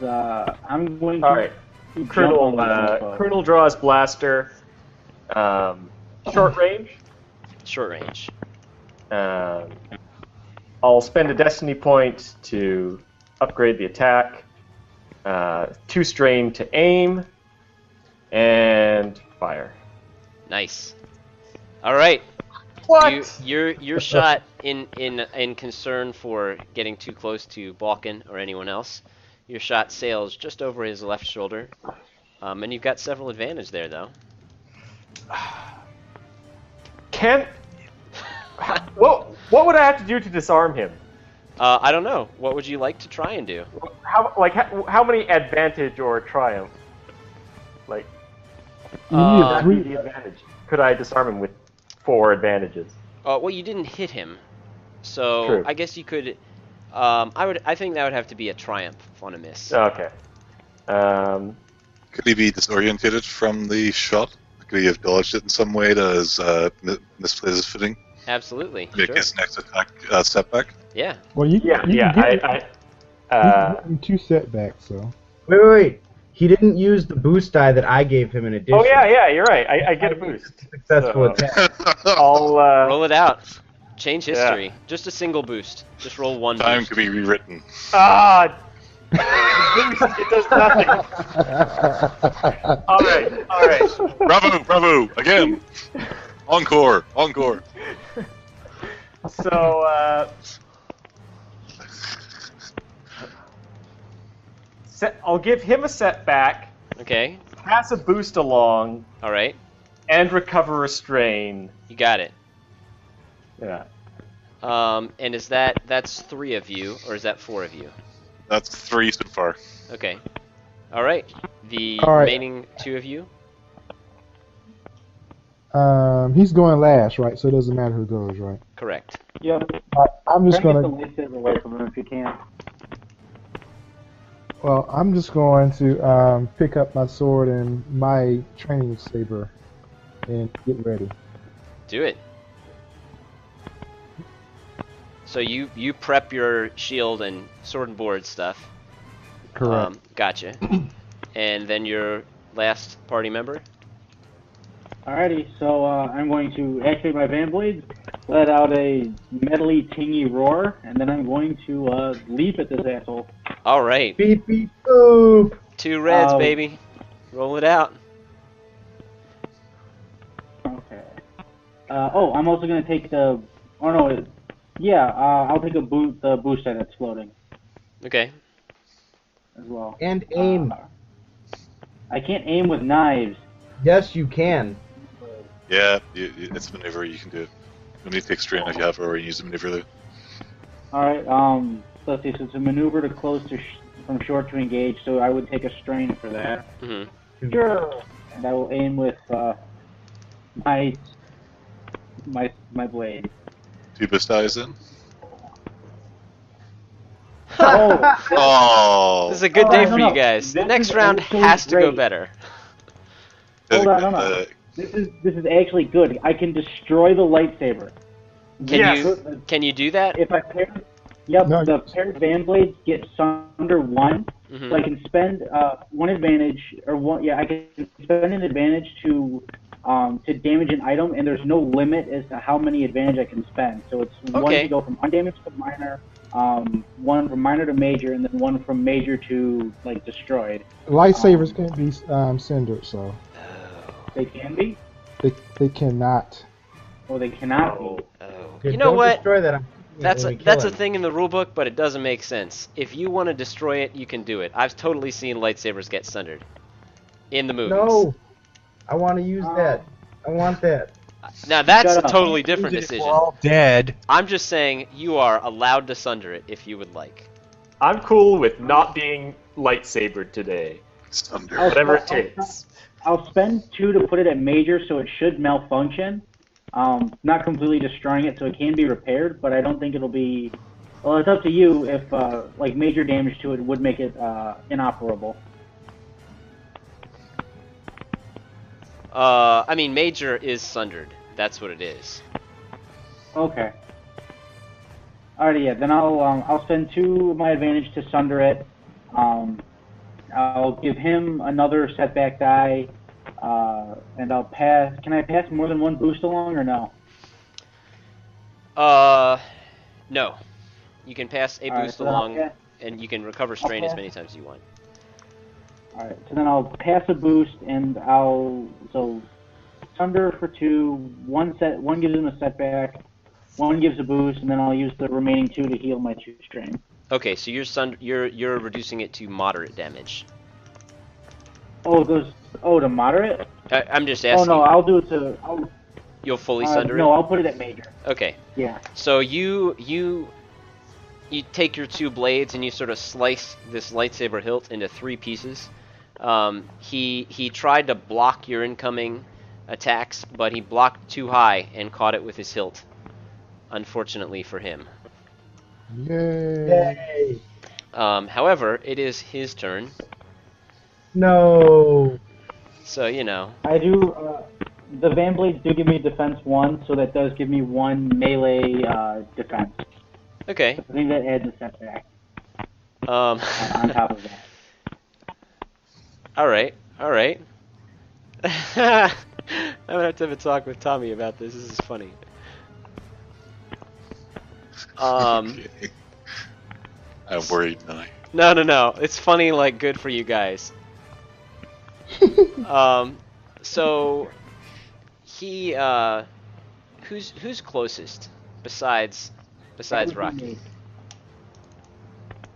I'm going to. All right. jump Colonel, on the Colonel draws blaster. Short range. Short range. I'll spend a destiny point to upgrade the attack. 2 strain to aim, and fire. Nice. All right. What? Your shot in concern for getting too close to Balkan or anyone else, your shot sails just over his left shoulder, and you've got several advantage there though. What would I have to do to disarm him? I don't know. What would you like to try and do? How many advantage or triumph? Like, You need a that'd be 3. the advantage. Could I disarm him with 4 advantages? Well, you didn't hit him, so True. I guess you could. I think that would have to be a triumph on a miss. Okay. Could he be disorientated from the shot? Could he have dodged it in some way that has misplaced his footing? Absolutely. Make Sure. his next attack setback? Yeah. Well, you Yeah, can yeah. give him 2 setbacks, so. Wait. He didn't use the boost die that I gave him in addition. Oh yeah, you're right. I get a boost. Successful So, attack. I'll Roll it out. Change history. Just a single boost. Just roll 1 Time boost. could be rewritten. the boost, it does nothing. All right. Bravo, again! Encore. So, I'll give him a setback, Okay. pass a boost along, All right. and recover a strain. You got it. Yeah. And that's 3 of you, or is that 4 of you? That's 3 so far. Okay. All right. The All right. remaining 2 of you. He's going last, right? So it doesn't matter who goes, right? Correct. Yep. I'm just Try to gonna. get the lightsaber away from him if you can. Well, I'm just going to pick up my sword and my training saber and get ready. Do it. So you prep your shield and sword and board stuff. Correct. Gotcha. And then your last party member. Alrighty, so I'm going to activate my Van Blades, let out a metally tingy roar, and then I'm going to leap at this asshole. All right. Beep beep boop. 2 reds, baby. Roll it out. Okay. I'm also going to take the... Oh, no. I'll take the boost die that's floating Okay. as well. And aim. I can't aim with knives. Yes, you can. Yeah, it's a maneuver, you can do it. You need to take strain if you have already used a maneuver though. Alright, so let's see, so it's a maneuver to close to from short to engage, so I would take a strain for that. Mm-hmm. Sure. And I will aim with my blade. 2 boost dies then. Oh, Oh! This is a good day no, for no. you guys. The This next is round actually has to go great. better. hold on. This is actually good. I can destroy the lightsaber. Can you do that? If I pair, yep, No, the paired Van Blades get under 1, Mhm. so I can spend 1 advantage, or one. Yeah, I can spend an advantage to damage an item, and there's no limit as to how many advantage I can spend. So it's 1 Okay. to go from undamaged to minor, 1 from minor to major, and then 1 from major to like destroyed. Lightsabers can't be cindered, so They can be, they cannot. or they cannot be. Oh. Dude, You know don't what? Destroy that. That's when a, we that's kill a him. thing in the rulebook, but it doesn't make sense. If you want to destroy it, you can do it. I've totally seen lightsabers get sundered in the movies. No, I want to use that. I want that. Now that's Shut a up. totally different We're decision. all dead. I'm just saying you are allowed to sunder it if you would like. I'm cool with not being lightsabered today. Thunder. Whatever it takes. I'll spend 2 to put it at major, so it should malfunction. Not completely destroying it, so it can be repaired, but I don't think it'll be. Well, it's up to you if like major damage to it would make it inoperable. I mean, major is sundered. That's what it is. Okay. Alrighty, yeah. Then I'll spend 2 of my advantage to sunder it. I'll give him another setback die, and I'll pass. Can I pass more than 1 boost along or no? No. You can pass a boost along, and you can recover strain as many times as you want. Alright, so then I'll pass a boost, and so sunder for 2. One gives him a setback. 1 gives a boost, and then I'll use the remaining 2 to heal my 2 strain. Okay, so you're reducing it to moderate damage. Oh, it goes. Oh, to moderate? I'm just asking. Oh no, I'll do it to. You'll fully sunder it? No, I'll put it at major. Okay. Yeah. So you take your 2 blades and you sort of slice this lightsaber hilt into 3 pieces. He tried to block your incoming attacks, but he blocked too high and caught it with his hilt. Unfortunately for him. Yay! However, it is his turn. No. So, you know. I do. The Van Blades do give me defense 1, so that does give me 1 melee defense. Okay. I think that adds a setback. On top of that. Alright. I'm gonna have to have a talk with Tommy about this. This is funny. Okay. I'm worried now. No. It's funny, like, good for you guys. So he who's closest besides Rocky?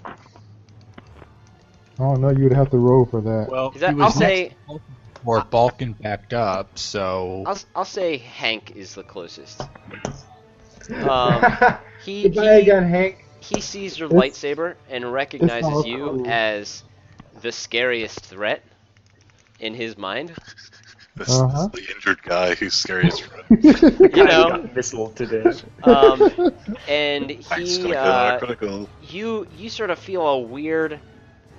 I don't know. You'd have to roll for that. Well, Is that- he was I'll say- next to Balkan before Balkan backed up, so I'll say Hank is the closest. He Goodbye again, Hank. he sees your It's- lightsaber and recognizes all you cool. as the scariest threat in his mind. This Uh-huh. is the injured guy who's scariest for him. You know, Got missiled to death. and Thanks, he critical. you sort of feel a weird,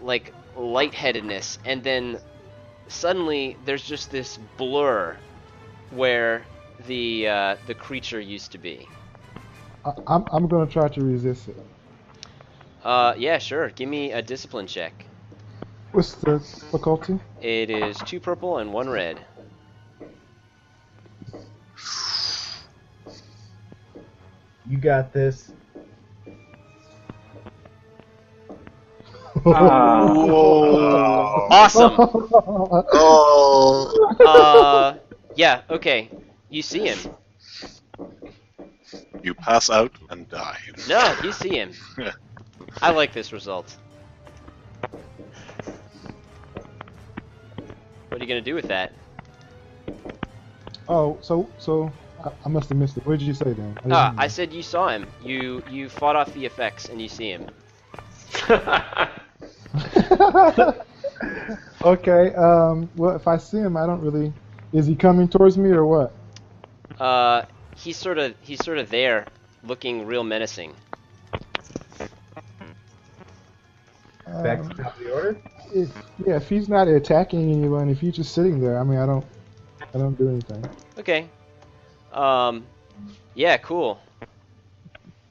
like, lightheadedness, and then suddenly there's just this blur where the creature used to be. I'm gonna try to resist it. Yeah, sure. Give me a discipline check. What's the difficulty? It is 2 purple and 1 red. You got this. Awesome. Oh! Yeah. Okay. You see him. You pass out and die. No, you see him. I like this result. What are you gonna do with that? Oh, so I must have missed it. What did you say then? I said you saw him. You fought off the effects and you see him. Okay. Well, if I see him, I don't really. Is he coming towards me or what? He's sort of there, looking real menacing. Back to the top of the order. If he's not attacking anyone, if he's just sitting there, I mean, I don't do anything. Okay. Yeah, cool.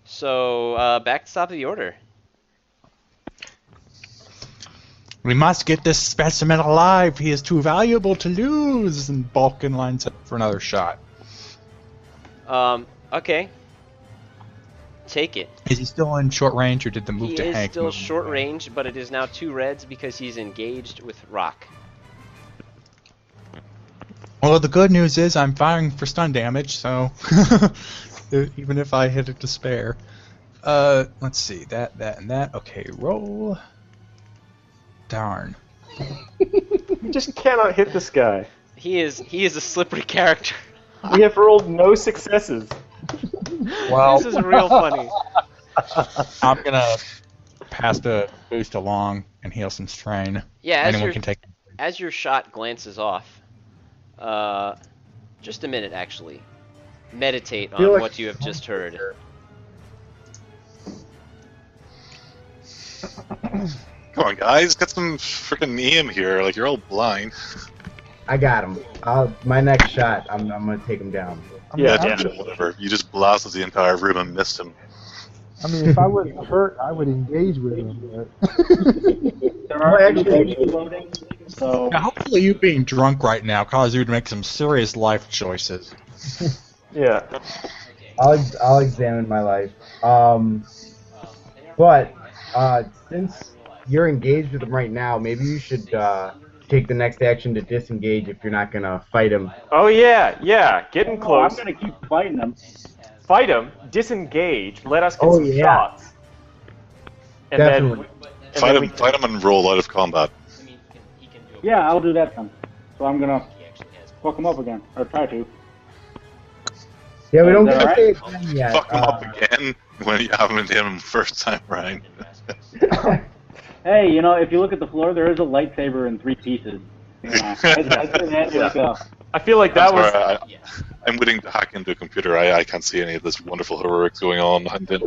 So, back to top of the order. we must get this specimen alive. He is too valuable to lose. And Balkan lines up for another shot. Okay. Take it. Is he still in short range, or did the move He to is Hank still move him short away? range, but it is now 2 reds because he's engaged with Rock. Well, the good news is I'm firing for stun damage, so even if I hit it to spare. Let's see, that, and that. Okay, roll. Darn. You just cannot hit this guy. He is a slippery character. We have rolled no successes. Well, This is real funny. I'm gonna pass the boost along and heal some strain. Yeah, as Anyone you're can take as your shot glances off, just a minute actually. Meditate on what you have just heard. Come on, guys, get some freaking aim here. Like, you're all blind. I got him. My next shot, I'm gonna take him down. Yeah, whatever. You just blasted the entire room and missed him. I mean, if I wasn't hurt, I would engage with him. But There are actually floating, so Now, hopefully you being drunk right now caused you to make some serious life choices. Yeah. I'll examine my life. But since you're engaged with him right now, maybe you should take the next action to disengage if you're not gonna fight him. Oh yeah. Getting I'm close. gonna keep fighting them. Fight him. Disengage. Let us get Oh, some yeah. shots. And Definitely. Fight him and roll out of combat. Yeah, I'll do that then. So I'm gonna fuck him up again, or try to. Yeah, we don't Is get that to say it again yet. Fuck him up again when you haven't hit him first time round. Hey, if you look at the floor, there is a lightsaber in 3 pieces. I feel like that was. Sorry, I'm willing to hack into a computer. I can't see any of this wonderful heroics going on behind it.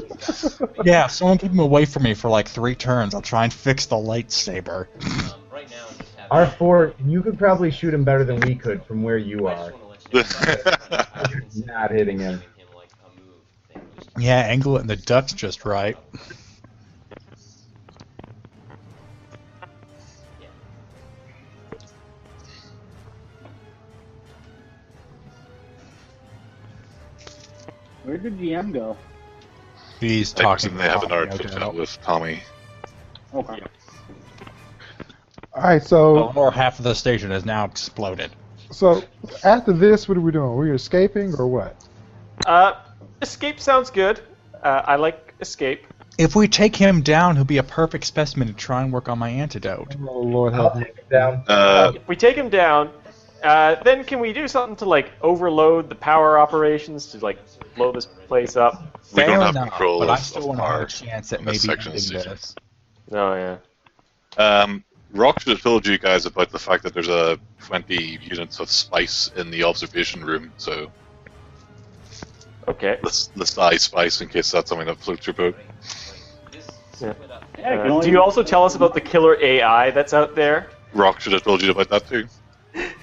Yeah, someone keep him away from me for like 3 turns. I'll try and fix the lightsaber. R4, you could probably shoot him better than we could from where you are. Not hitting him. Yeah, angle it in the Dutch just right. Where did GM go? He's I talking. think they have an Tommy, art no chat doubt. with Tommy. Okay. all right, The so lower half of the station has now exploded. after this, what are we doing? Are we escaping or what? Escape sounds good. I like escape. If we take him down, he'll be a perfect specimen to try and work on my antidote. Oh Lord, I'll help me. take him down. If we take him down, then can we do something to like overload the power operations to like blow this place up? We Fair don't have enough, control but I of still want to have our a chance at this maybe section ending station. this. Oh yeah. Rock should have told you guys about the fact that there's a 20 units of spice in the observation room, so Okay. let's eye spice in case that's something that floats your boat. Yeah. Yeah, I can only- Do you also tell us about the killer AI that's out there? Rock should have told you about that too.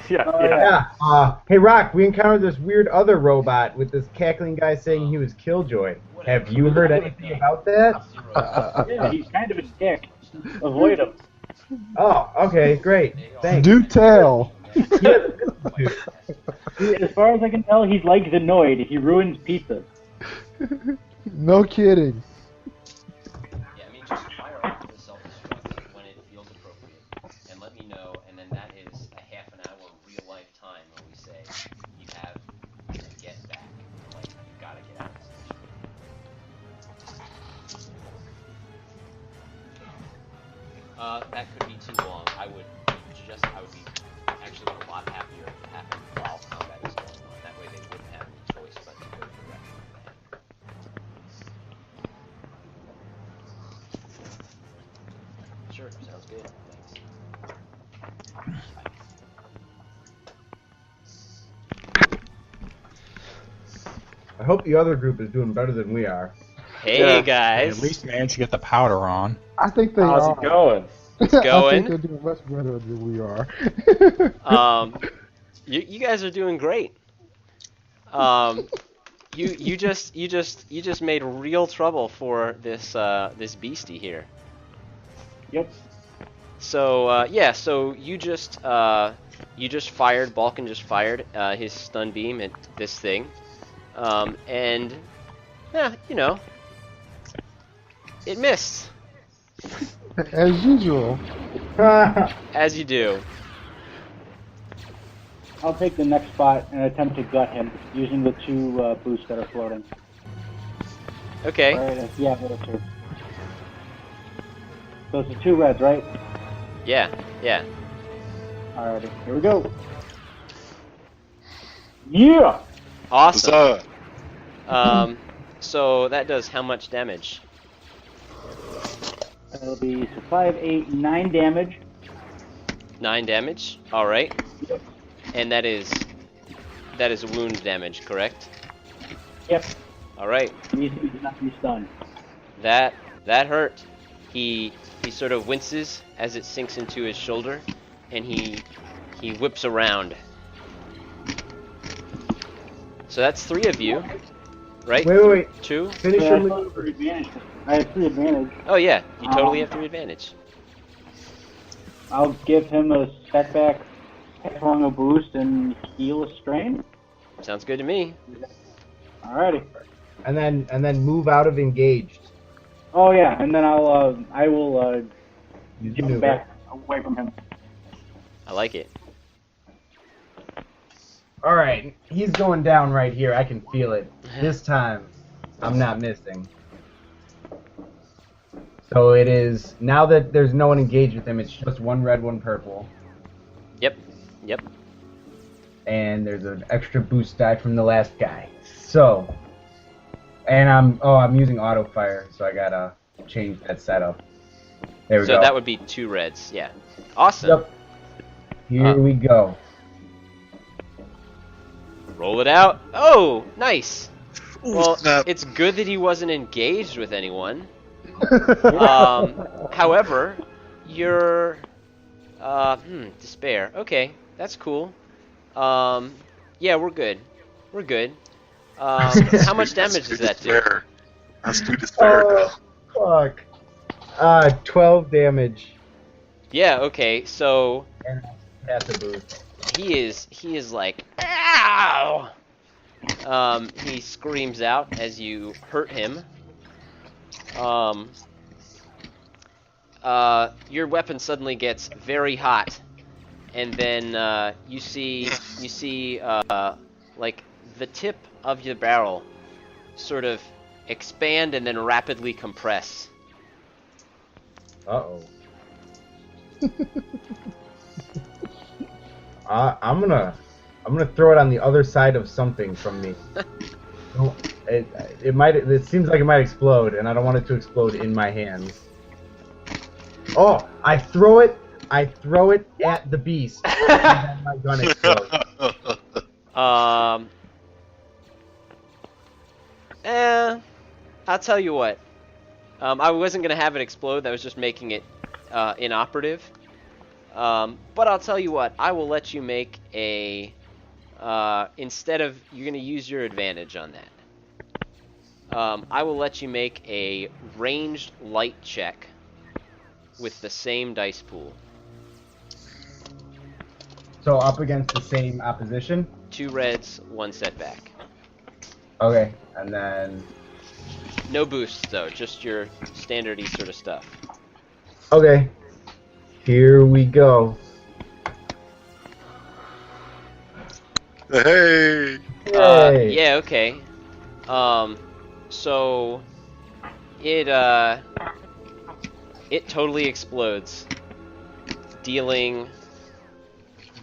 Yeah. Oh, yeah. Yeah. Hey, Rock, we encountered this weird other robot with this cackling guy saying he was Killjoy. Have you heard anything about that? Yeah, he's kind of a dick. Avoid him. Oh, okay, great. Thanks. Do tell. Yeah, As far as I can tell, he's like Zenoid. He ruins pizza. No kidding. Yeah, I mean, just fire off the self-destruct when it feels appropriate, and let me know, and then that is a half an hour real-life time when we say you have to get back. Like, you gotta get out of this station. That could be too long. I would be actually a lot happier if it happened while combat is going on. That way they wouldn't have any choice but to go directly for the head. Sure, sounds good. Thanks. I hope the other group is doing better than we are. Hey Yeah. guys. At least managed to get the powder on. I think they How's are. it going? It's I going. think they're doing much better than we are. You guys are doing great. You just made real trouble for this beastie here. Yep. So yeah, so you just fired. Balkan just fired his stun beam at this thing, and yeah, it missed As usual. as you do. I'll take the next spot and attempt to gut him using the 2 boosts that are floating. Okay. Alright, yeah, those 2. So it's the 2 reds, right? Yeah. Alrighty, here we go. Yeah! Awesome. Huzzah! So that does how much damage? That'll be so 5, 8, 9 damage. 9 damage. All right. Yep. And that is wound damage, correct? Yep. All right. He did not be stunned. That hurt. He sort of winces as it sinks into his shoulder, and he whips around. So that's 3 of you, right? Wait. 2. Finish So your I still maneuver. have 3 advantage. I have 3 advantage. Oh yeah, you totally have 3 advantage. I'll give him a setback, headlong a boost, and heal a strain. Sounds good to me. Alrighty. And then move out of engaged. Oh yeah, and then I will Use give him maneuver. back away from him. I like it. All right, he's going down right here. I can feel it. This time, I'm not missing. So it is, now that there's no one engaged with him, it's just 1 red, 1 purple. Yep. And there's an extra boost die from the last guy. So, and I'm using auto fire, so I gotta change that setup. There we So go. that would be 2 reds. Yeah. Awesome. Yep. Here we go. Roll it out. Oh, nice. Well, snap. it's good that he wasn't engaged with anyone. However, you're despair. Okay, that's cool. Yeah, we're good. We're good. How much damage does that do? Despair. That's 2 despair. Fuck. 12 damage. Yeah. Okay. So And that's a boost. he is like, ow! He screams out as you hurt him. Your weapon suddenly gets very hot, and then you see like the tip of your barrel sort of expand and then rapidly compress. Uh-oh. I'm gonna throw it on the other side of something from me. It seems like it might explode, and I don't want it to explode in my hands. Oh, I throw it at the beast. And then my gun explodes. I'll tell you what. I wasn't gonna have it explode. That was just making it inoperative. But I'll tell you what. I will let you make a. Instead of you're gonna use your advantage on that. I will let you make a ranged light check with the same dice pool. So up against the same opposition. 2 reds, 1 setback. Okay, and then No boosts though, just your standardy sort of stuff. okay. Here we go. Hey! Yay. Yeah, okay. So it totally explodes, dealing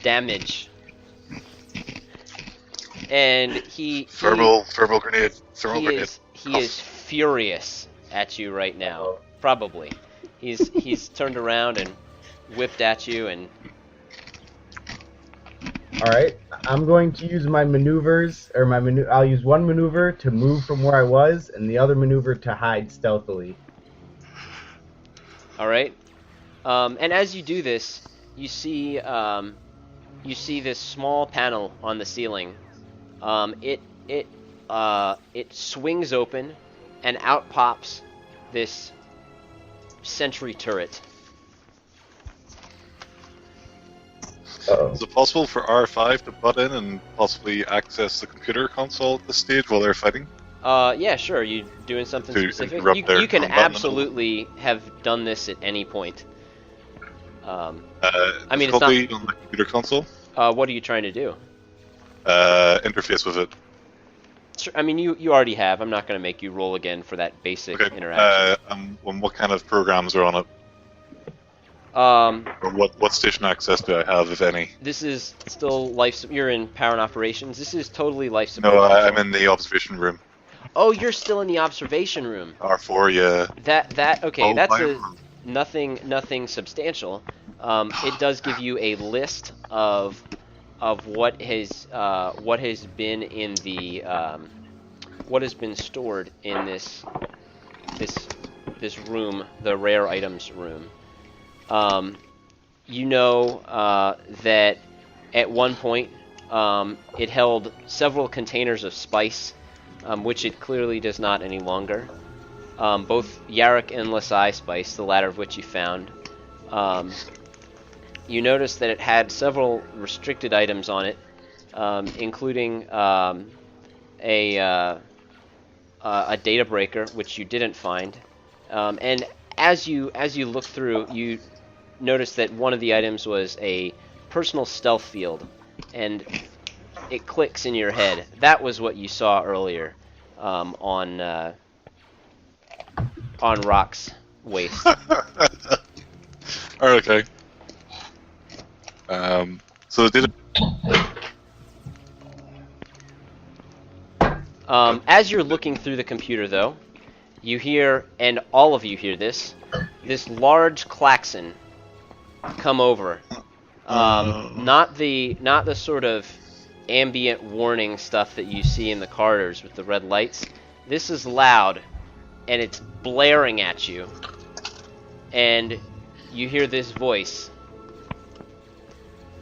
damage. And Thermal grenade. Thermal he grenade. is furious at you right now. Probably. He's turned around and whipped at you and All right, I'm going to use my maneuvers, or I'll use one maneuver to move from where I was, and the other maneuver to hide stealthily. all right. And as you do this, you see this small panel on the ceiling. It swings open, and out pops this sentry turret. Uh-oh. Is it possible for R5 to butt in and possibly access the computer console at this stage while they're fighting? Yeah, sure. You doing something To specific? interrupt their You can combat absolutely have done this at any point. I mean, it's difficulty on the computer console? What are you trying to do? Interface with it. Sure, I mean, you already have. I'm not going to make you roll again for that basic Okay. interaction. What kind of programs are on it? Or what station access do I have, if any? This is still life. You're in power and operations. This is totally life support. No, control. I'm in the observation room. Oh, you're still in the observation room. R4, yeah. That okay. Oh, That's my room. nothing substantial. it does give you a list of what has been in the what has been stored in this room, the rare items room. You know that at one point it held several containers of spice, which it clearly does not any longer. Both Yarrick and Lasai spice, the latter of which you found. You notice that it had several restricted items on it, including a data breaker, which you didn't find. And as you look through, you notice that one of the items was a personal stealth field, and it clicks in your head. That was what you saw earlier on Rock's waist. Okay. So did it... As you're looking through the computer, though, you hear, and all of you hear this large klaxon come over. Not the sort of ambient warning stuff that you see in the corridors with the red lights. This is loud, and it's blaring at you. And you hear this voice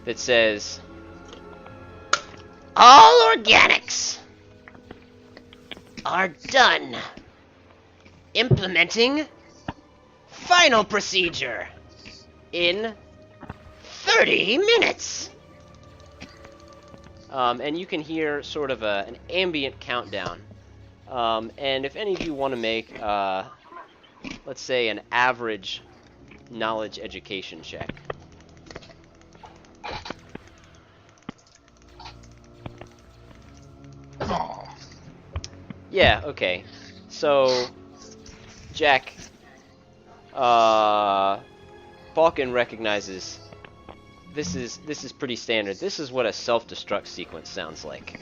that says, "All organics are done. Implementing final procedure in 30 minutes." And you can hear sort of an ambient countdown. And if any of you want to make, let's say, an average knowledge education check. Yeah, okay. So, Jack, Falcon recognizes this is pretty standard. This is what a self-destruct sequence sounds like.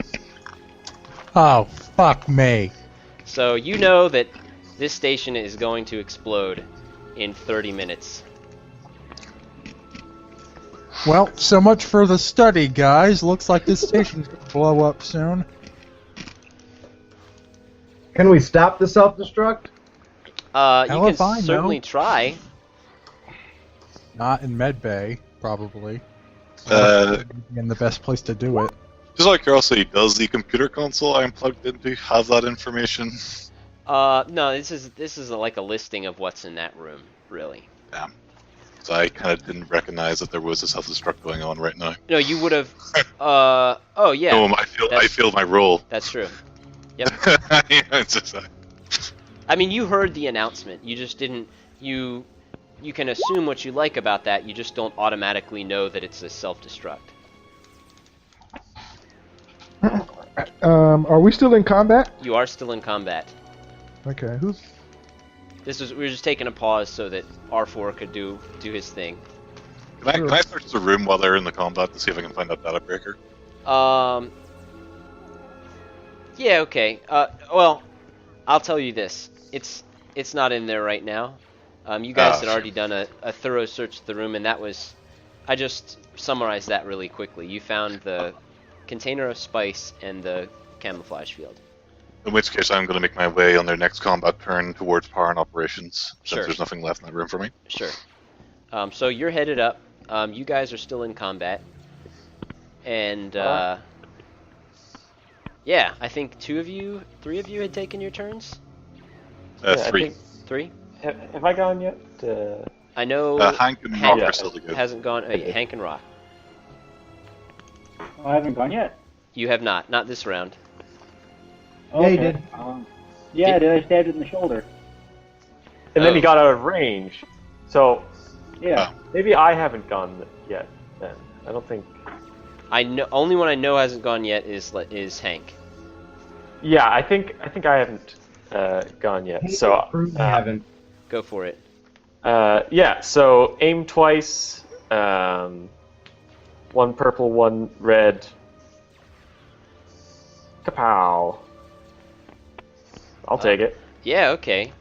Oh, fuck me. So you know that this station is going to explode in 30 minutes. Well, so much for the study, guys. Looks like this station's gonna blow up soon. Can we stop the self-destruct? You Hell can if I know. certainly try. Not in medbay, probably. In the best place to do it. Just out of curiosity, does the computer console I'm plugged into have that information? No, this is like a listing of what's in that room, really. Damn. So I kind of didn't recognize that there was a self-destruct going on right now. No, you would have. Oh yeah. No, I feel my role. That's true. Yep. Yeah, it's just, I mean, you heard the announcement. You just didn't. You can assume what you like about that. You just don't automatically know that it's a self-destruct. Are we still in combat? You are still in combat. Okay. We were just taking a pause so that R4 could do his thing. can I search the room while they're in the combat to see if I can find that data breaker? Yeah, okay. Well, I'll tell you this. It's not in there right now. You guys had already done a thorough search of the room, and that was... I just summarized that really quickly. You found the container of spice and the camouflage field. In which case, I'm going to make my way on their next combat turn towards power and operations, Sure. since there's nothing left in that room for me. Sure. So you're headed up. You guys are still in combat. And, yeah, I think 3 of you had taken your turns? I 3. think- 3? Have I gone yet? I know Hank and Rock yeah. are still together. hasn't gone. Yeah, Hank and Rock. Oh, I haven't gone yet. You have not this round. Yeah, you Okay. did. Yeah, I did. I stabbed it in the shoulder. And then Oh. he got out of range. So Yeah. maybe I haven't gone yet. Then I don't think. I know only one I know hasn't gone yet is Hank. Yeah, I think I haven't gone yet. So I haven't. Go for it. yeah. So aim twice. 1 purple, 1 red. Kapow. I'll take it. Yeah, okay.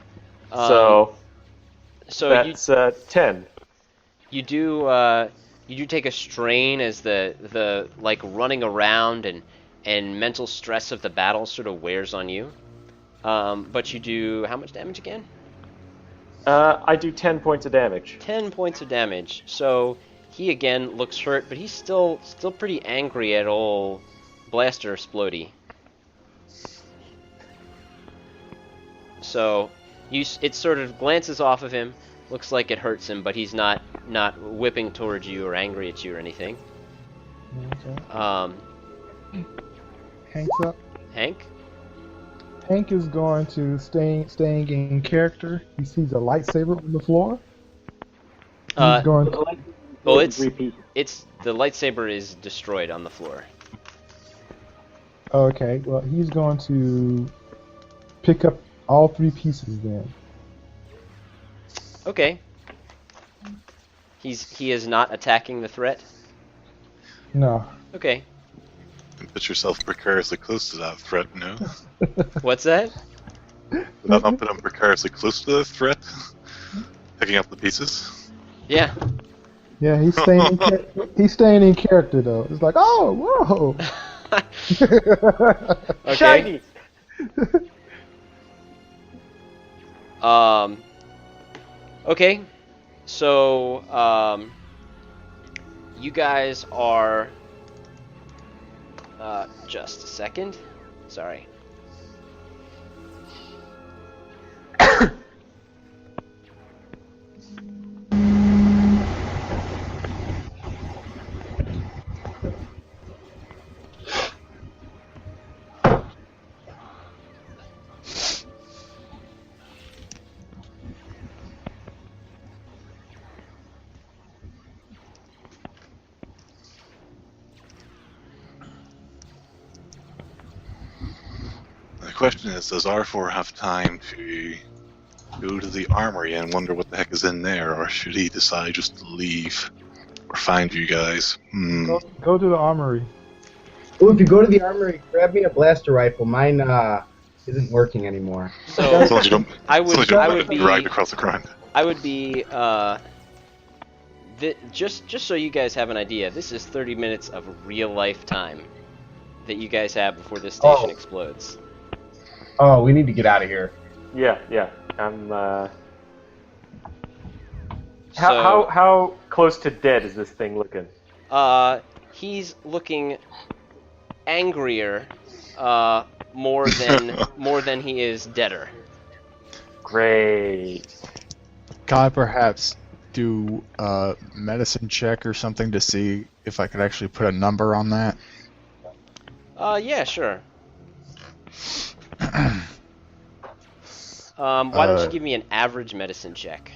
So So that's 10. You do take a strain as the like running around and mental stress of the battle sort of wears on you. But you do how much damage again? I do 10 points of damage. 10 points of damage. So he again looks hurt, but he's still pretty angry at old Blaster Splody. So it sort of glances off of him. Looks like it hurts him, but he's not whipping towards you or angry at you or anything. Hank's up. Hank? Hank is going to staying in character. He sees a lightsaber on the floor. He's going to, Well, it's the lightsaber is destroyed on the floor. okay, well, he's going to pick up all 3 pieces then. Okay. He is not attacking the threat. No. Okay. Put yourself precariously close to that threat, no? What's that? Would that not put him precariously close to the threat? Picking up the pieces? Yeah. Yeah, he's staying in character though. It's like, oh, whoa. Okay. Shiny! Okay. So, you guys are... just a second. Sorry. The question is, does R4 have time to go to the armory and wonder what the heck is in there, or should he decide just to leave or find you guys? Go to the armory. Oh, if you go to the armory, grab me a blaster rifle. Mine isn't working anymore. So As long as you don't, I as long would as you don't I let would it be drag across the ground. I would be just so you guys have an idea. This is 30 minutes of real life time that you guys have before this station explodes. Oh, we need to get out of here. Yeah. I'm, So- how close to dead is this thing looking? He's looking angrier more than he is deader. Great. Can I perhaps do a medicine check or something to see if I could actually put a number on that? Yeah, sure. Why don't you give me an average medicine check?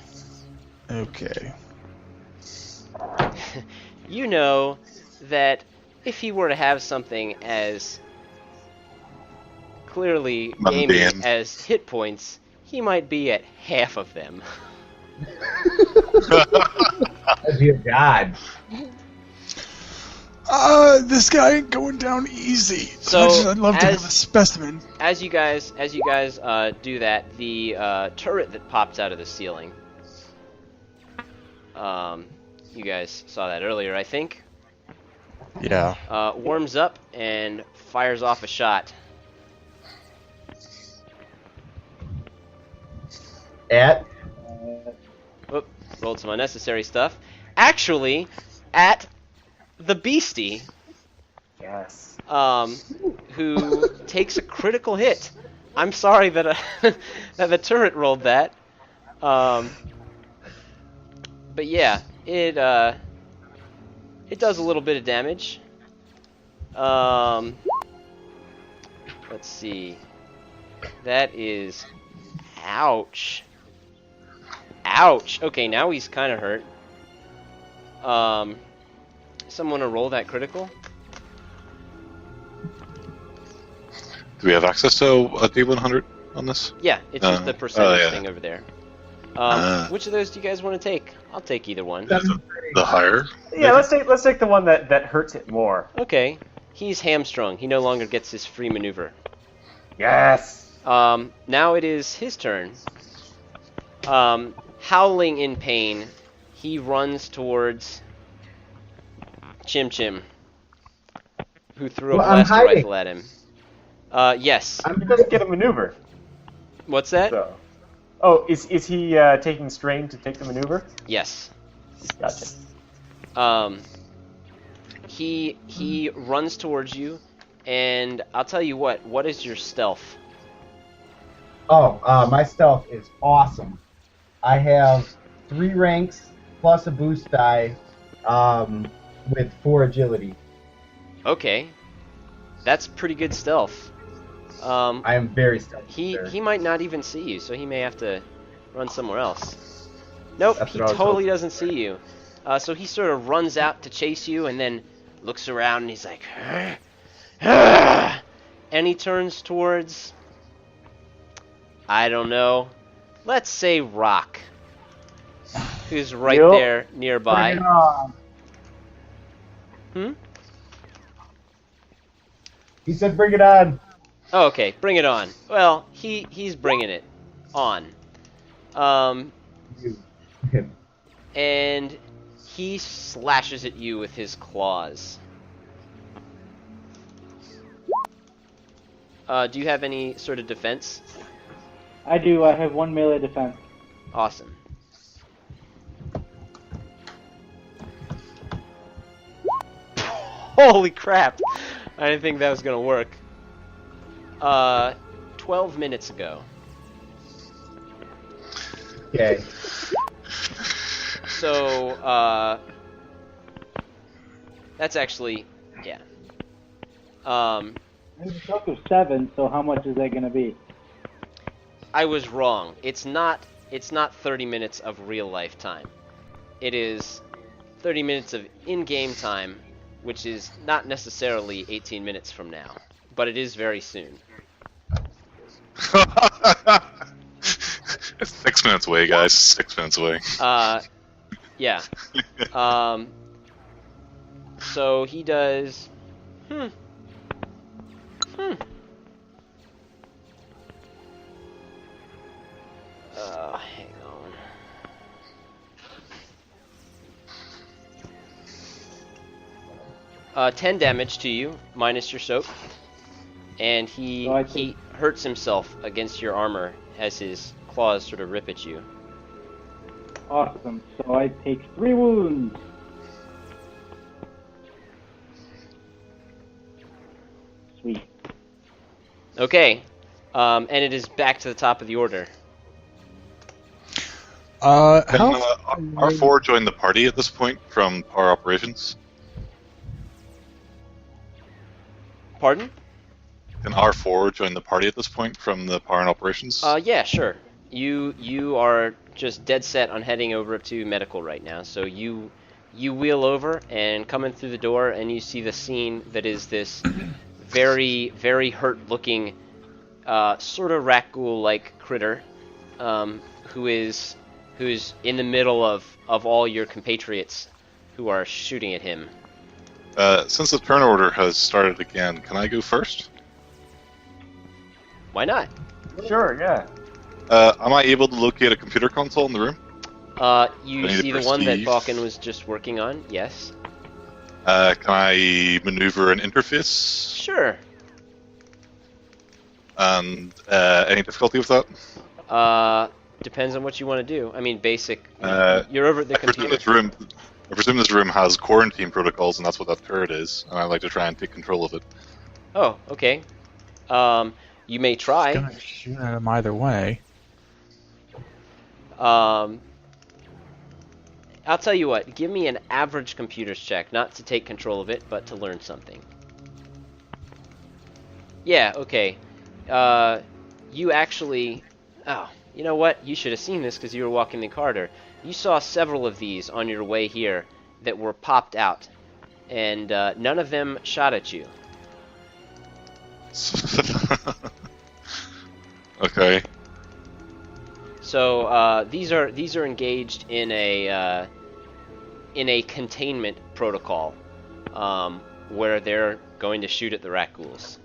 Okay. You know that if he were to have something as clearly gamey Mundane. as hit points, he might be at half of them. Oh, dear God. This guy ain't going down easy. So, I'd love to have a specimen. As you guys do that, the turret that pops out of the ceiling. You guys saw that earlier, I think. Yeah. Warms up and fires off a shot. At? Oop, rolled some unnecessary stuff. Actually, at the beastie. Yes. Who takes a critical hit. I'm sorry that that the turret rolled that. But yeah, it does a little bit of damage. Let's see. That is, ouch. Ouch. Okay, now he's kind of hurt. Someone to roll that critical? Do we have access to a D100 on this? Yeah, it's just the percentage yeah. thing over there. Which of those do you guys want to take? I'll take either one. The higher? Yeah, let's take the one that hurts it more. Okay. He's hamstrung. He no longer gets his free maneuver. Yes. Now it is his turn. Howling in pain, he runs towards Chim Chim, who threw a Well, I'm blaster hiding. rifle at him. Yes. He doesn't get a maneuver. What's that? So. Oh, is he taking strain to take the maneuver? Yes. Gotcha. He runs towards you, and I'll tell you what. What is your stealth? Oh, my stealth is awesome. I have 3 ranks plus a boost die, with 4 agility. Okay, that's pretty good stealth. I am very stealthy. He might not even see you, so he may have to run somewhere else. Nope, That's he what I was totally hoping. doesn't see you. So he sort of runs out to chase you, and then looks around, and he's like, and he turns towards, I don't know, let's say Rock, who's right Yup. there nearby. Bring it on. Hmm? He said, "Bring it on." Oh, okay, bring it on. Well, he's bringing it on. Him. And he slashes at you with his claws. Do you have any sort of defense? I do. I have 1 melee defense. Awesome. Holy crap! I didn't think that was gonna work. 12 minutes ago. Okay. So, that's actually, yeah. There's a total of 7, so how much is that going to be? I was wrong. It's not 30 minutes of real life time. It is 30 minutes of in-game time, which is not necessarily 18 minutes from now, but it is very soon. It's 6 minutes away, guys. 6 minutes away. Yeah. So he does. Hang on. 10 damage to you, minus your soak. And he hurts himself against your armor as his claws sort of rip at you. Awesome. So I take 3 wounds. Sweet. Okay. And it is back to the top of the order. Can How R4 join the party at this point from our operations? Pardon? Can R4 join the party at this point from the power and operations? Yeah, sure. You are just dead set on heading over to medical right now. So you wheel over and come in through the door, and you see the scene that is this very, very hurt-looking, sort of rakghoul-like critter, who's in the middle of all your compatriots who are shooting at him. Since the turn order has started again, can I go first? Why not? Sure, yeah. Am I able to locate a computer console in the room? You I need see to the one that perceive. Balkan was just working on? Yes. Can I maneuver an interface? Sure. And any difficulty with that? Depends on what you want to do. I mean, basic. Uh, You're over at the I presume computer. this room has quarantine protocols, and that's what that turret is. And I'd like to try and take control of it. Oh, okay. You may try. gonna shoot at him either way? I'll tell you what. Give me an average computers check, not to take control of it, but to learn something. Yeah. Okay. You actually. Oh, you know what? You should have seen this because you were walking the corridor. You saw several of these on your way here that were popped out, and none of them shot at you. Okay. So these are engaged in a containment protocol, where they're going to shoot at the rakghouls.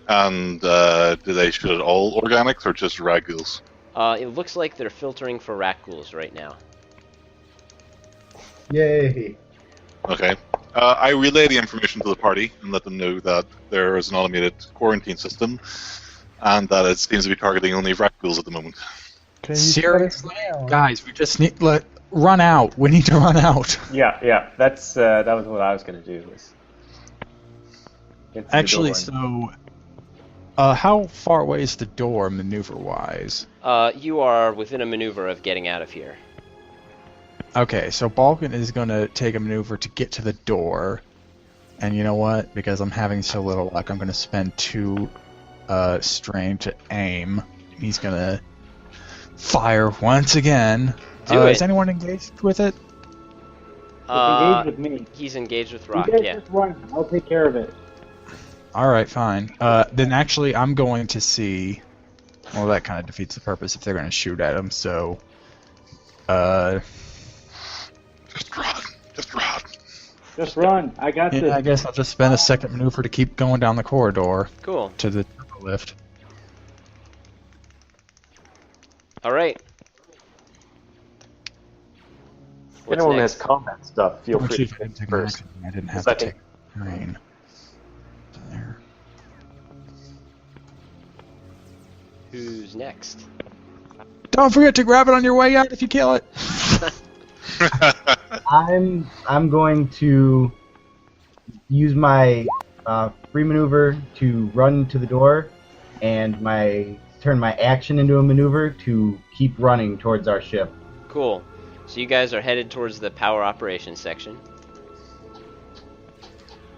And do they shoot at all organics or just rakghouls? It looks like they're filtering for rakghouls right now. Yay! Okay. I relay the information to the party and let them know that there is an automated quarantine system and that it seems to be targeting only rakghouls at the moment. Okay, Seriously? Guys, we just need run out. We need to run out. Yeah. That's that was what I was gonna do. Was get to the Actually, door how far away is the door maneuver-wise? You are within a maneuver of getting out of here. Okay, so Balkan is going to take a maneuver to get to the door. And you know what? Because I'm having so little luck, I'm going to spend 2 strain to aim. He's going to fire once again. Do it. Is anyone engaged with it? Engage with me. He's engaged with Rock, You guys yeah. just run. I'll take care of it. Alright, fine. Then actually, I'm going to see... Well, that kind of defeats the purpose if they're going to shoot at him, so... Just run. Just run. Just run. I got this. Yeah, I guess I'll just spend a second maneuver to keep going down the corridor Cool. to the turbo lift. Alright. If What's anyone next? has combat stuff, feel free Actually, to if I didn't take take an first. action, I didn't have Because to I take think terrain. There. Who's next? Don't forget to grab it on your way out if you kill it. I'm going to use my free maneuver to run to the door, and turn my action into a maneuver to keep running towards our ship. Cool. So you guys are headed towards the power operations section.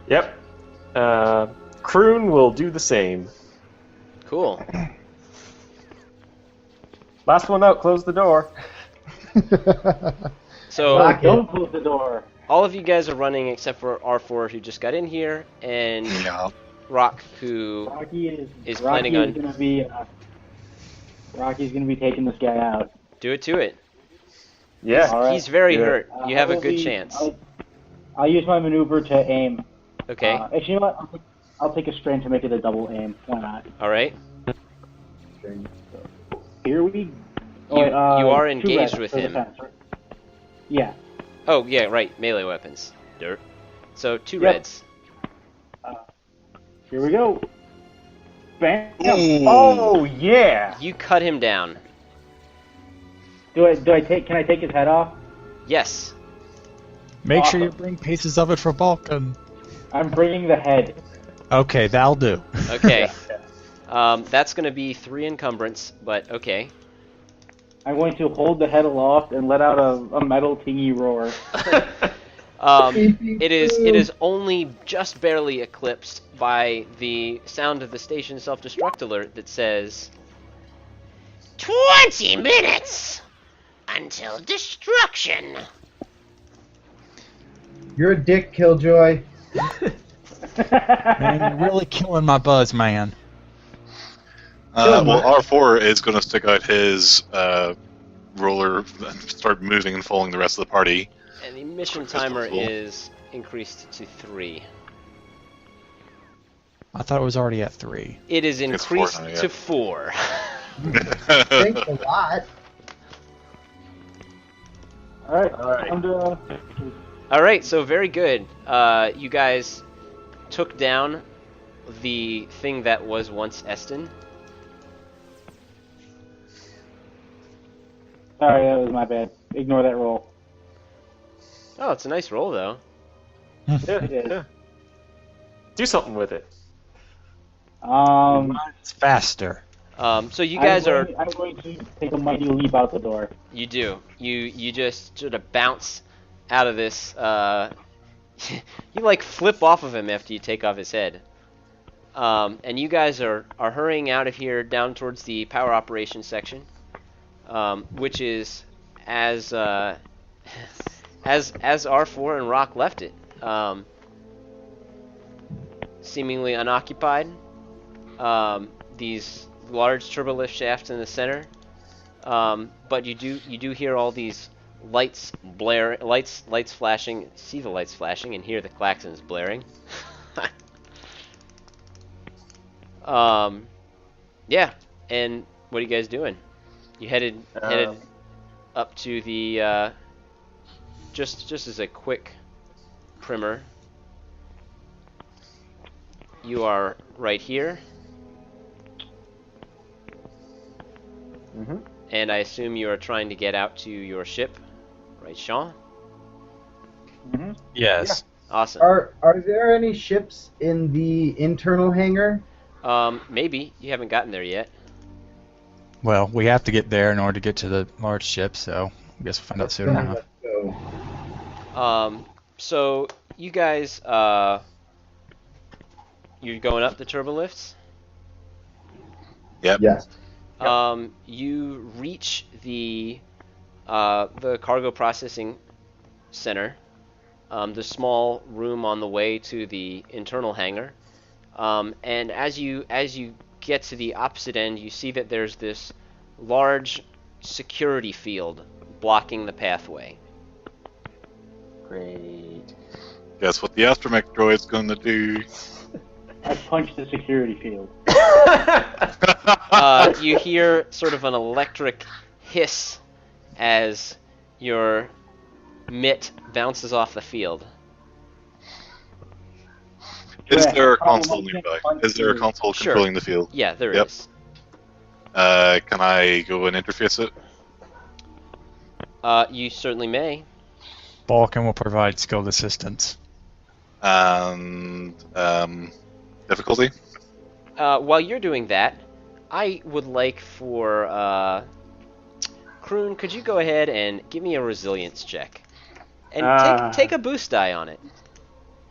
Yep. Kroon will do the same. Cool. Last one out. Close the door. So Don't close the door. all of you guys are running except for R4 who just got in here, and Yeah. Rock who Rocky is planning on- gonna be. Rocky's gonna be taking this guy out. do it to it. Yeah. All right. He's very Yeah. hurt. You have a I will good be- chance. I'll use my maneuver to aim. Okay. Actually, you know what? I'll take a strain to make it a double aim. Why not? All right. Here we. You are 2 engaged reds with for him. defense, right? Yeah. Oh yeah, right. Melee weapons. Dirt. So 2 Yep. reds. Here we go. Bam. Oh yeah. You cut him down. Do I take? Can I take his head off? Yes. Make sure you Awesome. bring pieces of it for Balkan. I'm bringing the head. Okay, that'll do. Okay. That's going to be 3 encumbrance, but okay. I'm going to hold the head aloft and let out a metal tingy roar. It is only just barely eclipsed by the sound of the station self-destruct alert that says 20 minutes until destruction. You're a dick, Killjoy. Man, you're really killing my buzz, man. Well, R4 is going to stick out his roller and start moving and following the rest of the party. And the mission timer is increased to 3. I thought it was already at 3. It is It's 4 increased now, yeah. to 4. Thanks a lot. All right. All right. Alright, so very good. You guys took down the thing that was once Eston. Sorry, that was my bad. Ignore that roll. Oh, it's a nice roll, though. Yeah. Do something with it. It's faster. So you guys are... I'm going to take a mighty leap out the door. You do. You just sort of bounce out of this. You like flip off of him after you take off his head. And you guys are hurrying out of here down towards the power operations section, which is as R4 and Rock left it, seemingly unoccupied. These large turbolift shafts in the center, but you do hear all these lights flashing. See the lights flashing and hear the klaxons blaring. Yeah. And what are you guys doing? You headed up to the just as a quick primer, you are right here, and I assume you are trying to get out to your ship, right, Sean? Yes. Awesome. Are there any ships in the internal hangar? Maybe you haven't gotten there yet. Well, we have to get there in order to get to the large ship, so I guess we'll find out soon enough. Let's go. So you guys, you're going up the turbolifts. Yep. Yes. You reach the cargo processing center, the small room on the way to the internal hangar, and as you get to the opposite end, you see that there's this large security field blocking the pathway. Great. Guess what the astromech droid's going to do? I punched the security field. You hear sort of an electric hiss as your mitt bounces off the field. Is there a Oh, console okay. nearby? Is there a console Sure. controlling the field? Yeah, there Yep. is. Can I go and interface it? You certainly may. Balkan will provide skilled assistance. And difficulty? While you're doing that, I would like for Kroon, could you go ahead and give me a resilience check? And take a boost die on it.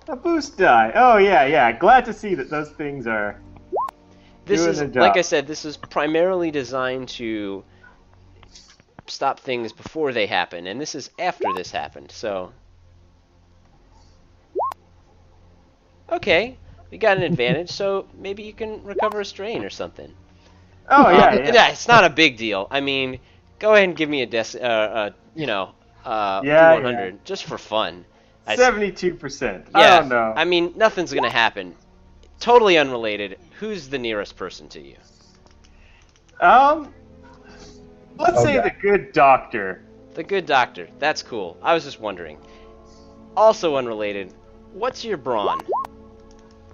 A boost die. Oh yeah. Glad to see that those things are. This Doing is, their job. like I said, this is primarily designed to stop things before they happen, and this is after this happened, so... Okay, we got an advantage, so maybe you can recover a strain or something. Oh yeah. It's not a big deal. I mean, go ahead and give me a D100, Yeah. just for fun. 72%. Yeah, I don't know. I mean, nothing's gonna happen. Totally unrelated. Who's the nearest person to you? Let's say the good doctor. The good doctor. That's cool. I was just wondering. Also unrelated. What's your brawn?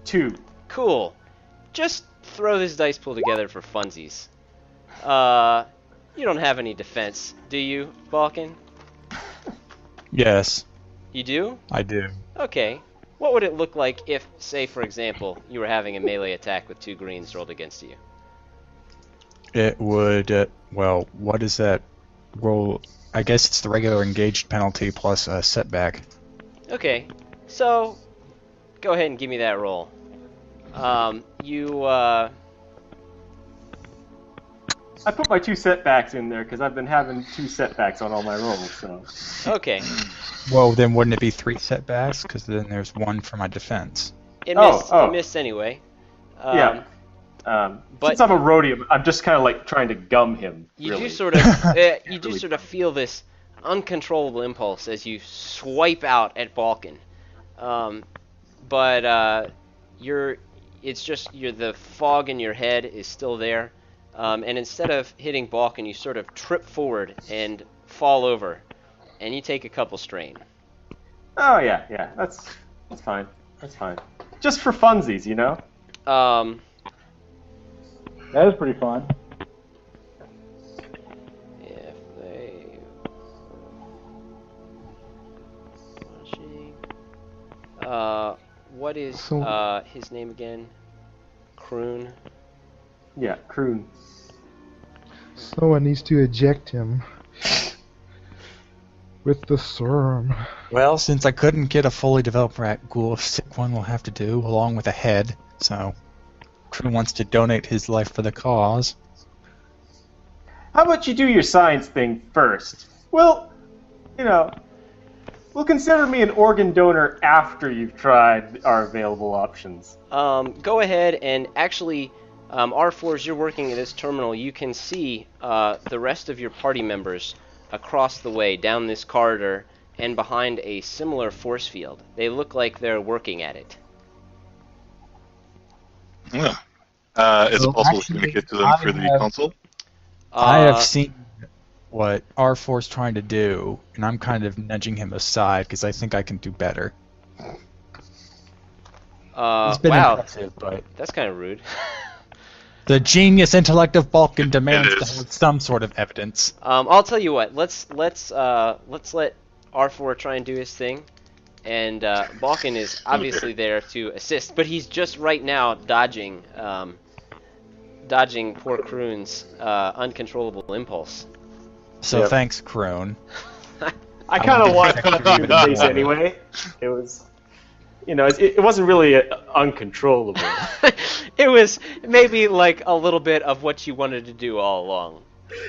2. Cool. Just throw this dice pool together for funsies. You don't have any defense, do you, Balkan? Yes, You do? I do. Okay. What would it look like if, say, for example, you were having a melee attack with 2 greens rolled against you? It would, well, what is that roll? I guess it's the regular engaged penalty plus a setback. Okay. So, go ahead and give me that roll. I put my 2 setbacks in there because I've been having 2 setbacks on all my rolls. So. Okay. Well, then wouldn't it be 3 setbacks? Because then there's 1 for my defense. It Oh. missed anyway. Yeah. but- Since I'm a rhodium, I'm just kind of like trying to gum him. You really. do sort of sort of feel this uncontrollable impulse as you swipe out at Balkan, but the fog in your head is still there, and instead of hitting Balkan, you sort of trip forward and fall over, and you take a couple strain. Oh yeah. That's fine. That's fine. Just for funsies, you know. That was pretty fun. If they watching, what is his name again? Kroon. Yeah, Kroon. Someone needs to eject him with the serum. Well, since I couldn't get a fully developed rakghoul, a sick one will have to do, along with a head, so Crew wants to donate his life for the cause. How about you do your science thing first? Well, we'll consider me an organ donor after you've tried our available options. Go ahead and actually, R4, as you're working at this terminal, you can see the rest of your party members across the way, down this corridor, and behind a similar force field. They look like they're working at it. Is it Well, possible to actually, communicate to them I through the have- console? I have seen what R4's trying to do, and I'm kind of nudging him aside because I think I can do better. It's been Wow, impressive, but that's kind of rude. the genius intellect of Balkan demands It to is. have some sort of evidence. I'll tell you what. Let's let R4 try and do his thing, and Balkan is obviously there to assist, but he's just right now dodging poor Kroon's uncontrollable impulse. So Yep. thanks, Crone. I kind of want to put him in the face anyway. It was, it wasn't really uncontrollable. It was maybe like a little bit of what you wanted to do all along.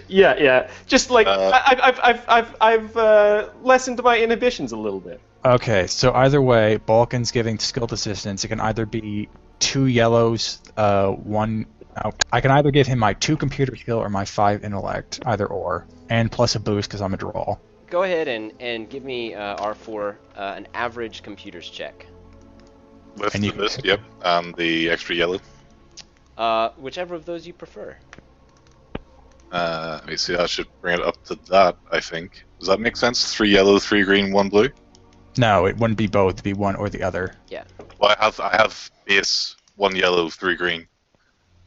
Yeah. Just like I've lessened my inhibitions a little bit. Okay, so either way, Balkan's giving skilled assistance. It can either be 2 yellows, 1... I can either give him my 2 computer skill or my 5 intellect, either or, and plus a boost because I'm a draw. Go ahead and give me R4 an average computers check. With And the you- boost, yep, and the extra yellow. Whichever of those you prefer. Let me see, I should bring it up to that, I think. Does that make sense? 3 yellow, 3 green, 1 blue? No, it wouldn't be both. It'd be one or the other. Well, I have base 1 yellow, 3 green.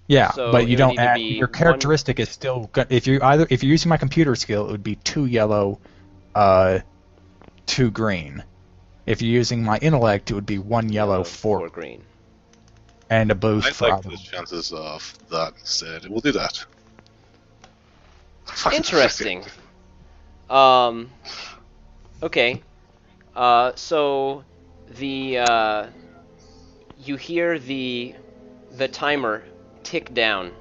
Yeah, So but it you would don't need to add. be Your one- characteristic is still. If you're using my computer skill, it would be 2 yellow, 2 green. If you're using my intellect, it would be 1 yellow, 4 green. and a boost I for like either. the chances of that instead. We'll do that. Interesting. Okay. So the you hear the timer tick down.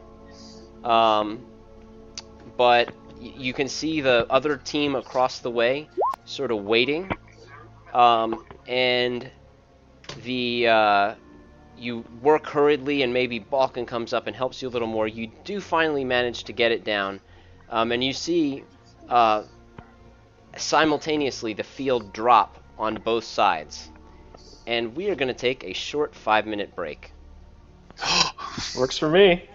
But you can see the other team across the way sort of waiting. And the you work hurriedly, and maybe Balkan comes up and helps you a little more. You do finally manage to get it down, and you see simultaneously the field drop on both sides. And we are going to take a short 5-minute break. Works for me.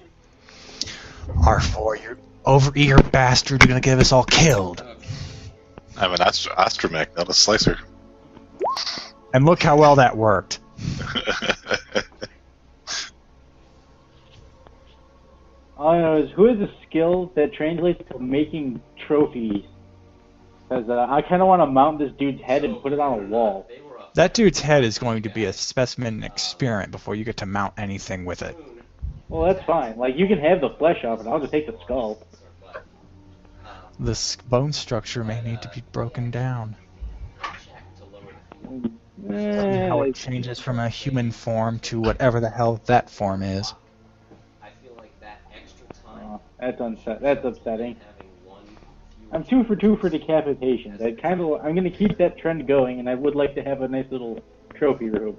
R4, you overeager bastard! You're gonna get us all killed. I'm an astromech, not a slicer. And look how well that worked. All I know is, who has a skill that translates to making trophies? Because I kind of want to mount this dude's head and put it on a wall. That dude's head is going to be a specimen experiment before you get to mount anything with it. Well, that's fine. Like, you can have the flesh off, and I'll just take the skull. The bone structure may need to be broken down. How it changes from a human form to whatever the hell that form is. That's upsetting. I'm 2 for 2 for decapitations. I'm gonna keep that trend going, and I would like to have a nice little trophy room.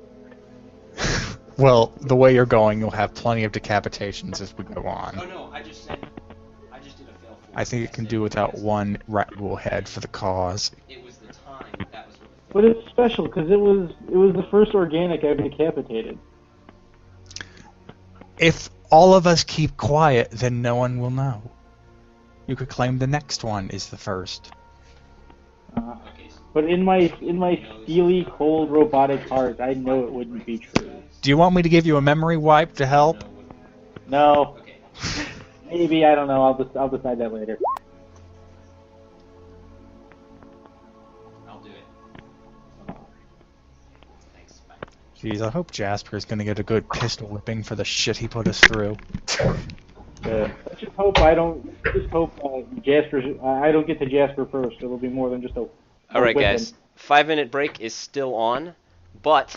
Well, the way you're going, you'll have plenty of decapitations as we go on. No, I just did a fail. I think it can do without 1 rakghoul head for the cause. It was the time. That was But it's special because it was the first organic I've decapitated. If all of us keep quiet, then no one will know. You could claim the next one is the first. But in my steely, cold, robotic heart, I know it wouldn't be true. Do you want me to give you a memory wipe to help? No. Maybe, I don't know. I'll decide that later. I'll do it. Thanks. Bye. Jeez, I hope Jasper's gonna get a good pistol whipping for the shit he put us through. Let's just hope I don't. Just hope Jasper's. I don't get to Jasper first. It'll be more than just a. All right, whipping. guys. 5-minute break is still on, but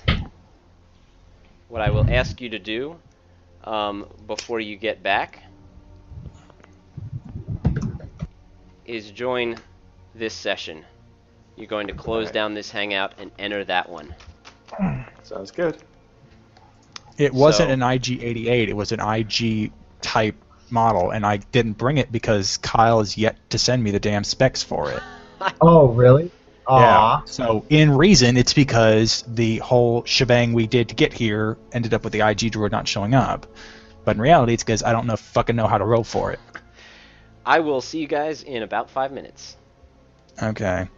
what I will ask you to do before you get back is join this session. You're going to close down this hangout and enter that one. Sounds good. It wasn't So- an IG-88, it was an IG-type model, and I didn't bring it because Kyle is yet to send me the damn specs for it. Oh, really? Aw. Yeah. So, in reason, it's because the whole shebang we did to get here ended up with the IG droid not showing up. But in reality, it's because I don't fucking know how to roll for it. I will see you guys in about 5 minutes. Okay.